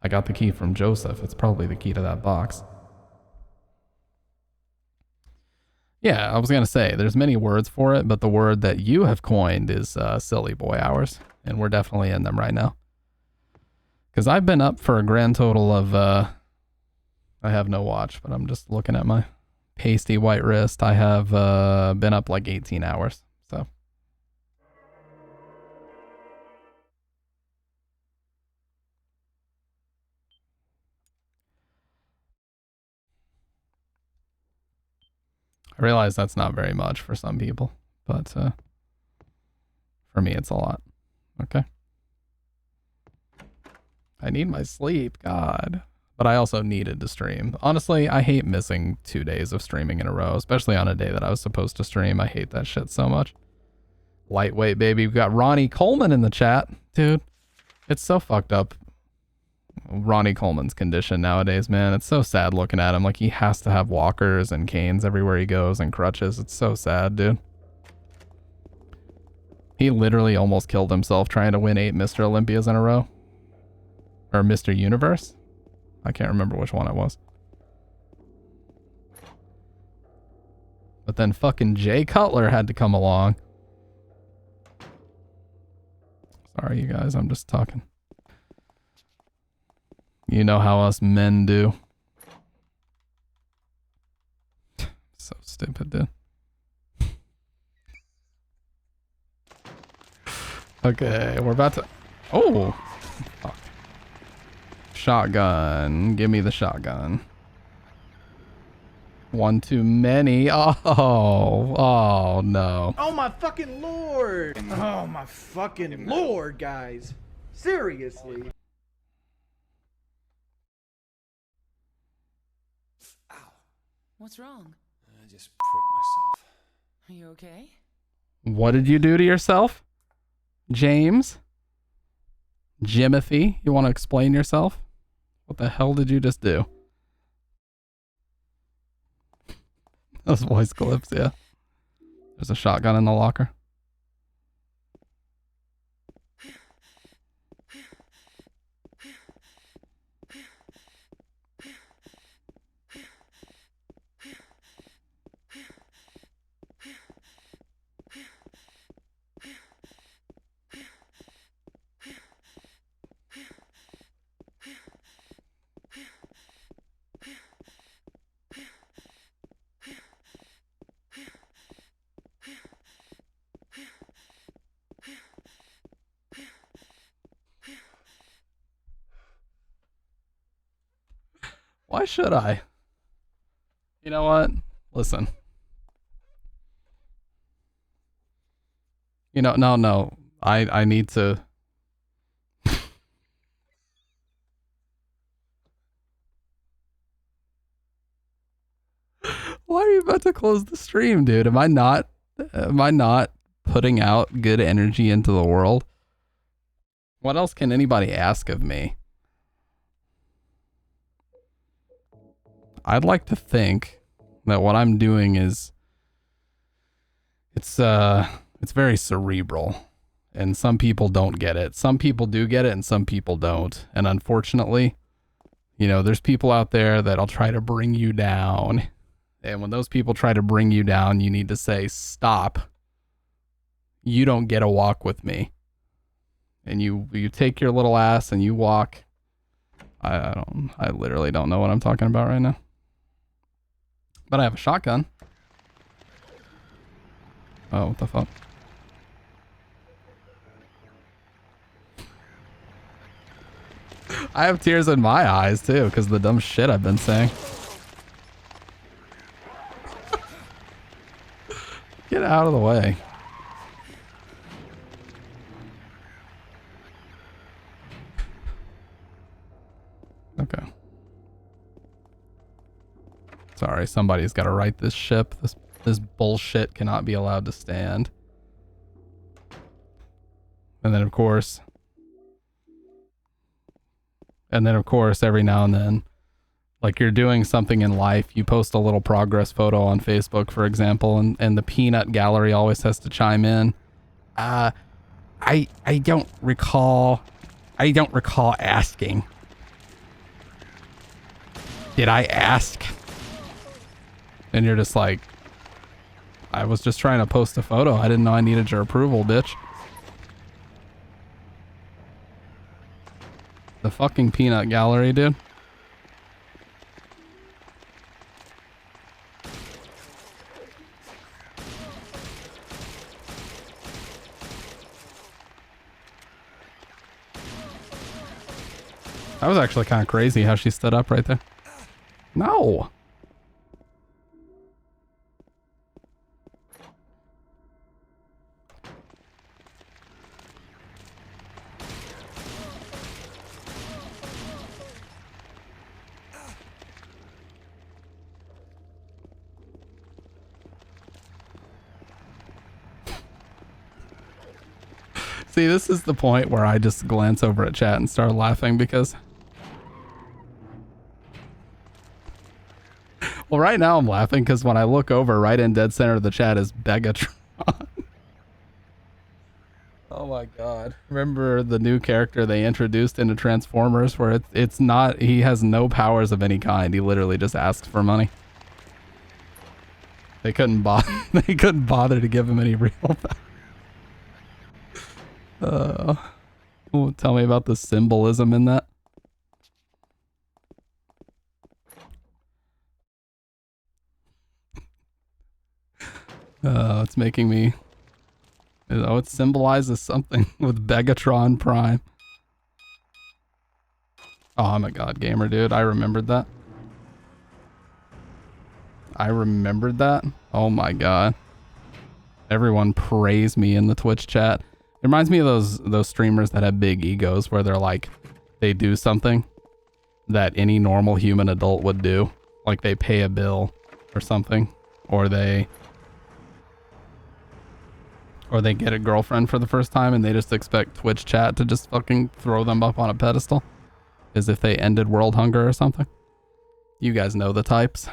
I got the key from Joseph. It's probably the key to that box. Yeah, I was going to say, there's many words for it, but the word that you have coined is silly boy hours, and we're definitely in them right now. Because I've been up for a grand total of, I have no watch, but I'm just looking at my pasty white wrist. I have been up like 18 hours, so. I realize that's not very much for some people, but for me it's a lot. Okay. I need my sleep, God. But I also needed to stream. Honestly, I hate missing 2 days of streaming in a row, especially on a day that I was supposed to stream. I hate that shit so much. Lightweight, baby. We've got Ronnie Coleman in the chat. Dude, it's so fucked up. Ronnie Coleman's condition nowadays, man. It's so sad looking at him. Like, he has to have walkers and canes everywhere he goes and crutches. It's so sad, dude. He literally almost killed himself trying to win 8 Mr. Olympias in a row. Or Mr. Universe? I can't remember which one it was. But then fucking Jay Cutler had to come along. Sorry, you guys. I'm just talking. You know how us men do. So stupid, dude. Okay, we're about to... Oh! Fuck. Shotgun. Give me the shotgun. One too many. Oh no. Oh my fucking lord! Oh my fucking lord, guys. Seriously. Ow. What's wrong? I just pricked myself. Are you okay? What did you do to yourself? James? Jimothy? You want to explain yourself? What the hell did you just do? Those voice clips, yeah. There's a shotgun in the locker. Why should I? You know what? Listen. You know, no. I need to... Why are you about to close the stream, dude? Am I not putting out good energy into the world? What else can anybody ask of me? I'd like to think that what I'm doing is it's very cerebral, and some people don't get it. Some people do get it and some people don't. And unfortunately, you know, there's people out there that'll try to bring you down. And when those people try to bring you down, you need to say, stop. You don't get a walk with me. And you take your little ass and you walk. I literally don't know what I'm talking about right now. But I have a shotgun. Oh, what the fuck? I have tears in my eyes too, because of the dumb shit I've been saying. Get out of the way. Okay. Sorry, somebody's got to right this ship. This bullshit cannot be allowed to stand. And then of course, every now and then, like you're doing something in life, you post a little progress photo on Facebook, for example, and the peanut gallery always has to chime in. I don't recall asking. Did I ask? And you're just like, I was just trying to post a photo. I didn't know I needed your approval, bitch. The fucking peanut gallery, dude. That was actually kind of crazy how she stood up right there. No. See, this is the point where I just glance over at chat and start laughing because... Well, right now I'm laughing because when I look over, right in dead center of the chat is Begatron. Oh my god. Remember the new character they introduced into Transformers where it's not... He has no powers of any kind. He literally just asks for money. They couldn't bother to give him any real powers. Tell me about the symbolism in that. It's making me... Oh, it symbolizes something with Begatron Prime. Oh, I'm a god gamer, dude. I remembered that. Oh my god. Everyone praise me in the Twitch chat. It reminds me of those streamers that have big egos where they're like, they do something that any normal human adult would do. Like they pay a bill or something. Or they get a girlfriend for the first time and they just expect Twitch chat to just fucking throw them up on a pedestal. As if they ended world hunger or something. You guys know the types.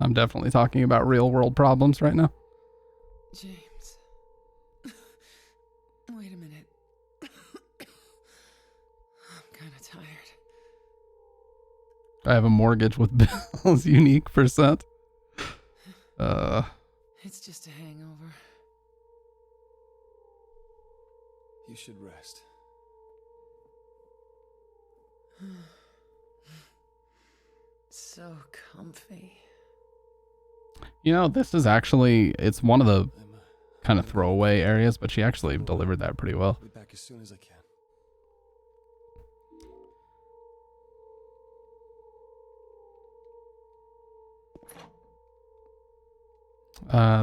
I'm definitely talking about real world problems right now. James. Wait a minute. I'm kind of tired. I have a mortgage with bills, unique percent. It's just a hangover. You should rest. So comfy. You know, this is actually, it's one of the kind of throwaway areas, but she actually delivered that pretty well. I'll be back as soon as I can.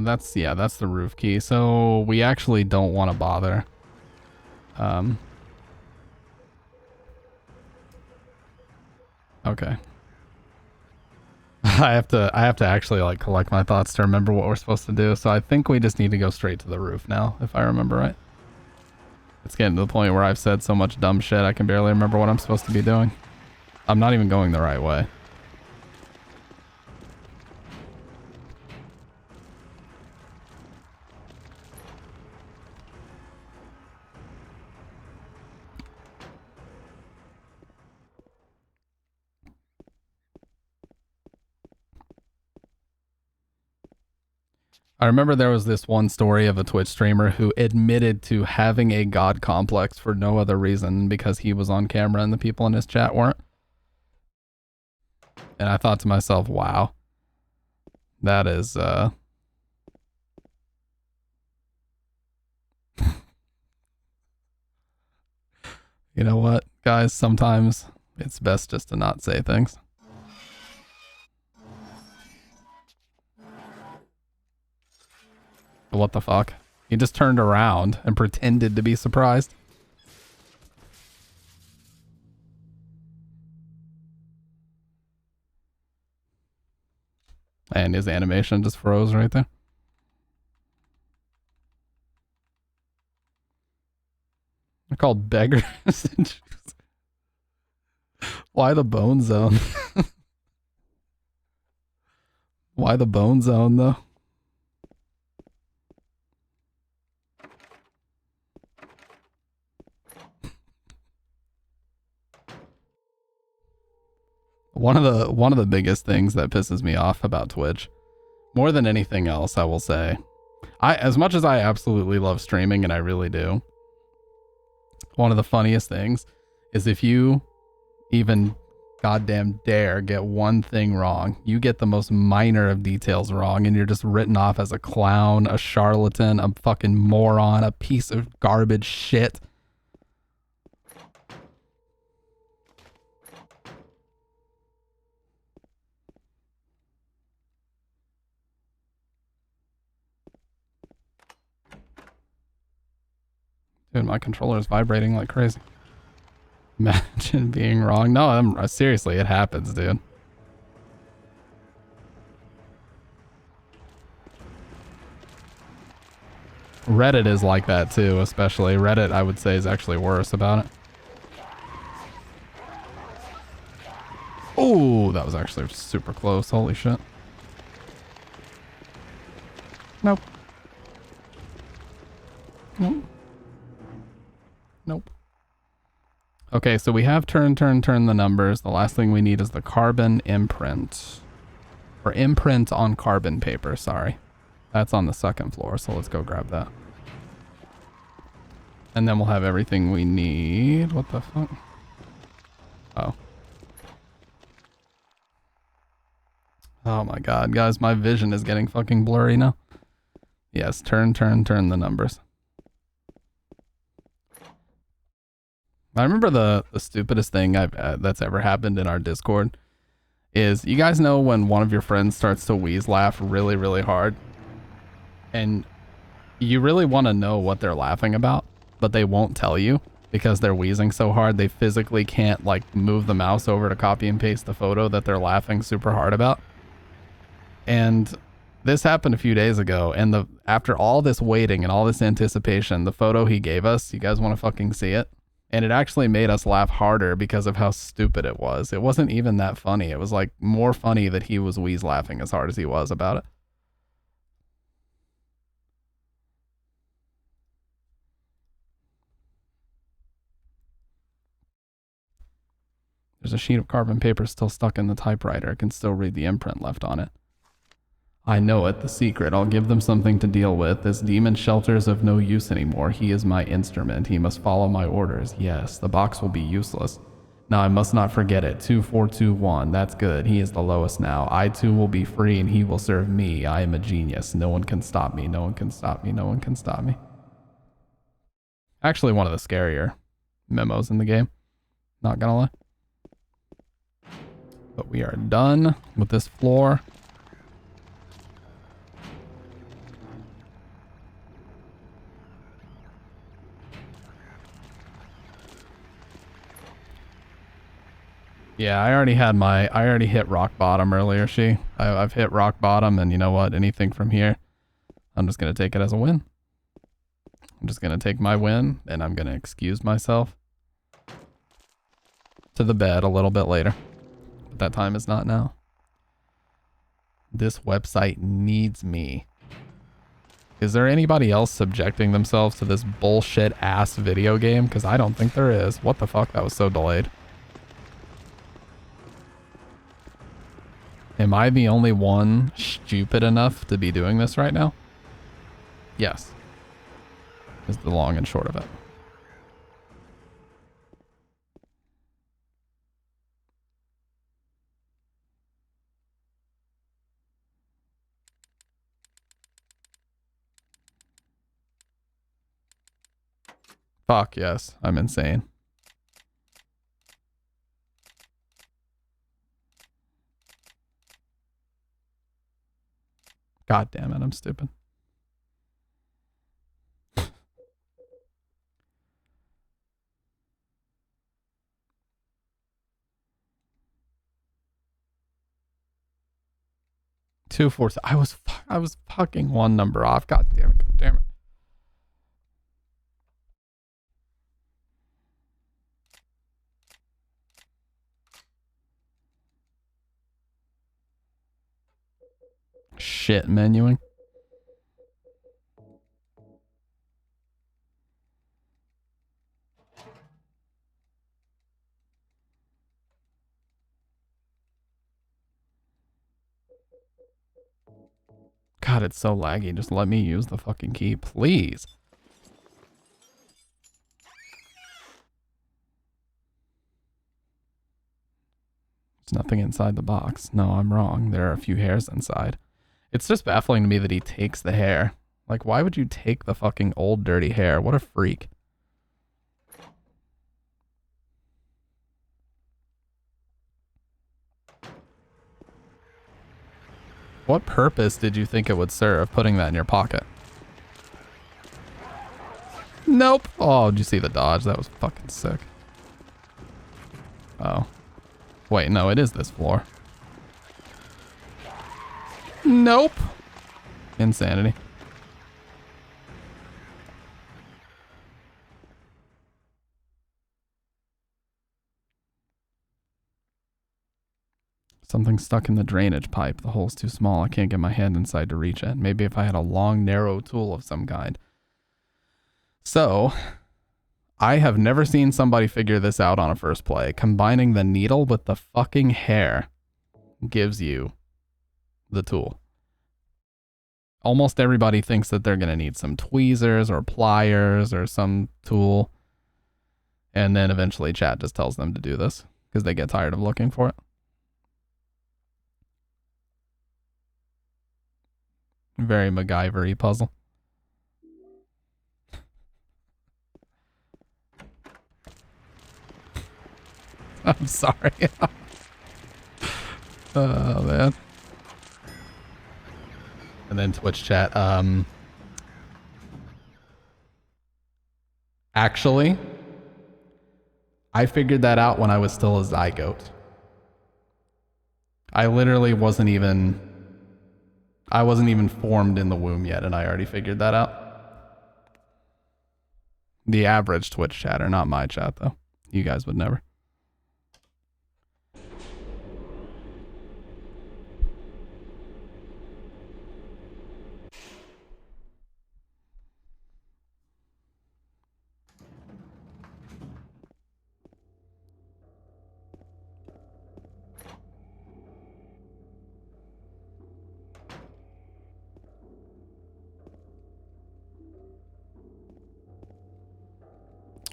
That's the roof key. So we actually don't want to bother. Okay. I have to actually like collect my thoughts to remember what we're supposed to do. So I think we just need to go straight to the roof now, if I remember right. It's getting to the point where I've said so much dumb shit I can barely remember what I'm supposed to be doing. I'm not even going the right way. I remember there was this one story of a Twitch streamer who admitted to having a god complex for no other reason because he was on camera and the people in his chat weren't. And I thought to myself, wow, that is, you know what, guys, sometimes it's best just to not say things. What the fuck? He just turned around and pretended to be surprised. And his animation just froze right there. They're called beggars. Why the bone zone? Why the bone zone though? One of the biggest things that pisses me off about Twitch, more than anything else, I will say, As much as I absolutely love streaming, and I really do, one of the funniest things is if you even goddamn dare get one thing wrong, you get the most minor of details wrong, and you're just written off as a clown, a charlatan, a fucking moron, a piece of garbage shit. Dude, my controller is vibrating like crazy. Imagine being wrong. No, seriously, it happens, dude. Reddit is like that too, especially. Reddit, I would say, is actually worse about it. Oh, that was actually super close. Holy shit. Nope. Nope. Nope. Okay, so we have turn the numbers. The last thing we need is the carbon imprint. Or imprint on carbon paper, sorry. That's on the second floor, so let's go grab that. And then we'll have everything we need. What the fuck? Oh. Oh my god, guys, my vision is getting fucking blurry now. Yes, turn the numbers. I remember the stupidest thing that's ever happened in our Discord is, you guys know when one of your friends starts to wheeze laugh really, really hard, and you really want to know what they're laughing about, but they won't tell you because they're wheezing so hard they physically can't like move the mouse over to copy and paste the photo that they're laughing super hard about. And this happened a few days ago, and after all this waiting and all this anticipation, the photo he gave us, you guys want to fucking see it? And it actually made us laugh harder because of how stupid it was. It wasn't even that funny. It was like more funny that he was wheeze laughing as hard as he was about it. There's a sheet of carbon paper still stuck in the typewriter. I can still read the imprint left on it. I know it, the secret. I'll give them something to deal with. This demon shelter is of no use anymore. He is my instrument. He must follow my orders. Yes, the box will be useless. Now I must not forget it. 2421. That's good. He is the lowest now. I too will be free and he will serve me. I am a genius. No one can stop me. No one can stop me. No one can stop me. Actually, one of the scarier memos in the game. Not gonna lie. But we are done with this floor. Yeah, I already hit rock bottom earlier, I've hit rock bottom, and you know what? Anything from here, I'm just going to take it as a win. I'm just going to take my win, and I'm going to excuse myself to the bed a little bit later. But that time is not now. This website needs me. Is there anybody else subjecting themselves to this bullshit ass video game? Because I don't think there is. What the fuck? That was so delayed. Am I the only one stupid enough to be doing this right now? Yes. Is the long and short of it. Fuck yes, I'm insane. God damn it, I'm stupid. Two, four. I was fucking one number off. God damn it. God damn it. Shit, menuing. God, it's so laggy. Just let me use the fucking key, please. There's nothing inside the box. No, I'm wrong. There are a few hairs inside. It's just baffling to me that he takes the hair. Like, why would you take the fucking old dirty hair? What a freak. What purpose did you think it would serve, putting that in your pocket? Nope. Oh, did you see the dodge? That was fucking sick. Oh. Wait, no, it is this floor. Nope. Insanity. Something stuck in the drainage pipe. The hole's too small. I can't get my hand inside to reach it. Maybe if I had a long, narrow tool of some kind. So, I have never seen somebody figure this out on a first play. Combining the needle with the fucking hair gives you the tool. Almost everybody thinks that they're going to need some tweezers or pliers or some tool. And then eventually chat just tells them to do this because they get tired of looking for it. Very MacGyver-y puzzle. I'm sorry. Oh, man. And then Twitch chat. Actually, I figured that out when I was still a zygote. I literally wasn't even formed in the womb yet, and I already figured that out. The average Twitch chatter, not my chat, though. You guys would never.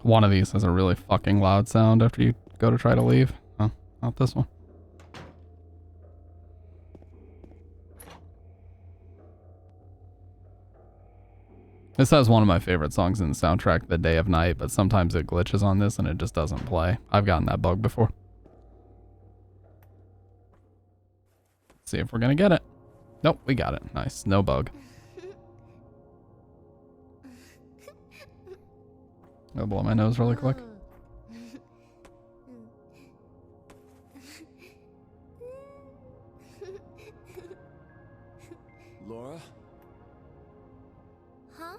One of these has a really fucking loud sound after you go to try to leave. Oh, not this one. This has one of my favorite songs in the soundtrack, The Day of Night, but sometimes it glitches on this and it just doesn't play. I've gotten that bug before. See if we're gonna get it. Nope, we got it. Nice. No bug. I'll blow my nose really quick. Laura? Huh?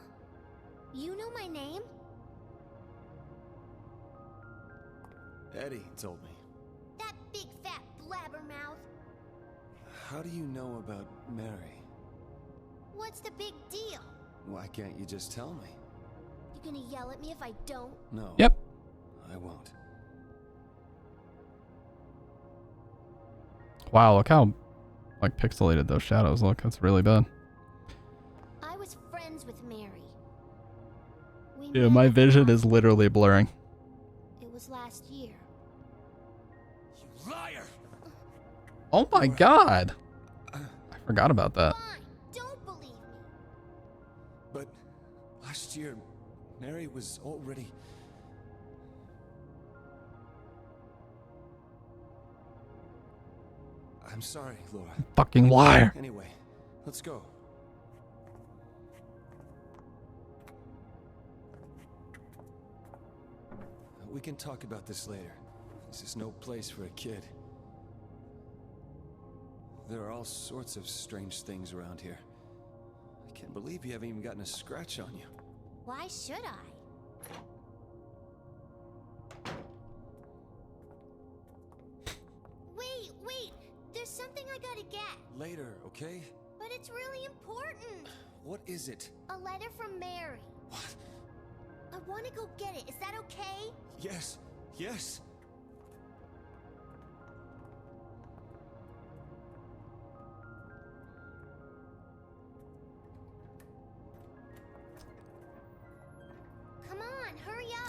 You know my name? Eddie told me. That big fat blabbermouth. How do you know about Mary? What's the big deal? Why can't you just tell me? You gonna yell at me if I don't? No. Yep. I won't. Wow, look how like pixelated those shadows look. That's really bad. I was friends with Mary. Yeah, my vision is literally blurring. It was last year. You liar! Oh my god. I forgot about that. Fine, don't believe me. But last year, Mary was already... I'm sorry, Laura. Fucking liar. Anyway, let's go. We can talk about this later. This is no place for a kid. There are all sorts of strange things around here. I can't believe you haven't even gotten a scratch on you. Why should I? Wait, there's something I gotta get. Later, okay? But it's really important. What is it? A letter from Mary. What? I wanna go get it. Is that okay? Yes, yes.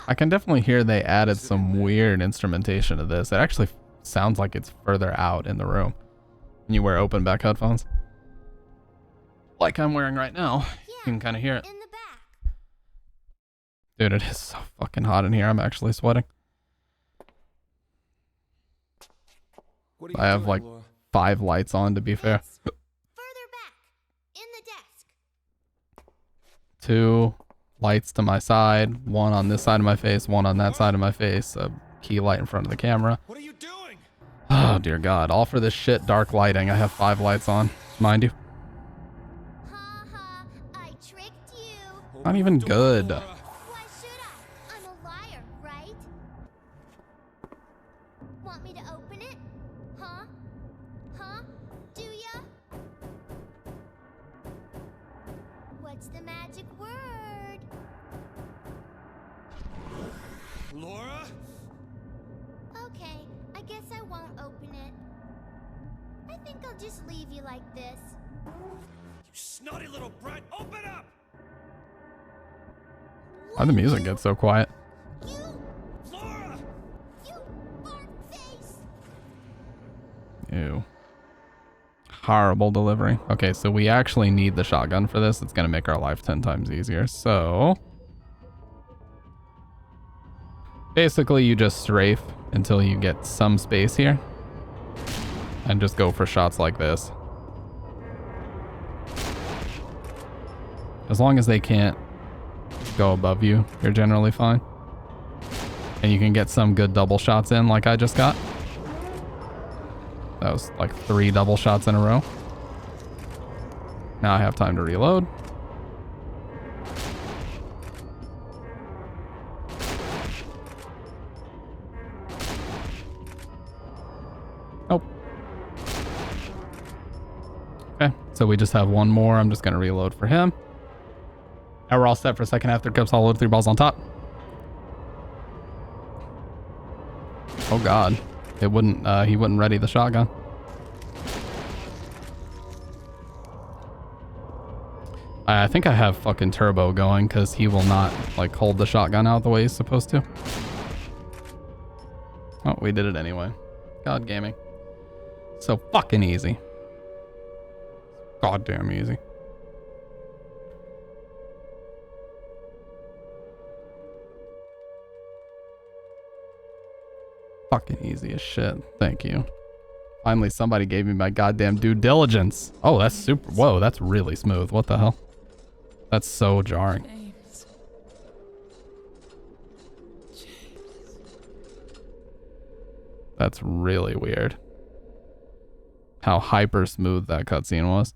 I can definitely hear they added some weird instrumentation to this. It actually sounds like it's further out in the room when you wear open back headphones. Like I'm wearing right now. You can kind of hear it. In the back. Dude, it is so fucking hot in here. I'm actually sweating. What are you I have doing, like Laura? 5 lights on, to be fair. Further back. In the desk. 2 lights to my side, 1 on this side of my face, 1 on that side of my face, a key light in front of the camera. What are you doing? Oh dear God, all for this shit dark lighting. I have 5 lights on, mind you. Ha ha, I tricked you. Not even good. Why should I? I'm a liar, right? Want me to open it? Huh? Huh? Do ya? What's the magic word? Laura? Okay, I guess I won't open it. I think I'll just leave you like this. You snotty little brat, open up! Why'd the music get so quiet? You, Laura! you fart face! Ew. Horrible delivery. Okay, so we actually need the shotgun for this. It's gonna make our life 10 times easier. So basically you just strafe until you get some space here and just go for shots like this. As long as they can't go above you, you're generally fine. And you can get some good double shots in like I just got. That was like 3 double shots in a row. Now I have time to reload. Nope. Okay, so we just have 1 more. I'm just gonna reload for him. Now we're all set for second half. 3 cups, all load, 3 balls on top. Oh God. It wouldn't, he wouldn't ready the shotgun. I think I have fucking turbo going because he will not like hold the shotgun out the way he's supposed to. Oh, we did it anyway. God gaming. So fucking easy. Goddamn easy. Fucking easy as shit. Thank you. Finally, somebody gave me my goddamn due diligence. Oh, that's super. Whoa, that's really smooth. What the hell? That's so jarring. James. That's really weird. How hyper smooth that cutscene was.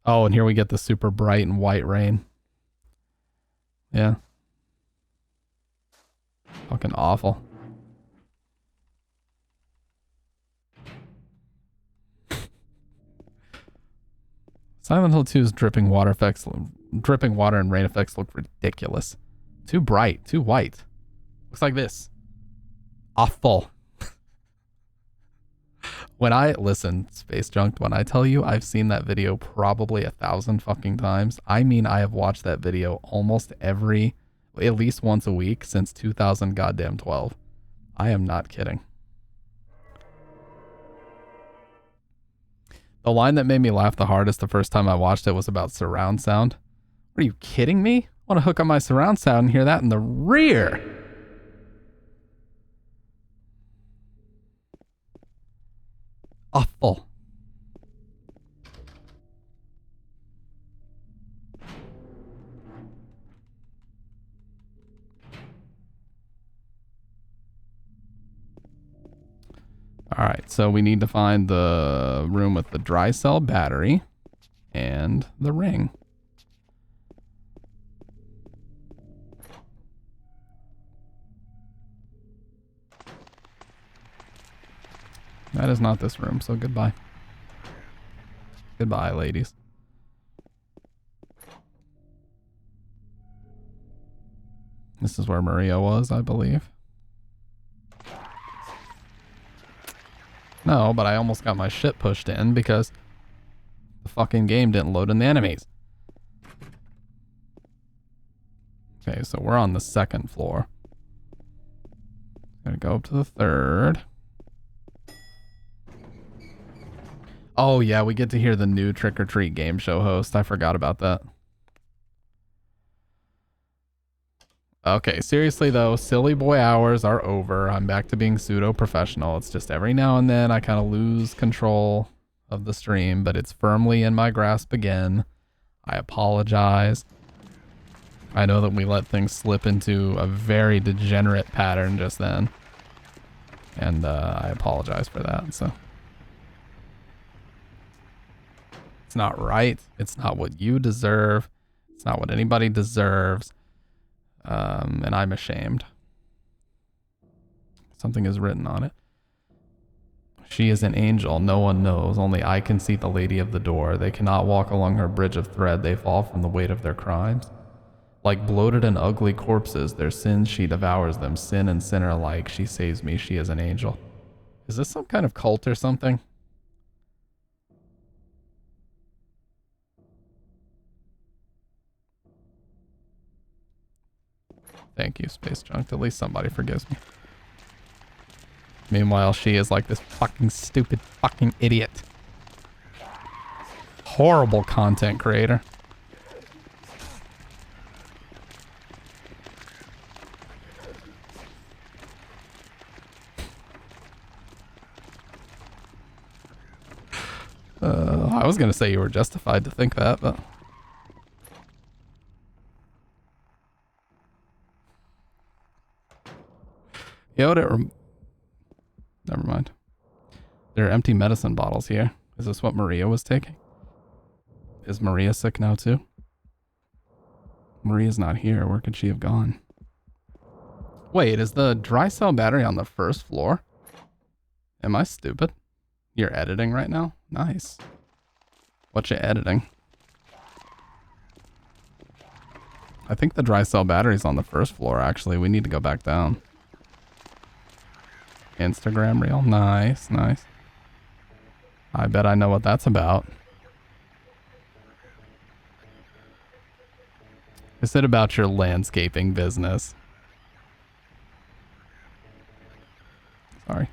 Oh, and here we get the super bright and white rain. Yeah. Fucking awful. Silent Hill 2's dripping water and rain effects look ridiculous. Too bright, too white. Looks like this. Awful. Listen, Space Junk, when I tell you I've seen that video probably 1,000 fucking times, I mean I have watched that video almost at least once a week since 2012. I am not kidding. The line that made me laugh the hardest the first time I watched it was about surround sound. Are you kidding me? I want to hook up my surround sound and hear that in the rear. Awful. All right, so we need to find the room with the dry cell battery and the ring. That is not this room, so goodbye. Goodbye, ladies. This is where Maria was, I believe. No, but I almost got my shit pushed in because the fucking game didn't load in the enemies. Okay, so we're on the 2nd floor. Gonna go up to the 3rd. Oh yeah, we get to hear the new Trick or Treat game show host. I forgot about that. Okay, seriously though, silly boy hours are over. I'm back to being pseudo-professional. It's just every now and then I kind of lose control of the stream, but it's firmly in my grasp again. I apologize. I know that we let things slip into a very degenerate pattern just then. And I apologize for that, so. It's not right. It's not what you deserve. It's not what anybody deserves. And I'm ashamed. Something is written on it. She is an angel, no one knows. Only I can see the lady of the door. They cannot walk along her bridge of thread. They fall from the weight of their crimes. Like bloated and ugly corpses, their sins she devours them. Sin and sinner alike, she saves me. She is an angel. Is this some kind of cult or something? Thank you, Space Junk. At least somebody forgives me. Meanwhile, she is like this fucking stupid fucking idiot. Horrible content creator. I was gonna say you were justified to think that, but... Yo, never mind. There are empty medicine bottles here. Is this what Maria was taking? Is Maria sick now too? Maria's not here. Where could she have gone? Wait, is the dry cell battery on the 1st floor? Am I stupid? You're editing right now? Nice. What you editing? I think the dry cell battery's on the 1st floor, actually. We need to go back down. Instagram reel? Nice, nice. I bet I know what that's about. Is it about your landscaping business? Sorry.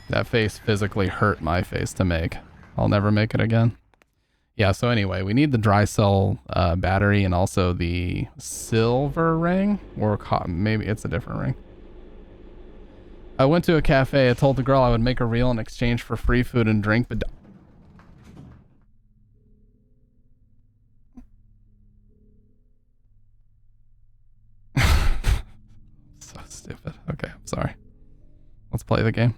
That face physically hurt my face to make. I'll never make it again. Yeah, so anyway, we need the dry cell battery and also the silver ring. Or maybe it's a different ring. I went to a cafe. I told the girl I would make a reel in exchange for free food and drink, but... So stupid. Okay, I'm sorry. Let's play the game.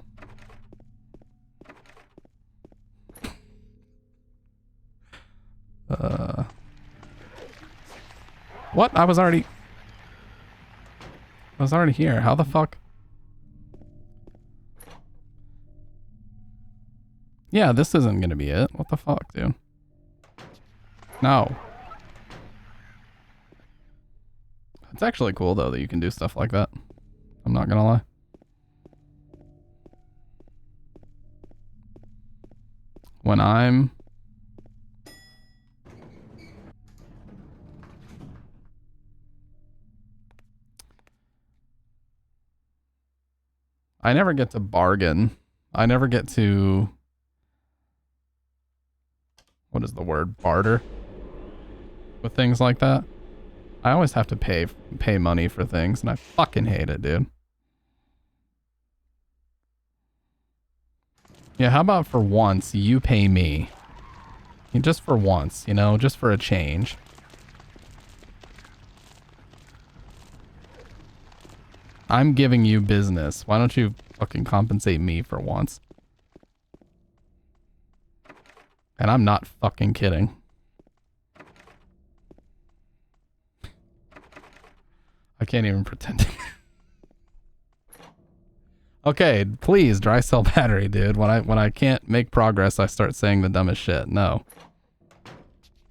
What? I was already here. How the fuck? Yeah, this isn't gonna be it. What the fuck, dude? No. It's actually cool though that you can do stuff like that. I'm not gonna lie. When I'm... I never get to bargain. I never get to... What is the word? Barter? With things like that. I always have to pay money for things, and I fucking hate it, dude. Yeah, how about for once you pay me? Just for once, you know, just for a change. I'm giving you business. Why don't you fucking compensate me for once? And I'm not fucking kidding. I can't even pretend. Okay, please, dry cell battery, dude. When I can't make progress, I start saying the dumbest shit. No.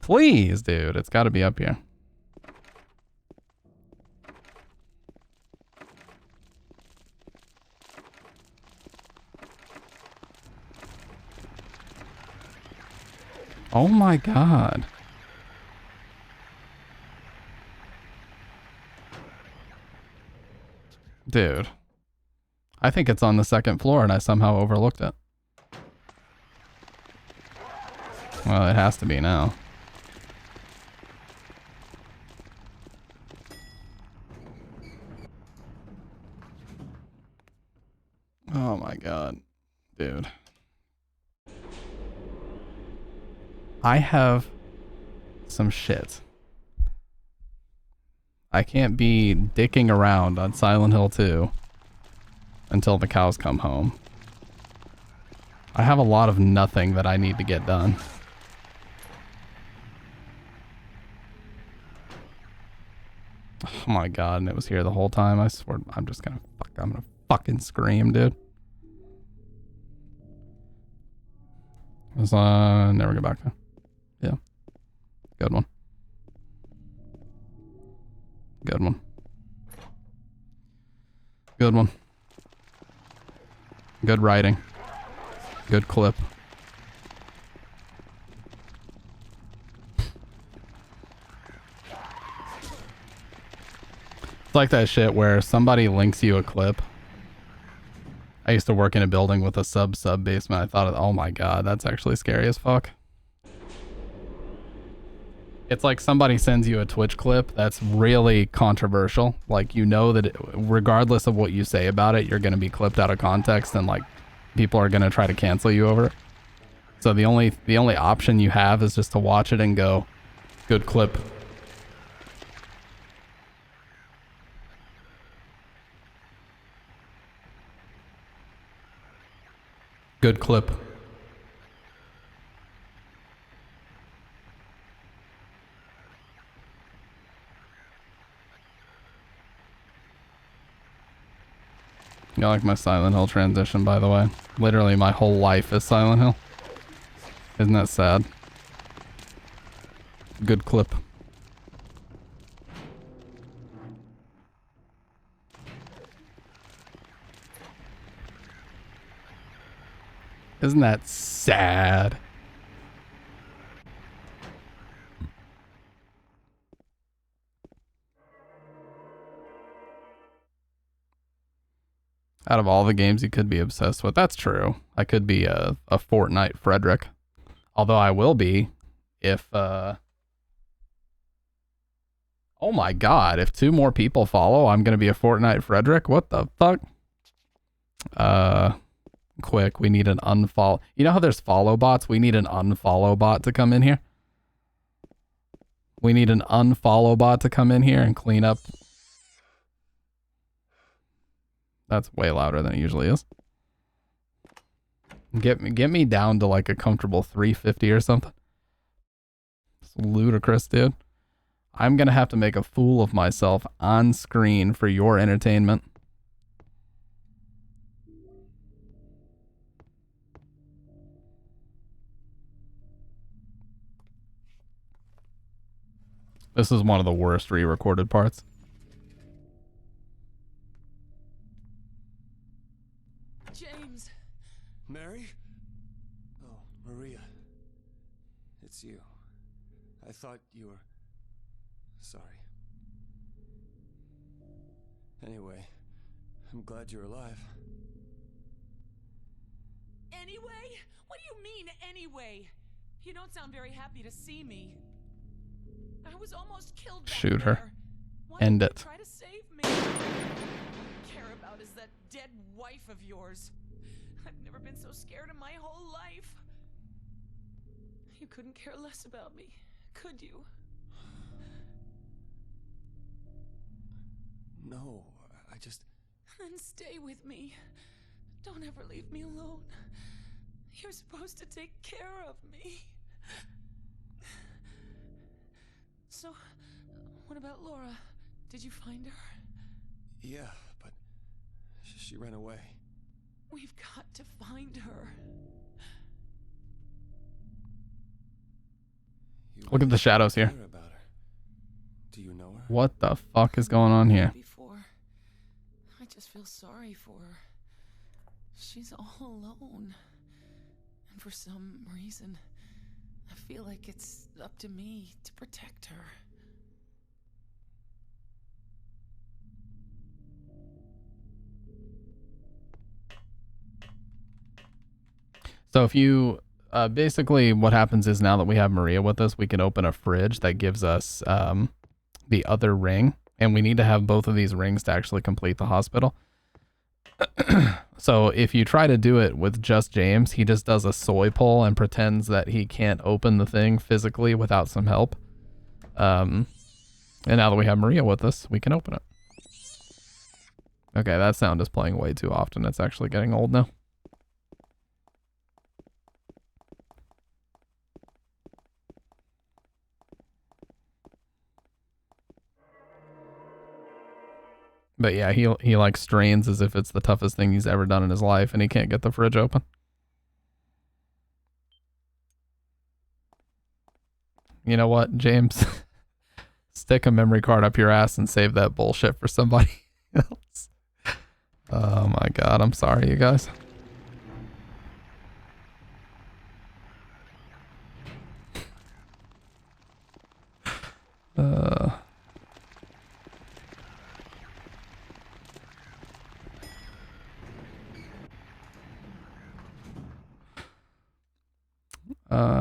Please, dude. It's got to be up here. Oh my god. Dude. I think it's on the second floor and I somehow overlooked it. Well, it has to be now. Oh my god. Dude. I have some shit. I can't be dicking around on Silent Hill 2 until the cows come home. I have a lot of nothing that I need to get done. Oh my god, and it was here the whole time. I swear I'm gonna fucking scream, dude. Let's never go back to. Yeah. Good one. Good one. Good one. Good writing. Good clip. It's like that shit where somebody links you a clip. I used to work in a building with a sub basement. I thought, oh my god, that's actually scary as fuck. It's like somebody sends you a Twitch clip that's really controversial. Like, you know that regardless of what you say about it, you're going to be clipped out of context and like people are going to try to cancel you over it. So the only option you have is just to watch it and go, good clip. Good clip. You like my Silent Hill transition, by the way. Literally my whole life is Silent Hill. Isn't that sad? Good clip. Isn't that sad? Out of all the games you could be obsessed with, that's true. I could be a Fortnite Frederick. Although I will be if, oh my god, if 2 more people follow, I'm gonna be a Fortnite Frederick? What the fuck? Quick, we need an unfollow. You know how there's follow bots? We need an unfollow bot to come in here. We need an unfollow bot to come in here and clean up. That's way louder than it usually is. Get me down to like a comfortable 350 or something. It's ludicrous, dude. I'm gonna have to make a fool of myself on screen for your entertainment. This is one of the worst re-recorded parts. James. Mary? Oh, Maria. It's you. I thought you were... Sorry. Anyway, I'm glad you're alive. Anyway? What do you mean, anyway? You don't sound very happy to see me. I was almost killed back Shoot her. there. Why End didn't it. you try to save me? All I care about is that dead wife of yours. I've never been so scared in my whole life. You couldn't care less about me, could you? No, I just... Then stay with me. Don't ever leave me alone. You're supposed to take care of me. So, what about Laura? Did you find her? Yeah, but she ran away. We've got to find her. Look at the shadows here. About her. Do you know her? What the fuck is going on here? Before, I just feel sorry for her. She's all alone. And for some reason, I feel like it's up to me to protect her. So if you basically what happens is now that we have Maria with us, we can open a fridge that gives us the other ring, and we need to have both of these rings to actually complete the hospital. So if you try to do it with just James, he just does a soy pull and pretends that he can't open the thing physically without some help. And now that we have Maria with us, we can open it. Okay, that sound is playing way too often. It's actually getting old now. But yeah, he like strains as if it's the toughest thing he's ever done in his life, and he can't get the fridge open. You know what, James? Stick a memory card up your ass and save that bullshit for somebody else. Oh my god, I'm sorry, you guys.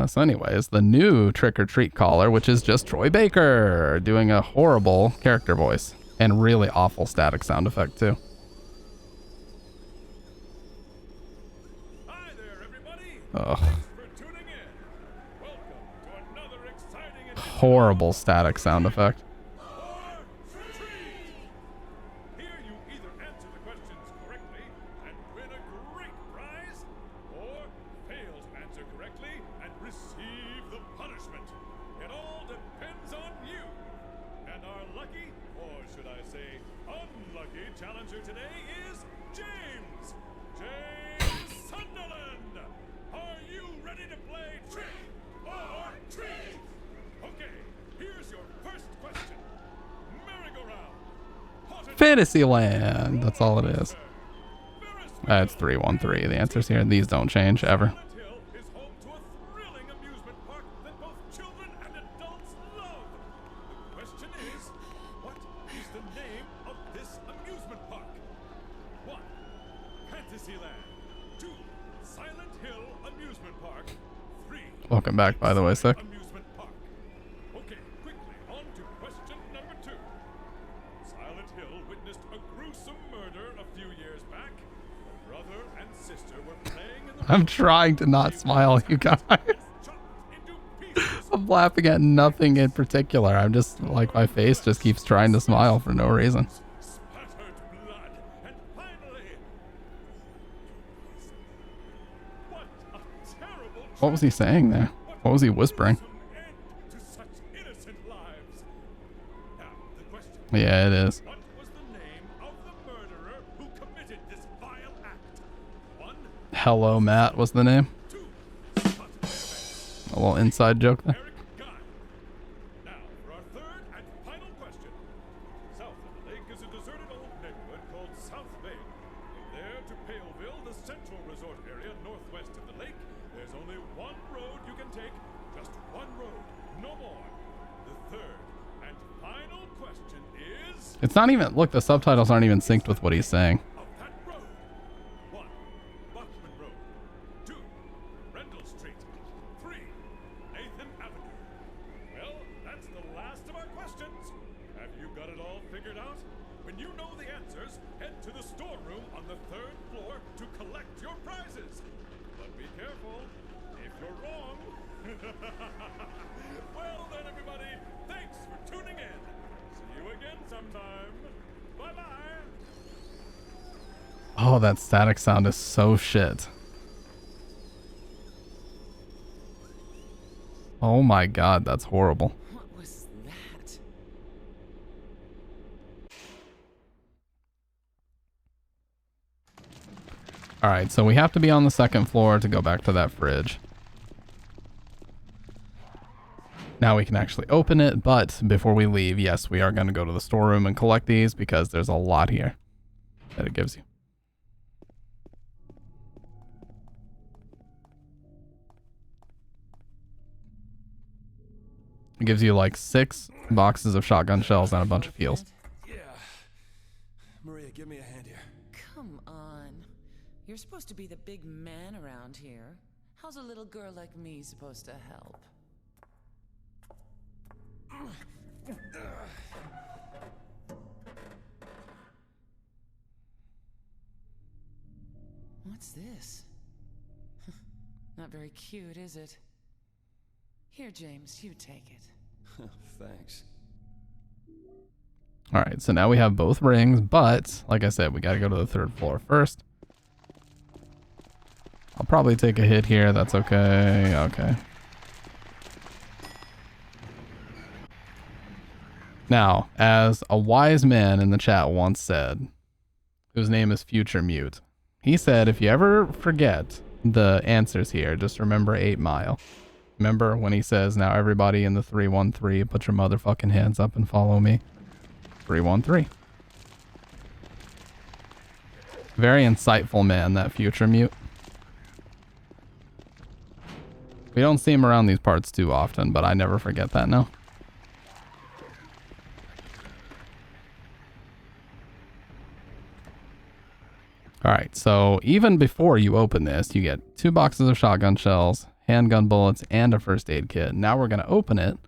So anyways, the new Trick or Treat caller, which is just Troy Baker doing a horrible character voice and really awful static sound effect too. Hi there, everybody. Ugh. Thanks for tuning in. Welcome to another exciting edition Horrible static sound effect. of Treat. Here you either answer the questions correctly and win a great prize, or fail to answer correctly and receive the punishment. It all depends on you. And our lucky, or should I say unlucky, challenger today is James. James Sunderland. Are you ready to play Trick or Treat? Okay, here's your first question. Merry-go-round. Haunted Fantasyland. That's all it is. It's 313. The answers here. These don't change ever. Silent Hill is home to a thrilling amusement park that both children and adults love. The question is, what is the name of this amusement park? 1. Fantasyland. 2. Silent Hill Amusement Park. 3. Welcome back, by the way, Sick. Amusement Park. Okay, quickly, on to question number 2. Silent Hill witnessed a gruesome murder a few years back. A brother and sister were playing in the I'm trying to not smile, you guys. I'm laughing at nothing in particular. I'm just like, my face just keeps trying to smile for no reason. spattered blood, and finally, what a terrible What was he saying there? What was he whispering? end to such innocent lives. Now, the question: Yeah, it is. what was the name of the murderer who committed this vile act? 1, Hello, Matt was the name. 2, spotted by events. A little inside joke there. Eric Guy. Now, for our third and final question. South of the lake is a deserted old neighborhood called South Bay. From there to Paleville, the central resort area northwest of the lake, there's only one road you can take. Just one road, no more. The third and final question is It's not even, look, the subtitles aren't even synced with what he's saying. of that road. 1. Buckman Road. 2. Rendell Street. 3. Nathan Avenue. Well, that's the last of our questions. Have you got it all figured out? When you know the answers, head to the storeroom on the 3rd floor to collect your prizes. But be careful. If you're wrong... Well then, everybody, thanks for tuning in. See you again sometime. Bye-bye. Oh, that static sound is so shit. Oh my god, that's horrible. What was that? Alright, so we have to be on the 2nd floor to go back to that fridge. Now we can actually open it, but before we leave, yes, we are going to go to the storeroom and collect these because there's a lot here that it gives you. It gives you like 6 boxes of shotgun shells and a bunch of heals. Yeah. Maria, give me a hand here. Come on. You're supposed to be the big man around here. How's a little girl like me supposed to help? What's this? Not very cute, is it? Here, James, you take it. Thanks. Alright, so now we have both rings, but like I said, we gotta go to the 3rd floor first. I'll probably take a hit here, that's okay. Okay. Now, as a wise man in the chat once said, whose name is Future Mute, he said, if you ever forget the answers here, just remember 8 Mile. Remember when he says, now everybody in the 313, put your motherfucking hands up and follow me. 313. Very insightful man, that Future Mute. We don't see him around these parts too often, but I never forget that now. Alright, so even before you open this, you get 2 boxes of shotgun shells, handgun bullets, and a first aid kit. Now we're going to open it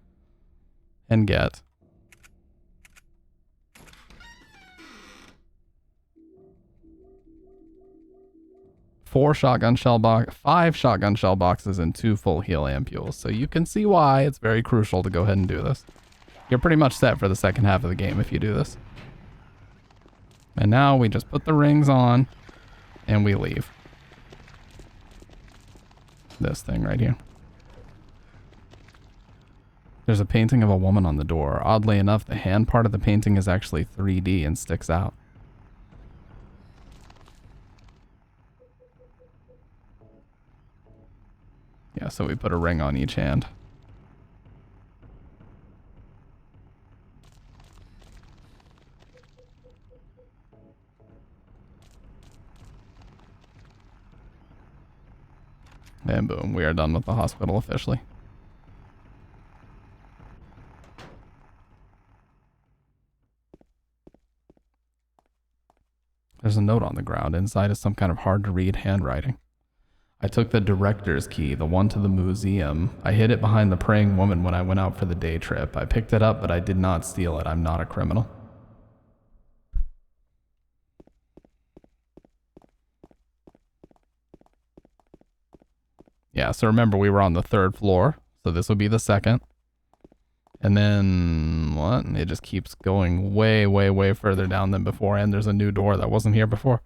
and get 5 shotgun shell boxes and 2 full heal ampules. So you can see why it's very crucial to go ahead and do this. You're pretty much set for the second half of the game if you do this. And now we just put the rings on and we leave. This thing right here. There's a painting of a woman on the door. Oddly enough, the hand part of the painting is actually 3D and sticks out. Yeah, so we put a ring on each hand. And boom, we are done with the hospital officially. There's a note on the ground. Inside is some kind of hard to read handwriting. I took the director's key, the one to the museum. I hid it behind the praying woman when I went out for the day trip. I picked it up, but I did not steal it. I'm not a criminal. Yeah, so remember we were on the 3rd floor, so this would be the 2nd. And then, what? It just keeps going way, way, way further down than before, and there's a new door that wasn't here before.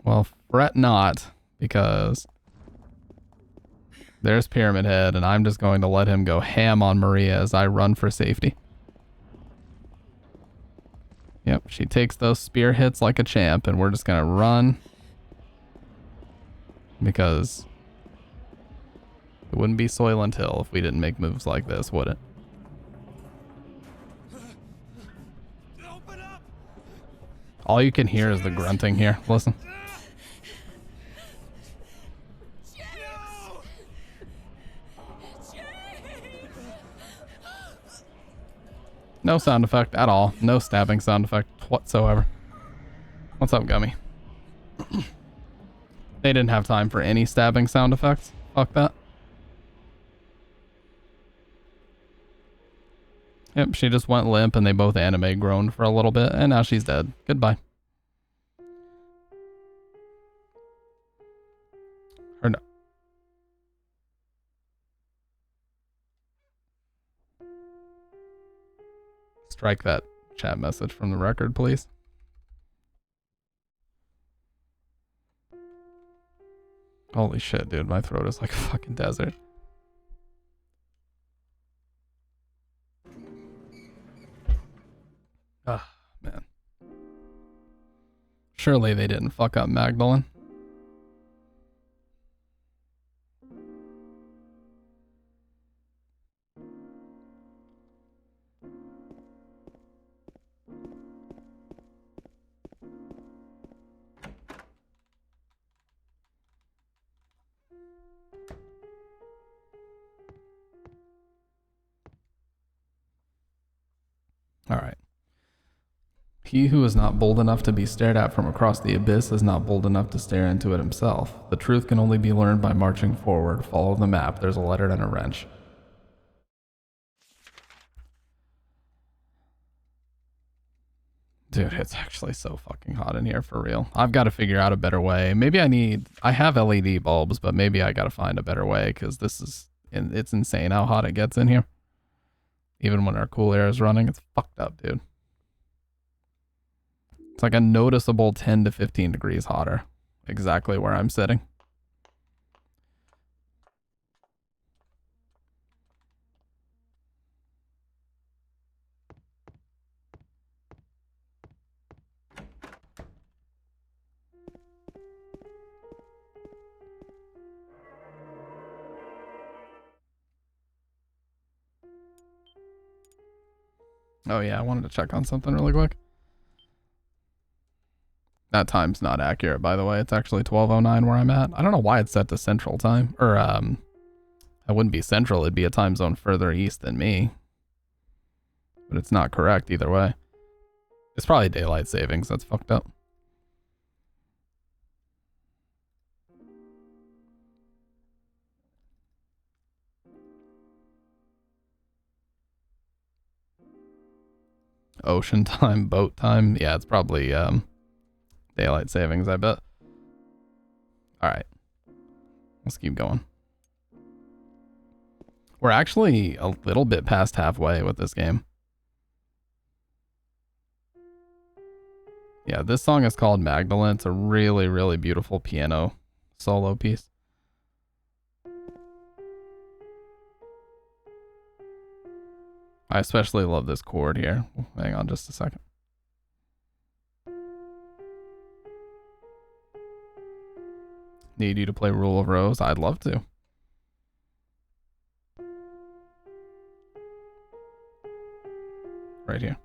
Well, fret not, because there's Pyramid Head, and I'm just going to let him go ham on Maria as I run for safety. Yep, she takes those spear hits like a champ, and we're just going to run. Because it wouldn't be Soylent Hill if we didn't make moves like this, would it? All you can hear is the grunting here. Listen. No sound effect at all. No stabbing sound effect whatsoever. What's up, Gummy? They didn't have time for any stabbing sound effects. Fuck that. Yep, she just went limp and they both anime groaned for a little bit and now she's dead. Goodbye. Or no. Strike that chat message from the record, please. Holy shit, dude. My throat is like a fucking desert. Ah, man. Surely they didn't fuck up Magdalene. Alright. He who is not bold enough to be stared at from across the abyss is not bold enough to stare into it himself. The truth can only be learned by marching forward. Follow the map. There's a letter and a wrench. Dude, it's actually so fucking hot in here for real. I've got to figure out a better way. Maybe I have LED bulbs, but maybe I got to find a better way because it's insane how hot it gets in here. Even when our cool air is running, it's fucked up, dude. It's like a noticeable 10 to 15 degrees hotter. Exactly where I'm sitting. Oh yeah, I wanted to check on something really quick. That time's not accurate, by the way. It's actually 12:09 where I'm at. I don't know why it's set to Central Time. Or, it wouldn't be Central. It'd be a time zone further east than me. But it's not correct either way. It's probably daylight savings. That's fucked up. Ocean time, boat time. Yeah, it's probably, daylight savings, I bet. Alright. Let's keep going. We're actually a little bit past halfway with this game. Yeah, this song is called Magdalene. It's a really, really beautiful piano solo piece. I especially love this chord here. Hang on just a second. Need you to play Rule of Rose? I'd love to. Right here.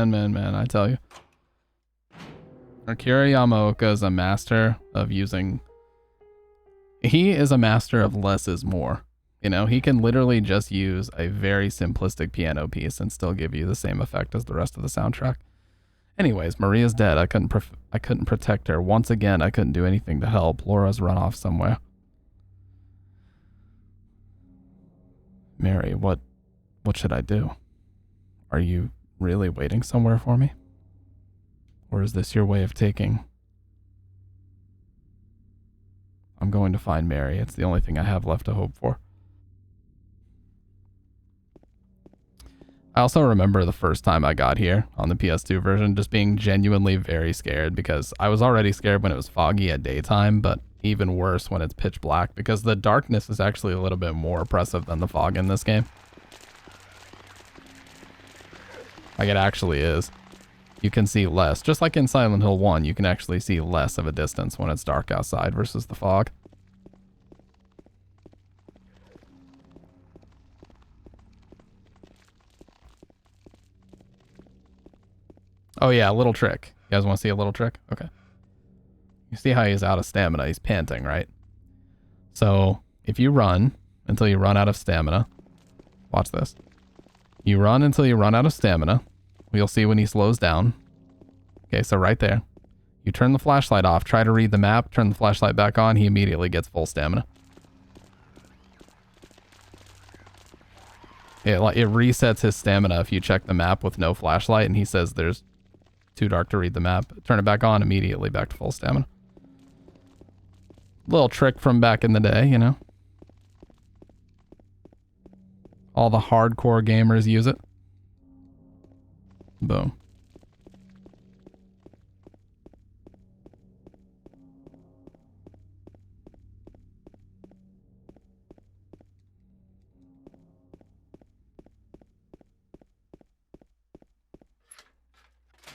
Man, I tell you. Akira Yamaoka is a master of using... He is a master of less is more. You know, he can literally just use a very simplistic piano piece and still give you the same effect as the rest of the soundtrack. Anyways, Maria's dead. I couldn't protect her. Once again, I couldn't do anything to help. Laura's run off somewhere. Mary, what should I do? Are you really waiting somewhere for me? Or is this your way of taking? I'm going to find Mary. It's the only thing I have left to hope for. I also remember the first time I got here on the PS2 version just being genuinely very scared because I was already scared when it was foggy at daytime, but even worse when it's pitch black because the darkness is actually a little bit more oppressive than the fog in this game. Like it actually is. You can see less. Just like in Silent Hill 1, you can actually see less of a distance when it's dark outside versus the fog. Oh yeah, a little trick. You guys want to see a little trick? Okay. You see how he's out of stamina. He's panting, right? So if you run until you run out of stamina, watch this. You run until you run out of stamina. You'll see when he slows down. Okay, so right there. You turn the flashlight off, try to read the map, turn the flashlight back on, he immediately gets full stamina. It resets his stamina if you check the map with no flashlight and he says there's too dark to read the map. Turn it back on, immediately back to full stamina. Little trick from back in the day, you know. All the hardcore gamers use it. Boom.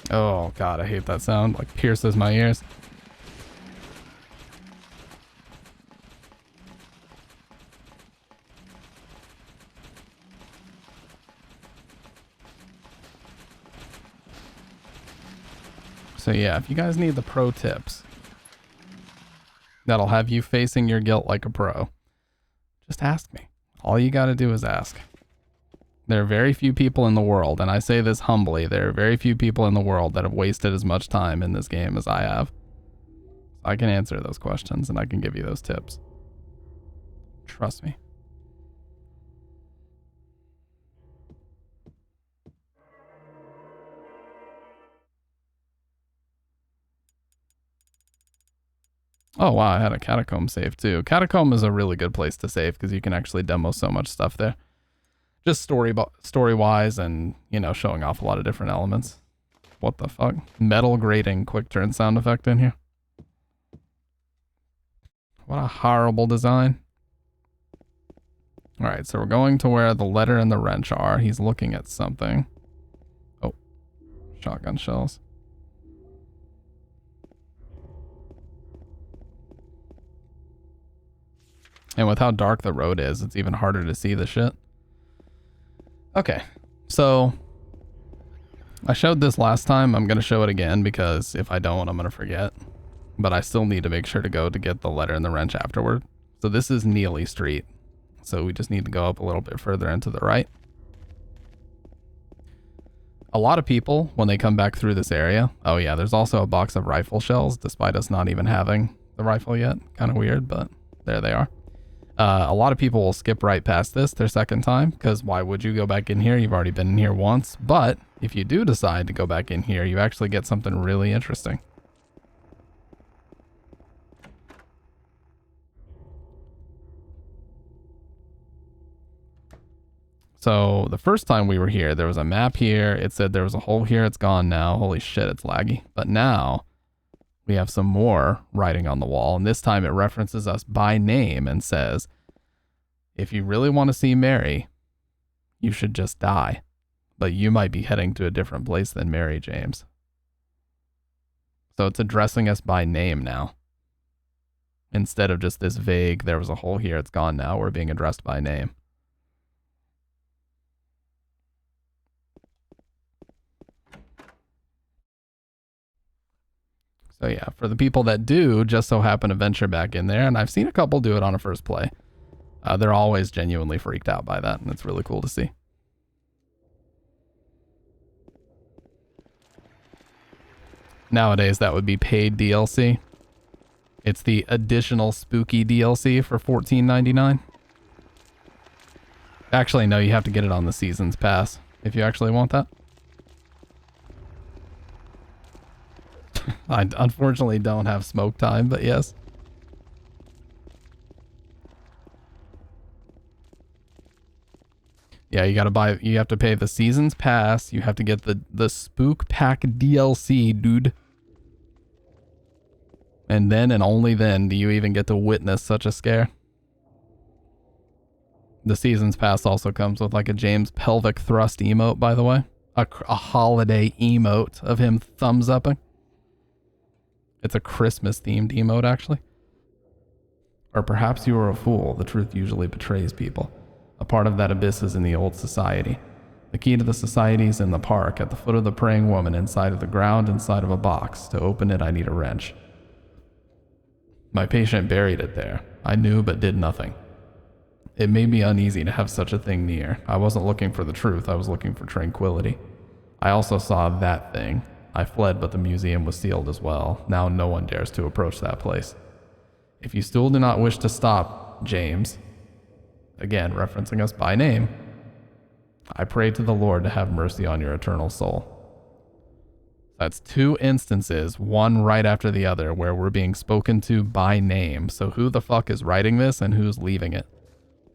Oh god, I hate that sound. Like pierces my ears. So yeah, if you guys need the pro tips that'll have you facing your guilt like a pro, just ask me. All you gotta do is ask. There are very few people in the world, and I say this humbly, there are very few people in the world that have wasted as much time in this game as I have. I can answer those questions and I can give you those tips. Trust me. Oh wow, I had a Catacomb save too. Catacomb is a really good place to save because you can actually demo so much stuff there. Just story-wise and, you know, showing off a lot of different elements. What the fuck? Metal grating quick turn sound effect in here. What a horrible design. Alright, so we're going to where the letter and the wrench are. He's looking at something. Oh, shotgun shells. And with how dark the road is, it's even harder to see the shit. Okay, so I showed this last time. I'm going to show it again because if I don't, I'm going to forget. But I still need to make sure to go to get the letter and the wrench afterward. So this is Neely Street. So we just need to go up a little bit further into the right. A lot of people, when they come back through this area, oh yeah, there's also a box of rifle shells, despite us not even having the rifle yet. Kind of weird, but there they are. A lot of people will skip right past this their second time, because why would you go back in here? You've already been in here once. But if you do decide to go back in here, you actually get something really interesting. So the first time we were here, there was a map here. It said there was a hole here. It's gone now. Holy shit, it's laggy. But now we have some more writing on the wall. And this time it references us by name and says, if you really want to see Mary, you should just die. But you might be heading to a different place than Mary, James. So it's addressing us by name now. Instead of just this vague, there was a hole here, it's gone now. We're being addressed by name. So yeah, for the people that do just so happen to venture back in there, and I've seen a couple do it on a first play, they're always genuinely freaked out by that, and it's really cool to see. Nowadays, that would be paid DLC. It's the additional spooky DLC for $14.99. Actually, no, you have to get it on the Seasons Pass if you actually want that. I unfortunately don't have smoke time, but yes. Yeah, you have to pay the Seasons Pass. You have to get the Spook Pack DLC, dude. And then and only then do you even get to witness such a scare. The Seasons Pass also comes with like a James pelvic thrust emote, by the way. A holiday emote of him thumbs upping. It's a Christmas themed emote, actually. Or perhaps you are a fool. The truth usually betrays people. A part of that abyss is in the old society. The key to the society is in the park, at the foot of the praying woman, inside of the ground, inside of a box. To open it, I need a wrench. My patient buried it there. I knew but did nothing. It made me uneasy to have such a thing near. I wasn't looking for the truth, I was looking for tranquility. I also saw that thing. I fled, but the museum was sealed as well. Now no one dares to approach that place. If you still do not wish to stop, James, again referencing us by name, I pray to the Lord to have mercy on your eternal soul. That's two instances, one right after the other, where we're being spoken to by name. So who the fuck is writing this and who's leaving it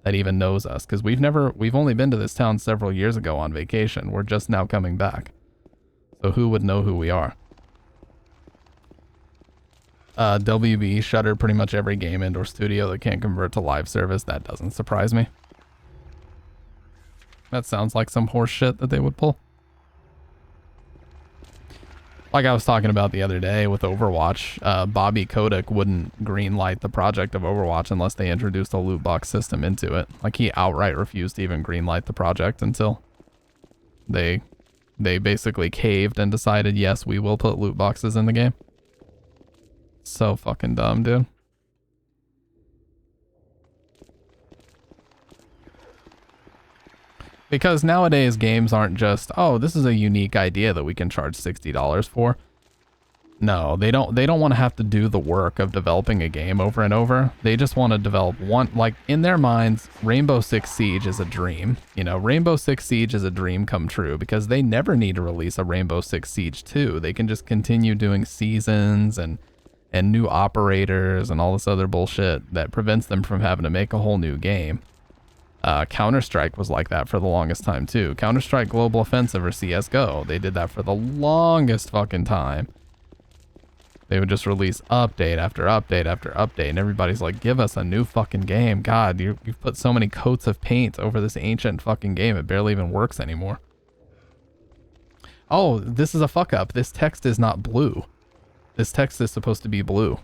that even knows us? Because we've only been to this town several years ago on vacation. We're just now coming back. So who would know who we are? WB shuttered pretty much every game indoor studio that can't convert to live service. That doesn't surprise me. That sounds like some horse shit that they would pull. Like I was talking about the other day with Overwatch, Bobby Kotick wouldn't greenlight the project of Overwatch unless they introduced a loot box system into it. Like he outright refused to even greenlight the project until they They basically caved and decided, yes, we will put loot boxes in the game. So fucking dumb, dude. Because nowadays games aren't just, oh, this is a unique idea that we can charge $60 for. No, they don't want to have to do the work of developing a game over and over. They just want to develop one, like in their minds, Rainbow Six Siege is a dream. You know, Rainbow Six Siege is a dream come true because they never need to release a Rainbow Six Siege 2. They can just continue doing seasons and new operators and all this other bullshit that prevents them from having to make a whole new game. Counter-Strike was like that for the longest time too. Counter-Strike Global Offensive or CSGO, they did that for the longest fucking time. They would just release update after update after update, and everybody's like, give us a new fucking game. God, you've put so many coats of paint over this ancient fucking game, it barely even works anymore. Oh, this is a fuck up. This text is not blue. This text is supposed to be blue.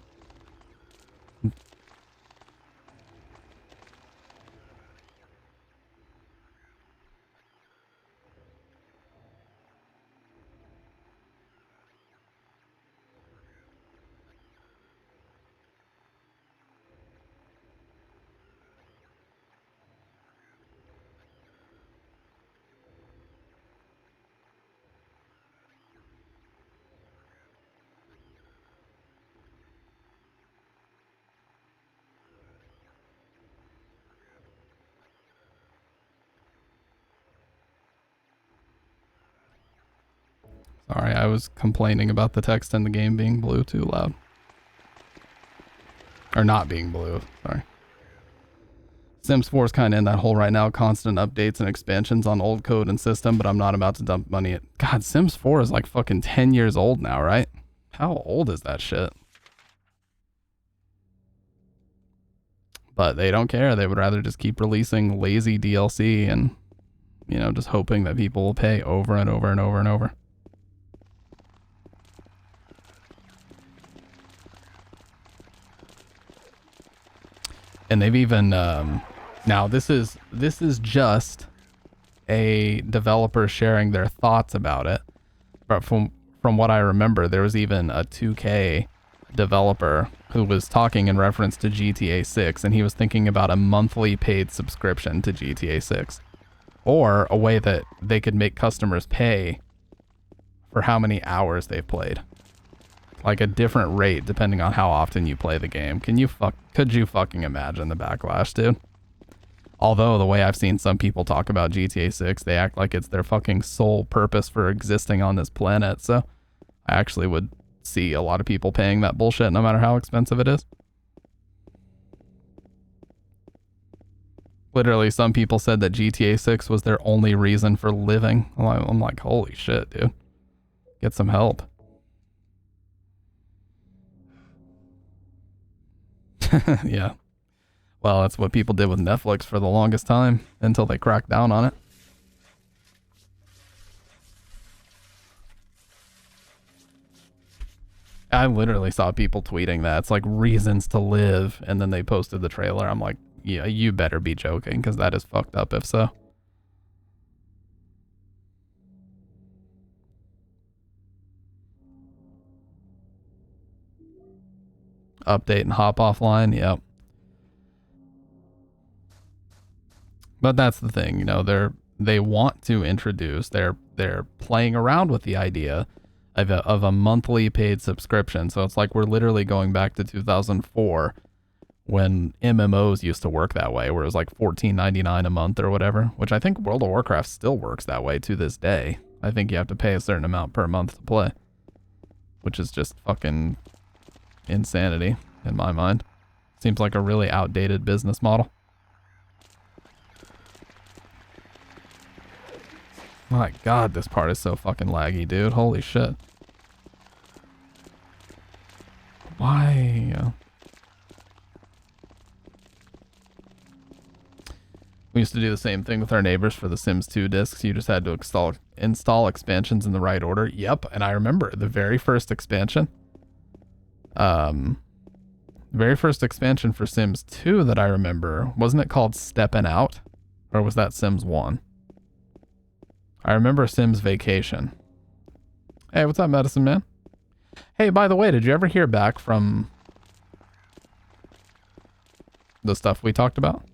Sorry, I was complaining about the text in the game being blue too loud. Or not being blue, sorry. Sims 4 is kind of in that hole right now. Constant updates and expansions on old code and system, but I'm not about to dump money at... God, Sims 4 is like fucking 10 years old now, right? How old is that shit? But they don't care. They would rather just keep releasing lazy DLC and, you know, just hoping that people will pay over and over and over and over. And they've even now this is just a developer sharing their thoughts about it, but from what I remember, there was even a 2K developer who was talking in reference to GTA 6, and he was thinking about a monthly paid subscription to GTA 6, or a way that they could make customers pay for how many hours they've played. Like a different rate depending on how often you play the game. Could you fucking imagine the backlash, dude? Although the way I've seen some people talk about GTA 6, they act like it's their fucking sole purpose for existing on this planet. So I actually would see a lot of people paying that bullshit no matter how expensive it is. Literally, some people said that GTA 6 was their only reason for living. I'm like, holy shit, dude. Get some help. Yeah. Well, that's what people did with Netflix for the longest time until they cracked down on it. I literally saw people tweeting that. It's like reasons to live. And then they posted the trailer. I'm like, yeah, you better be joking because that is fucked up if so. Update and hop offline, yep. But that's the thing, you know, they want to introduce, they're playing around with the idea of a monthly paid subscription. So it's like we're literally going back to 2004 when MMOs used to work that way, where it was like $14.99 a month or whatever, which I think World of Warcraft still works that way to this day. I think you have to pay a certain amount per month to play, which is just fucking insanity in my mind. Seems like a really outdated business model. My God, this part is so fucking laggy, dude. Holy shit. Why? We used to do the same thing with our neighbors for the Sims 2 discs. You just had to install expansions in the right order. Yep, and I remember the very first expansion. Very first expansion for Sims 2 that I remember, wasn't it called Steppin' Out? Or was that Sims 1? I remember Sims Vacation. Hey, what's up, Medicine Man? Hey, by the way, did you ever hear back from the stuff we talked about?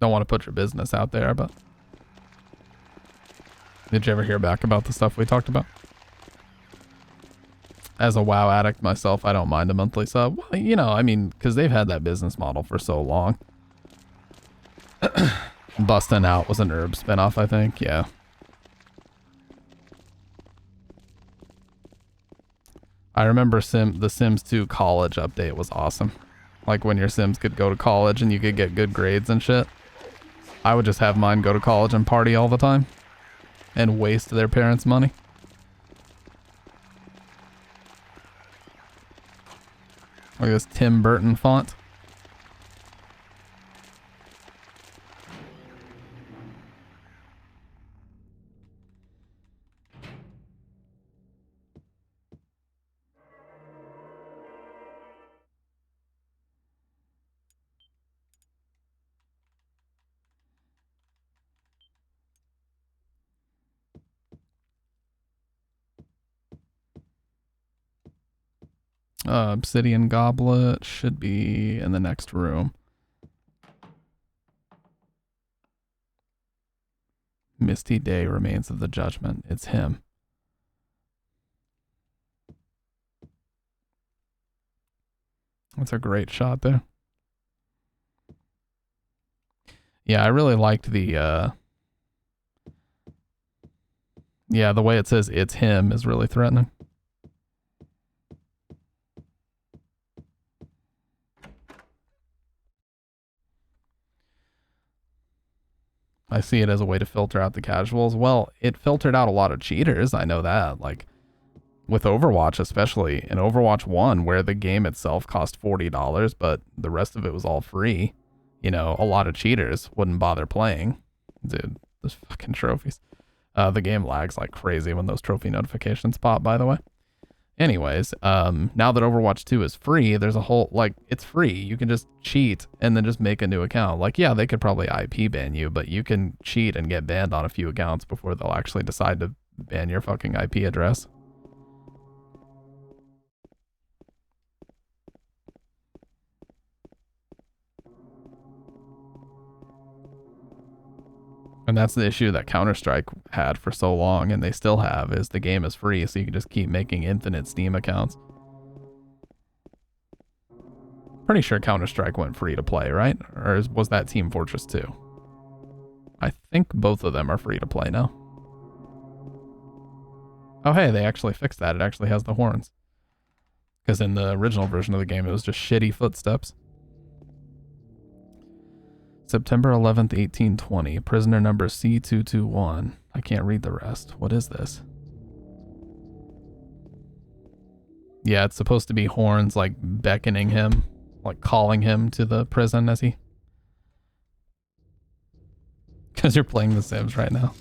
Don't want to put your business out there, but did you ever hear back about the stuff we talked about? As a WoW addict myself, I don't mind a monthly sub. Well, you know, I mean, because they've had that business model for so long. Bustin' Out was an herb spinoff, I think. Yeah. I remember the Sims 2 college update was awesome. Like when your Sims could go to college and you could get good grades and shit. I would just have mine go to college and party all the time. And waste their parents' money. Like this Tim Burton font. Obsidian Goblet should be in the next room. Misty Day, Remains of the Judgment. It's him. That's a great shot there. Yeah, I really liked the yeah, the way it says it's him is really threatening. I see it as a way to filter out the casuals. Well, it filtered out a lot of cheaters. I know that. Like, with Overwatch, especially in Overwatch 1, where the game itself cost $40, but the rest of it was all free. You know, a lot of cheaters wouldn't bother playing. Dude, those fucking trophies. The game lags like crazy when those trophy notifications pop, by the way. Anyways, now that Overwatch 2 is free, there's a whole, like, it's free. You can just cheat and then just make a new account. Like, yeah, they could probably IP ban you, but you can cheat and get banned on a few accounts before they'll actually decide to ban your fucking IP address. And that's the issue that Counter-Strike had for so long, and they still have, is the game is free, so you can just keep making infinite Steam accounts. Pretty sure Counter-Strike went free to play, right? Or was that Team Fortress 2? I think both of them are free to play now. Oh hey, they actually fixed that. It actually has the horns. Because in the original version of the game, it was just shitty footsteps. September 11th, 1820. Prisoner number C221. I can't read the rest. What is this? Yeah, it's supposed to be horns, like, beckoning him. Like, calling him to the prison as he... Because you're playing The Sims right now.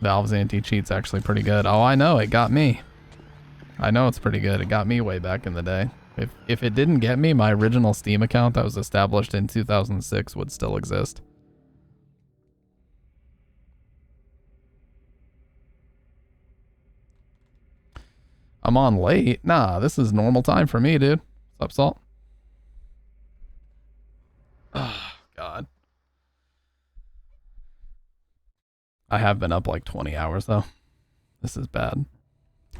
Valve's anti-cheat's actually pretty good. Oh, I know. It got me. I know it's pretty good. It got me way back in the day. If it didn't get me, my original Steam account that was established in 2006 would still exist. I'm on late? Nah, this is normal time for me, dude. What's up, Salt? Oh, God. I have been up like 20 hours, though. This is bad.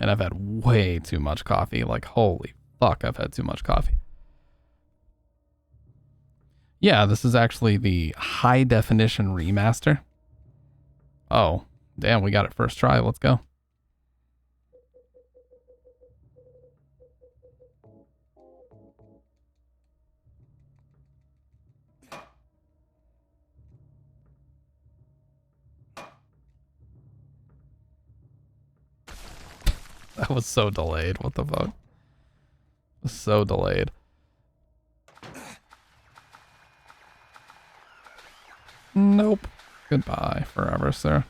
And I've had way too much coffee. Like, holy fuck, I've had too much coffee. Yeah, this is actually the high definition remaster. Oh, damn, we got it first try. Let's go. That was so delayed. What the fuck? So delayed. Nope. Goodbye forever, sir.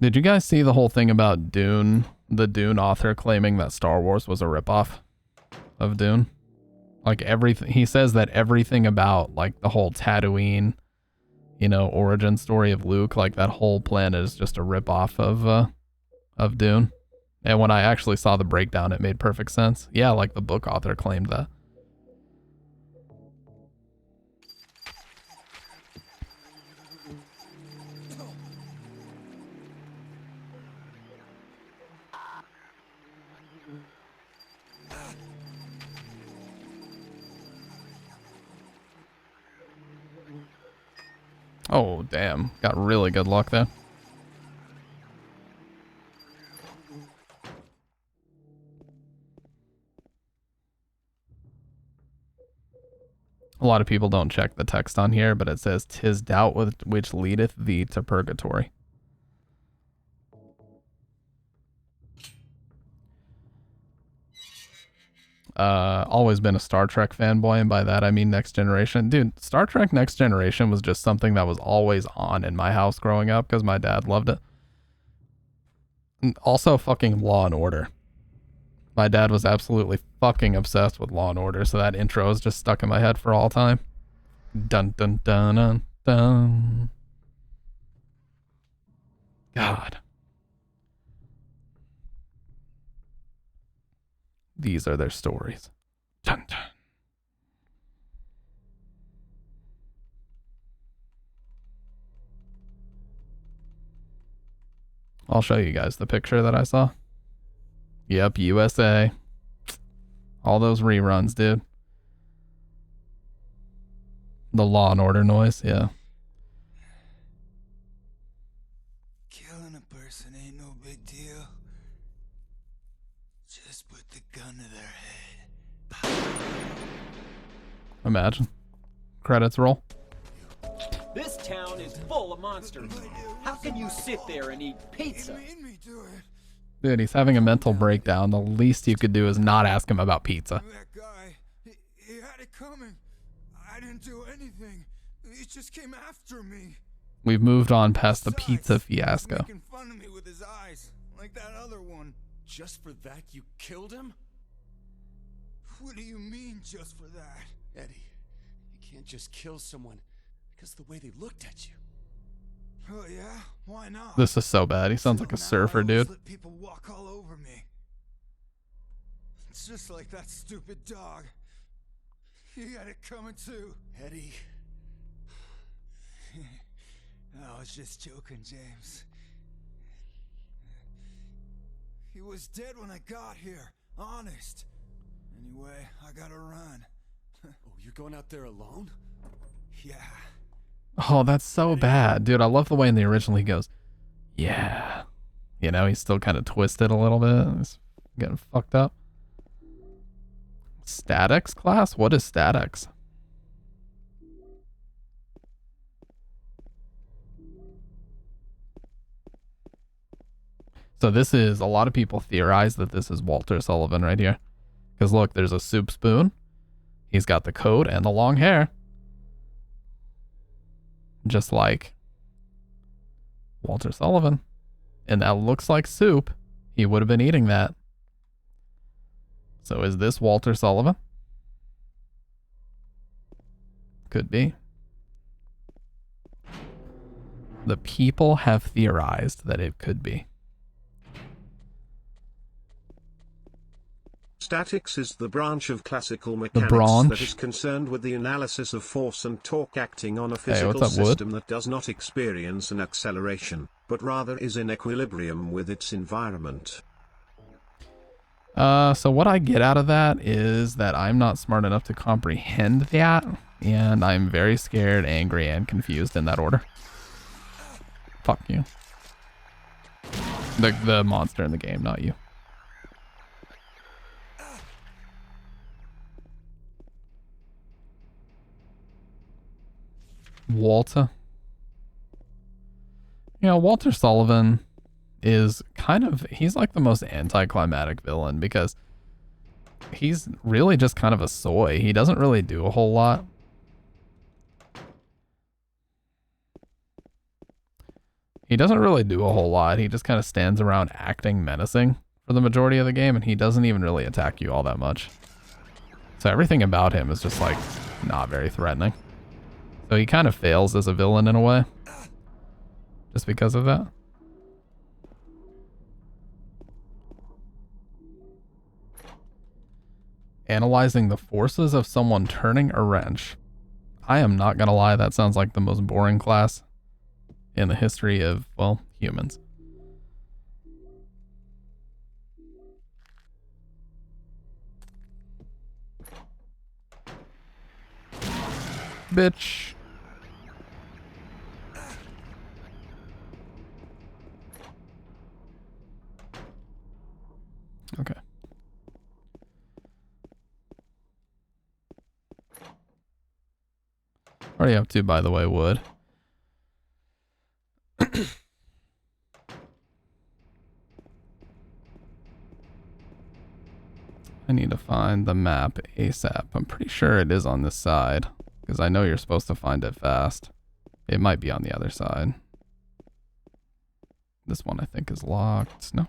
Did you guys see the whole thing about Dune? The Dune author claiming that Star Wars was a ripoff of Dune? Like everything, he says that everything about like the whole Tatooine, you know, origin story of Luke, like that whole planet is just a ripoff of Dune. And when I actually saw the breakdown, it made perfect sense. Yeah, like the book author claimed that. Oh, damn. Got really good luck there. A lot of people don't check the text on here, but it says, "'Tis doubt which leadeth thee to purgatory." Always been a Star Trek fanboy, and by that I mean Next Generation. Dude, Star Trek Next Generation was just something that was always on in my house growing up because my dad loved it. And also fucking Law and Order. My dad was absolutely fucking obsessed with Law and Order, so that intro is just stuck in my head for all time. Dun dun dun dun dun. God. These are their stories. Dun dun. I'll show you guys the picture that I saw. Yep, USA. All those reruns, dude. The Law and Order noise, yeah. Killing a person ain't no big deal. Just put the gun to their head. Imagine. Credits roll. This town is full of monsters. How can you sit there and eat pizza? Dude, he's having a mental breakdown. The least you could do is not ask him about pizza. That guy, he had it coming. I didn't do anything. He just came after me. We've moved on past the pizza fiasco. Making fun of me with his eyes, like that other one. Just for that, you killed him? What do you mean, just for that? Eddie, you can't just kill someone because the way they looked at you. Oh yeah? Why not? This is so bad. He sounds like a surfer, dude. Let people walk all over me. It's just like that stupid dog. He had it coming too. Eddie. I was just joking, James. He was dead when I got here. Honest. Anyway, I gotta run. Oh, you're going out there alone? Yeah. Oh, that's so bad. Dude, I love the way in the original he goes, yeah. You know, he's still kind of twisted a little bit. He's getting fucked up. Statics class? What is statics? So this is, a lot of people theorize that this is Walter Sullivan right here. Because look, there's a soup spoon. He's got the coat and the long hair. Just like Walter Sullivan. And that looks like soup. He would have been eating that. So is this Walter Sullivan? Could be. The people have theorized that it could be. Statics is the branch of classical mechanics that is concerned with the analysis of force and torque acting on a physical system that does not experience an acceleration, but rather is in equilibrium with its environment. So what I get out of that is that I'm not smart enough to comprehend that, and I'm very scared, angry, and confused in that order. Fuck you. The monster in the game, not you. Walter. You know, Walter Sullivan is kind of, he's like the most anticlimactic villain because he's really just kind of a soy. He doesn't really do a whole lot. He doesn't really do a whole lot. He just kind of stands around acting menacing for the majority of the game, and he doesn't even really attack you all that much. So everything about him is just like not very threatening. So he kind of fails as a villain in a way, just because of that. Analyzing the forces of someone turning a wrench. I am not gonna lie, that sounds like the most boring class in the history of, well, humans. Bitch. Okay. What are you up to, by the way, Wood? I need to find the map ASAP. I'm pretty sure it is on this side, because I know you're supposed to find it fast. It might be on the other side. This one I think is locked. No.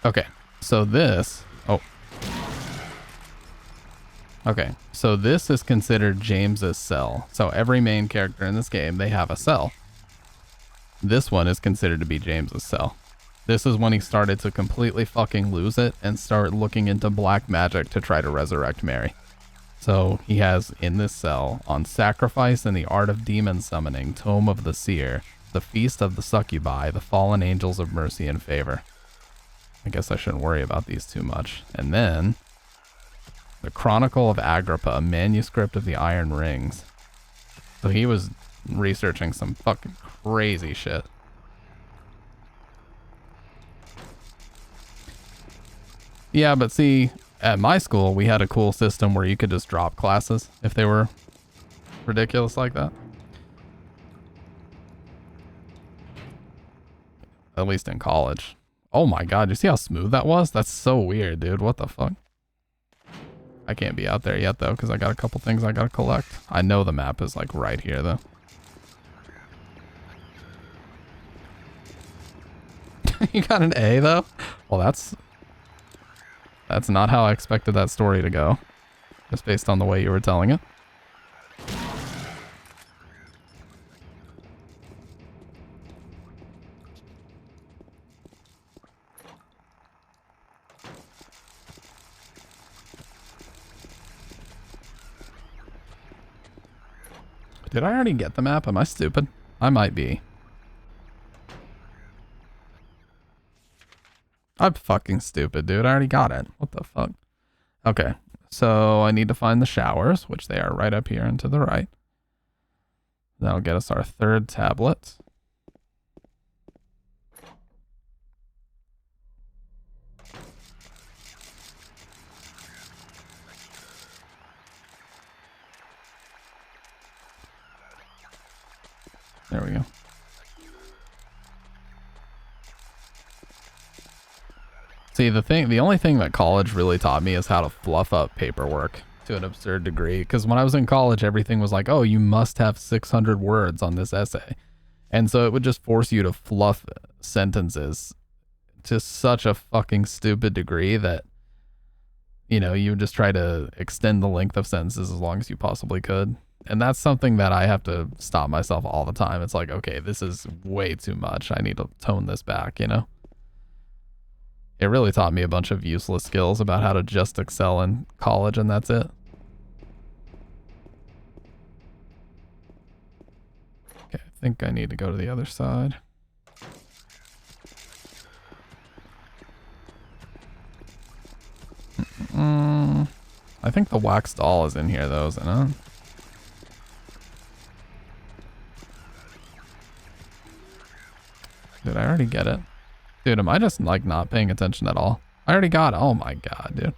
Okay, so this, okay, so this is considered James's cell. So every main character in this game, they have a cell. This one is considered to be James's cell. This is when he started to completely fucking lose it and start looking into black magic to try to resurrect Mary. So he has in this cell, on sacrifice and the art of demon summoning, Tome of the Seer, the Feast of the Succubi, the Fallen Angels of Mercy and Favor. I guess I shouldn't worry about these too much. And then, the Chronicle of Agrippa, a manuscript of the Iron Rings. So he was researching some fucking crazy shit. Yeah, but see, at my school, we had a cool system where you could just drop classes if they were ridiculous like that. At least in college. Oh my god, you see how smooth that was? That's so weird, dude. What the fuck? I can't be out there yet, though, because I got a couple things I gotta collect. I know the map is, like, right here, though. You got an A, though? Well, that's not how I expected that story to go. Just based on the way you were telling it. Did I already get the map? Am I stupid? I might be. I'm fucking stupid, dude. I already got it. What the fuck? Okay, so I need to find the showers, which they are right up here and to the right. That'll get us our third tablet. There we go. See, the only thing that college really taught me is how to fluff up paperwork to an absurd degree. Because when I was in college, everything was like, oh, you must have 600 words on this essay. And so it would just force you to fluff sentences to such a fucking stupid degree that, you know, you would just try to extend the length of sentences as long as you possibly could. And that's something that I have to stop myself all the time. It's like, okay, this is way too much. I need to tone this back, you know? It really taught me a bunch of useless skills about how to just excel in college, and that's it. Okay, I think I need to go to the other side. I think the wax doll is in here, though, isn't it? Did I already get it? Dude, am I just like not paying attention at all? I already got it. Oh my god, dude.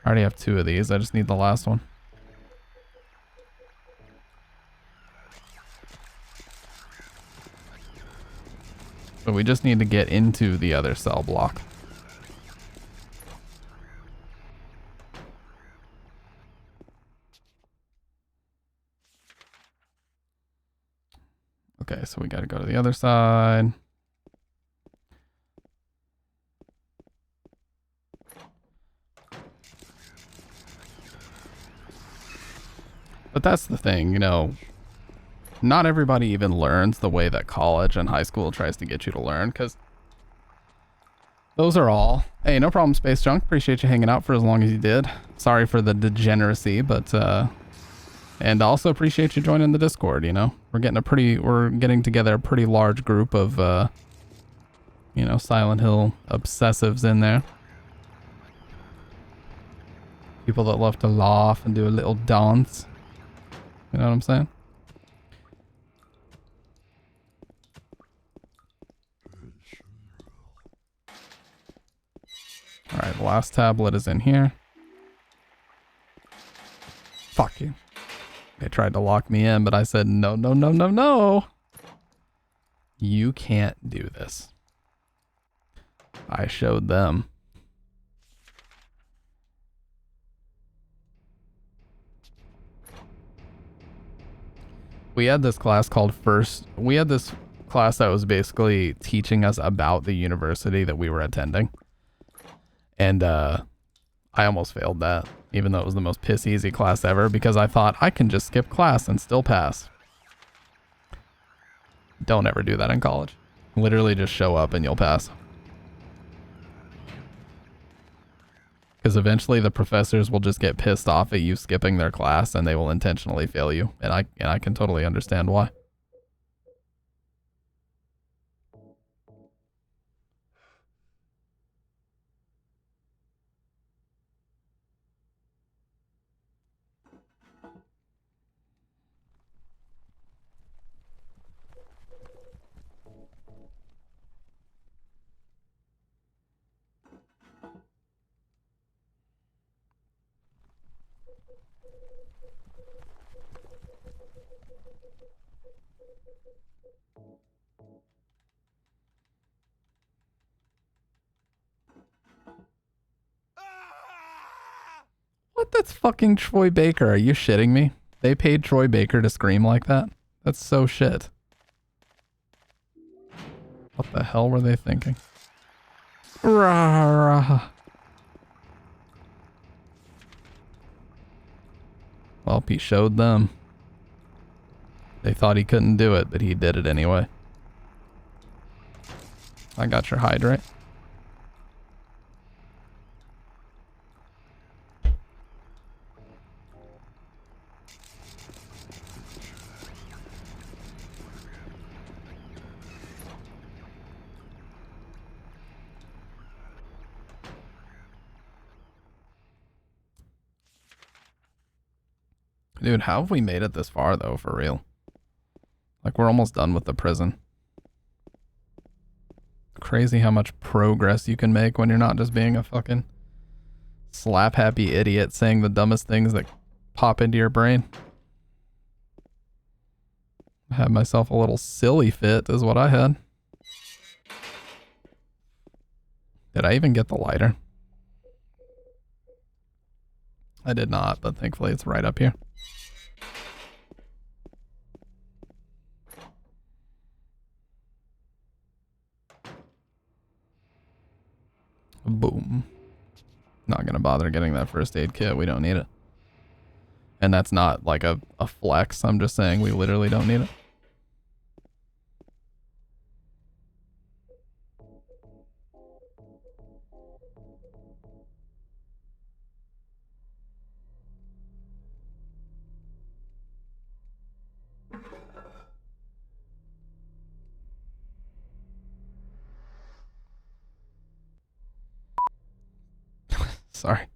I already have 2 of these. I just need the last one. But we just need to get into the other cell block. Okay, so we got to go to the other side. But that's the thing, you know, not everybody even learns the way that college and high school tries to get you to learn, because those are all. Hey, no problem, Space Junk. Appreciate you hanging out for as long as you did. Sorry for the degeneracy, but and also appreciate you joining the Discord, you know. We're getting together a pretty large group of you know, Silent Hill obsessives in there. People that love to laugh and do a little dance. You know what I'm saying? Alright, the last tablet is in here. Fuck you. They tried to lock me in, but I said, no, no, no, no, no. You can't do this. I showed them. We had this class called we had this class that was basically teaching us about the university that we were attending. And I almost failed that, even though it was the most piss easy class ever, because I thought I can just skip class and still pass. Don't ever do that in college. Literally just show up and you'll pass. Because eventually the professors will just get pissed off at you skipping their class and they will intentionally fail you. And I can totally understand why. What? That's fucking Troy Baker. Are you shitting me? They paid Troy Baker to scream like that? That's so shit. What the hell were they thinking? Rah, rah. Well, he showed them. They thought he couldn't do it, but he did it anyway. I got your hydrate. Dude, how have we made it this far, though, for real? Like, we're almost done with the prison. Crazy how much progress you can make when you're not just being a fucking slap-happy idiot saying the dumbest things that pop into your brain. I had myself a little silly fit, is what I had. Did I even get the lighter? I did not, but thankfully it's right up here. Boom. Not gonna bother getting that first aid kit. We don't need it. And that's not like a flex. I'm just saying we literally don't need it. Sorry.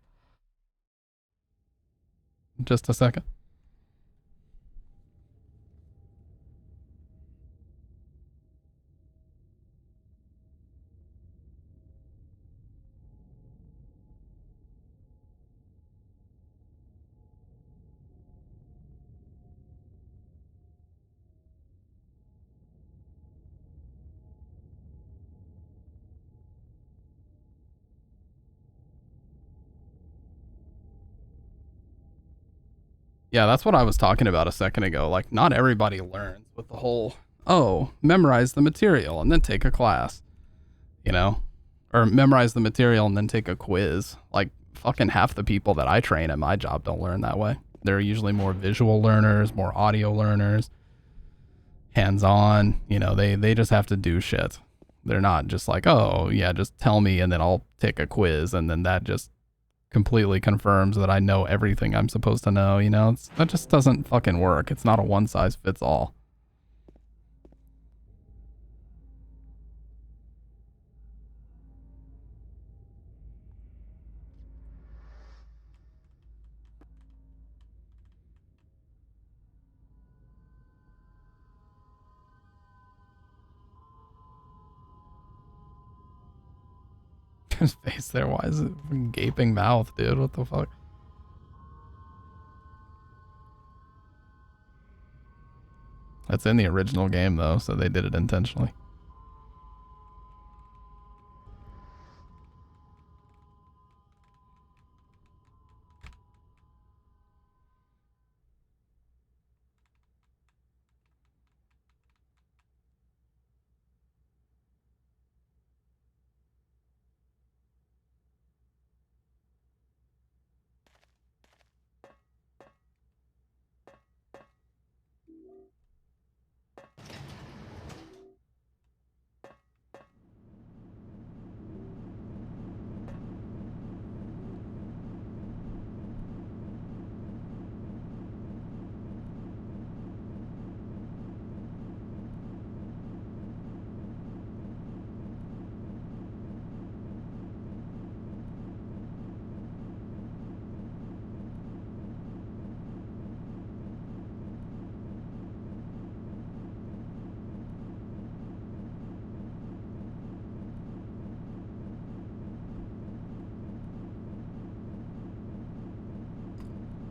Just a second. Yeah, that's what I was talking about a second ago. Like, not everybody learns with the whole, oh, memorize the material and then take a class, you know? Or memorize the material and then take a quiz. Like, fucking half the people that I train at my job don't learn that way. They're usually more visual learners, more audio learners, hands-on. You know, they just have to do shit. They're not just like, oh, yeah, just tell me and then I'll take a quiz and then that just completely confirms that I know everything I'm supposed to know, you know? That just doesn't fucking work. It's not a one-size-fits-all. His face there, why is it a gaping mouth, dude? What the fuck? That's in the original game though, so they did it intentionally.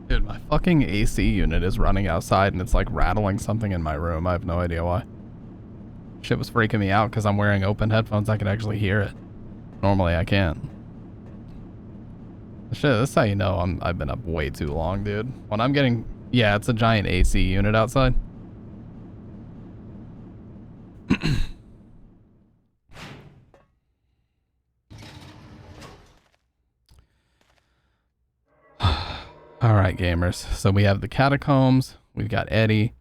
Dude, my fucking AC unit is running outside and it's like rattling something in my room. I have no idea why. Shit was freaking me out because I'm wearing open headphones. I can actually hear it. Normally I can't. Shit, this is how you know I've been up way too long, dude. When I'm getting... Yeah, it's a giant AC unit outside. Alright, gamers. So we have the catacombs, we've got Eddie,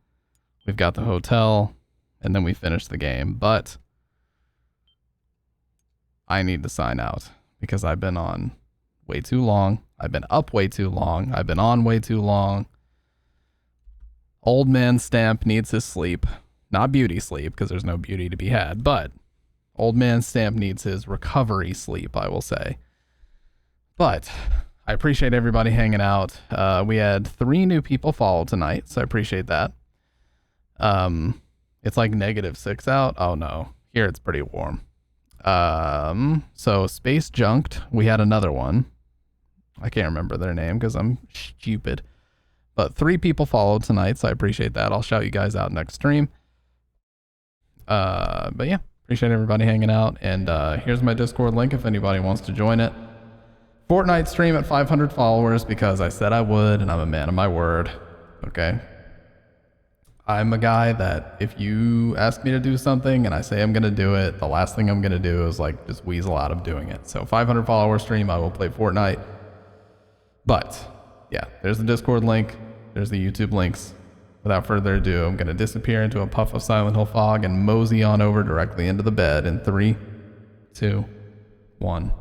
we've got the hotel, and then we finish the game. But I need to sign out because I've been on way too long. I've been up way too long. I've been on way too long. Old man Stamp needs his sleep. Not beauty sleep, because there's no beauty to be had, but old man Stamp needs his recovery sleep, I will say. But I appreciate everybody hanging out. We had 3 new people follow tonight, so I appreciate that. It's like -6 out. Oh no, here it's pretty warm. So Space Junked, we had another one. I can't remember their name because I'm stupid. But 3 people followed tonight, so I appreciate that. I'll shout you guys out next stream. But yeah, appreciate everybody hanging out. And here's my Discord link if anybody wants to join it. Fortnite stream at 500 followers because I said I would, and I'm a man of my word. Okay? I'm a guy that if you ask me to do something and I say I'm going to do it, the last thing I'm going to do is like just weasel out of doing it. So 500 follower stream, I will play Fortnite. But yeah, there's the Discord link. There's the YouTube links. Without further ado, I'm going to disappear into a puff of Silent Hill fog and mosey on over directly into the bed in 3, 2, 1.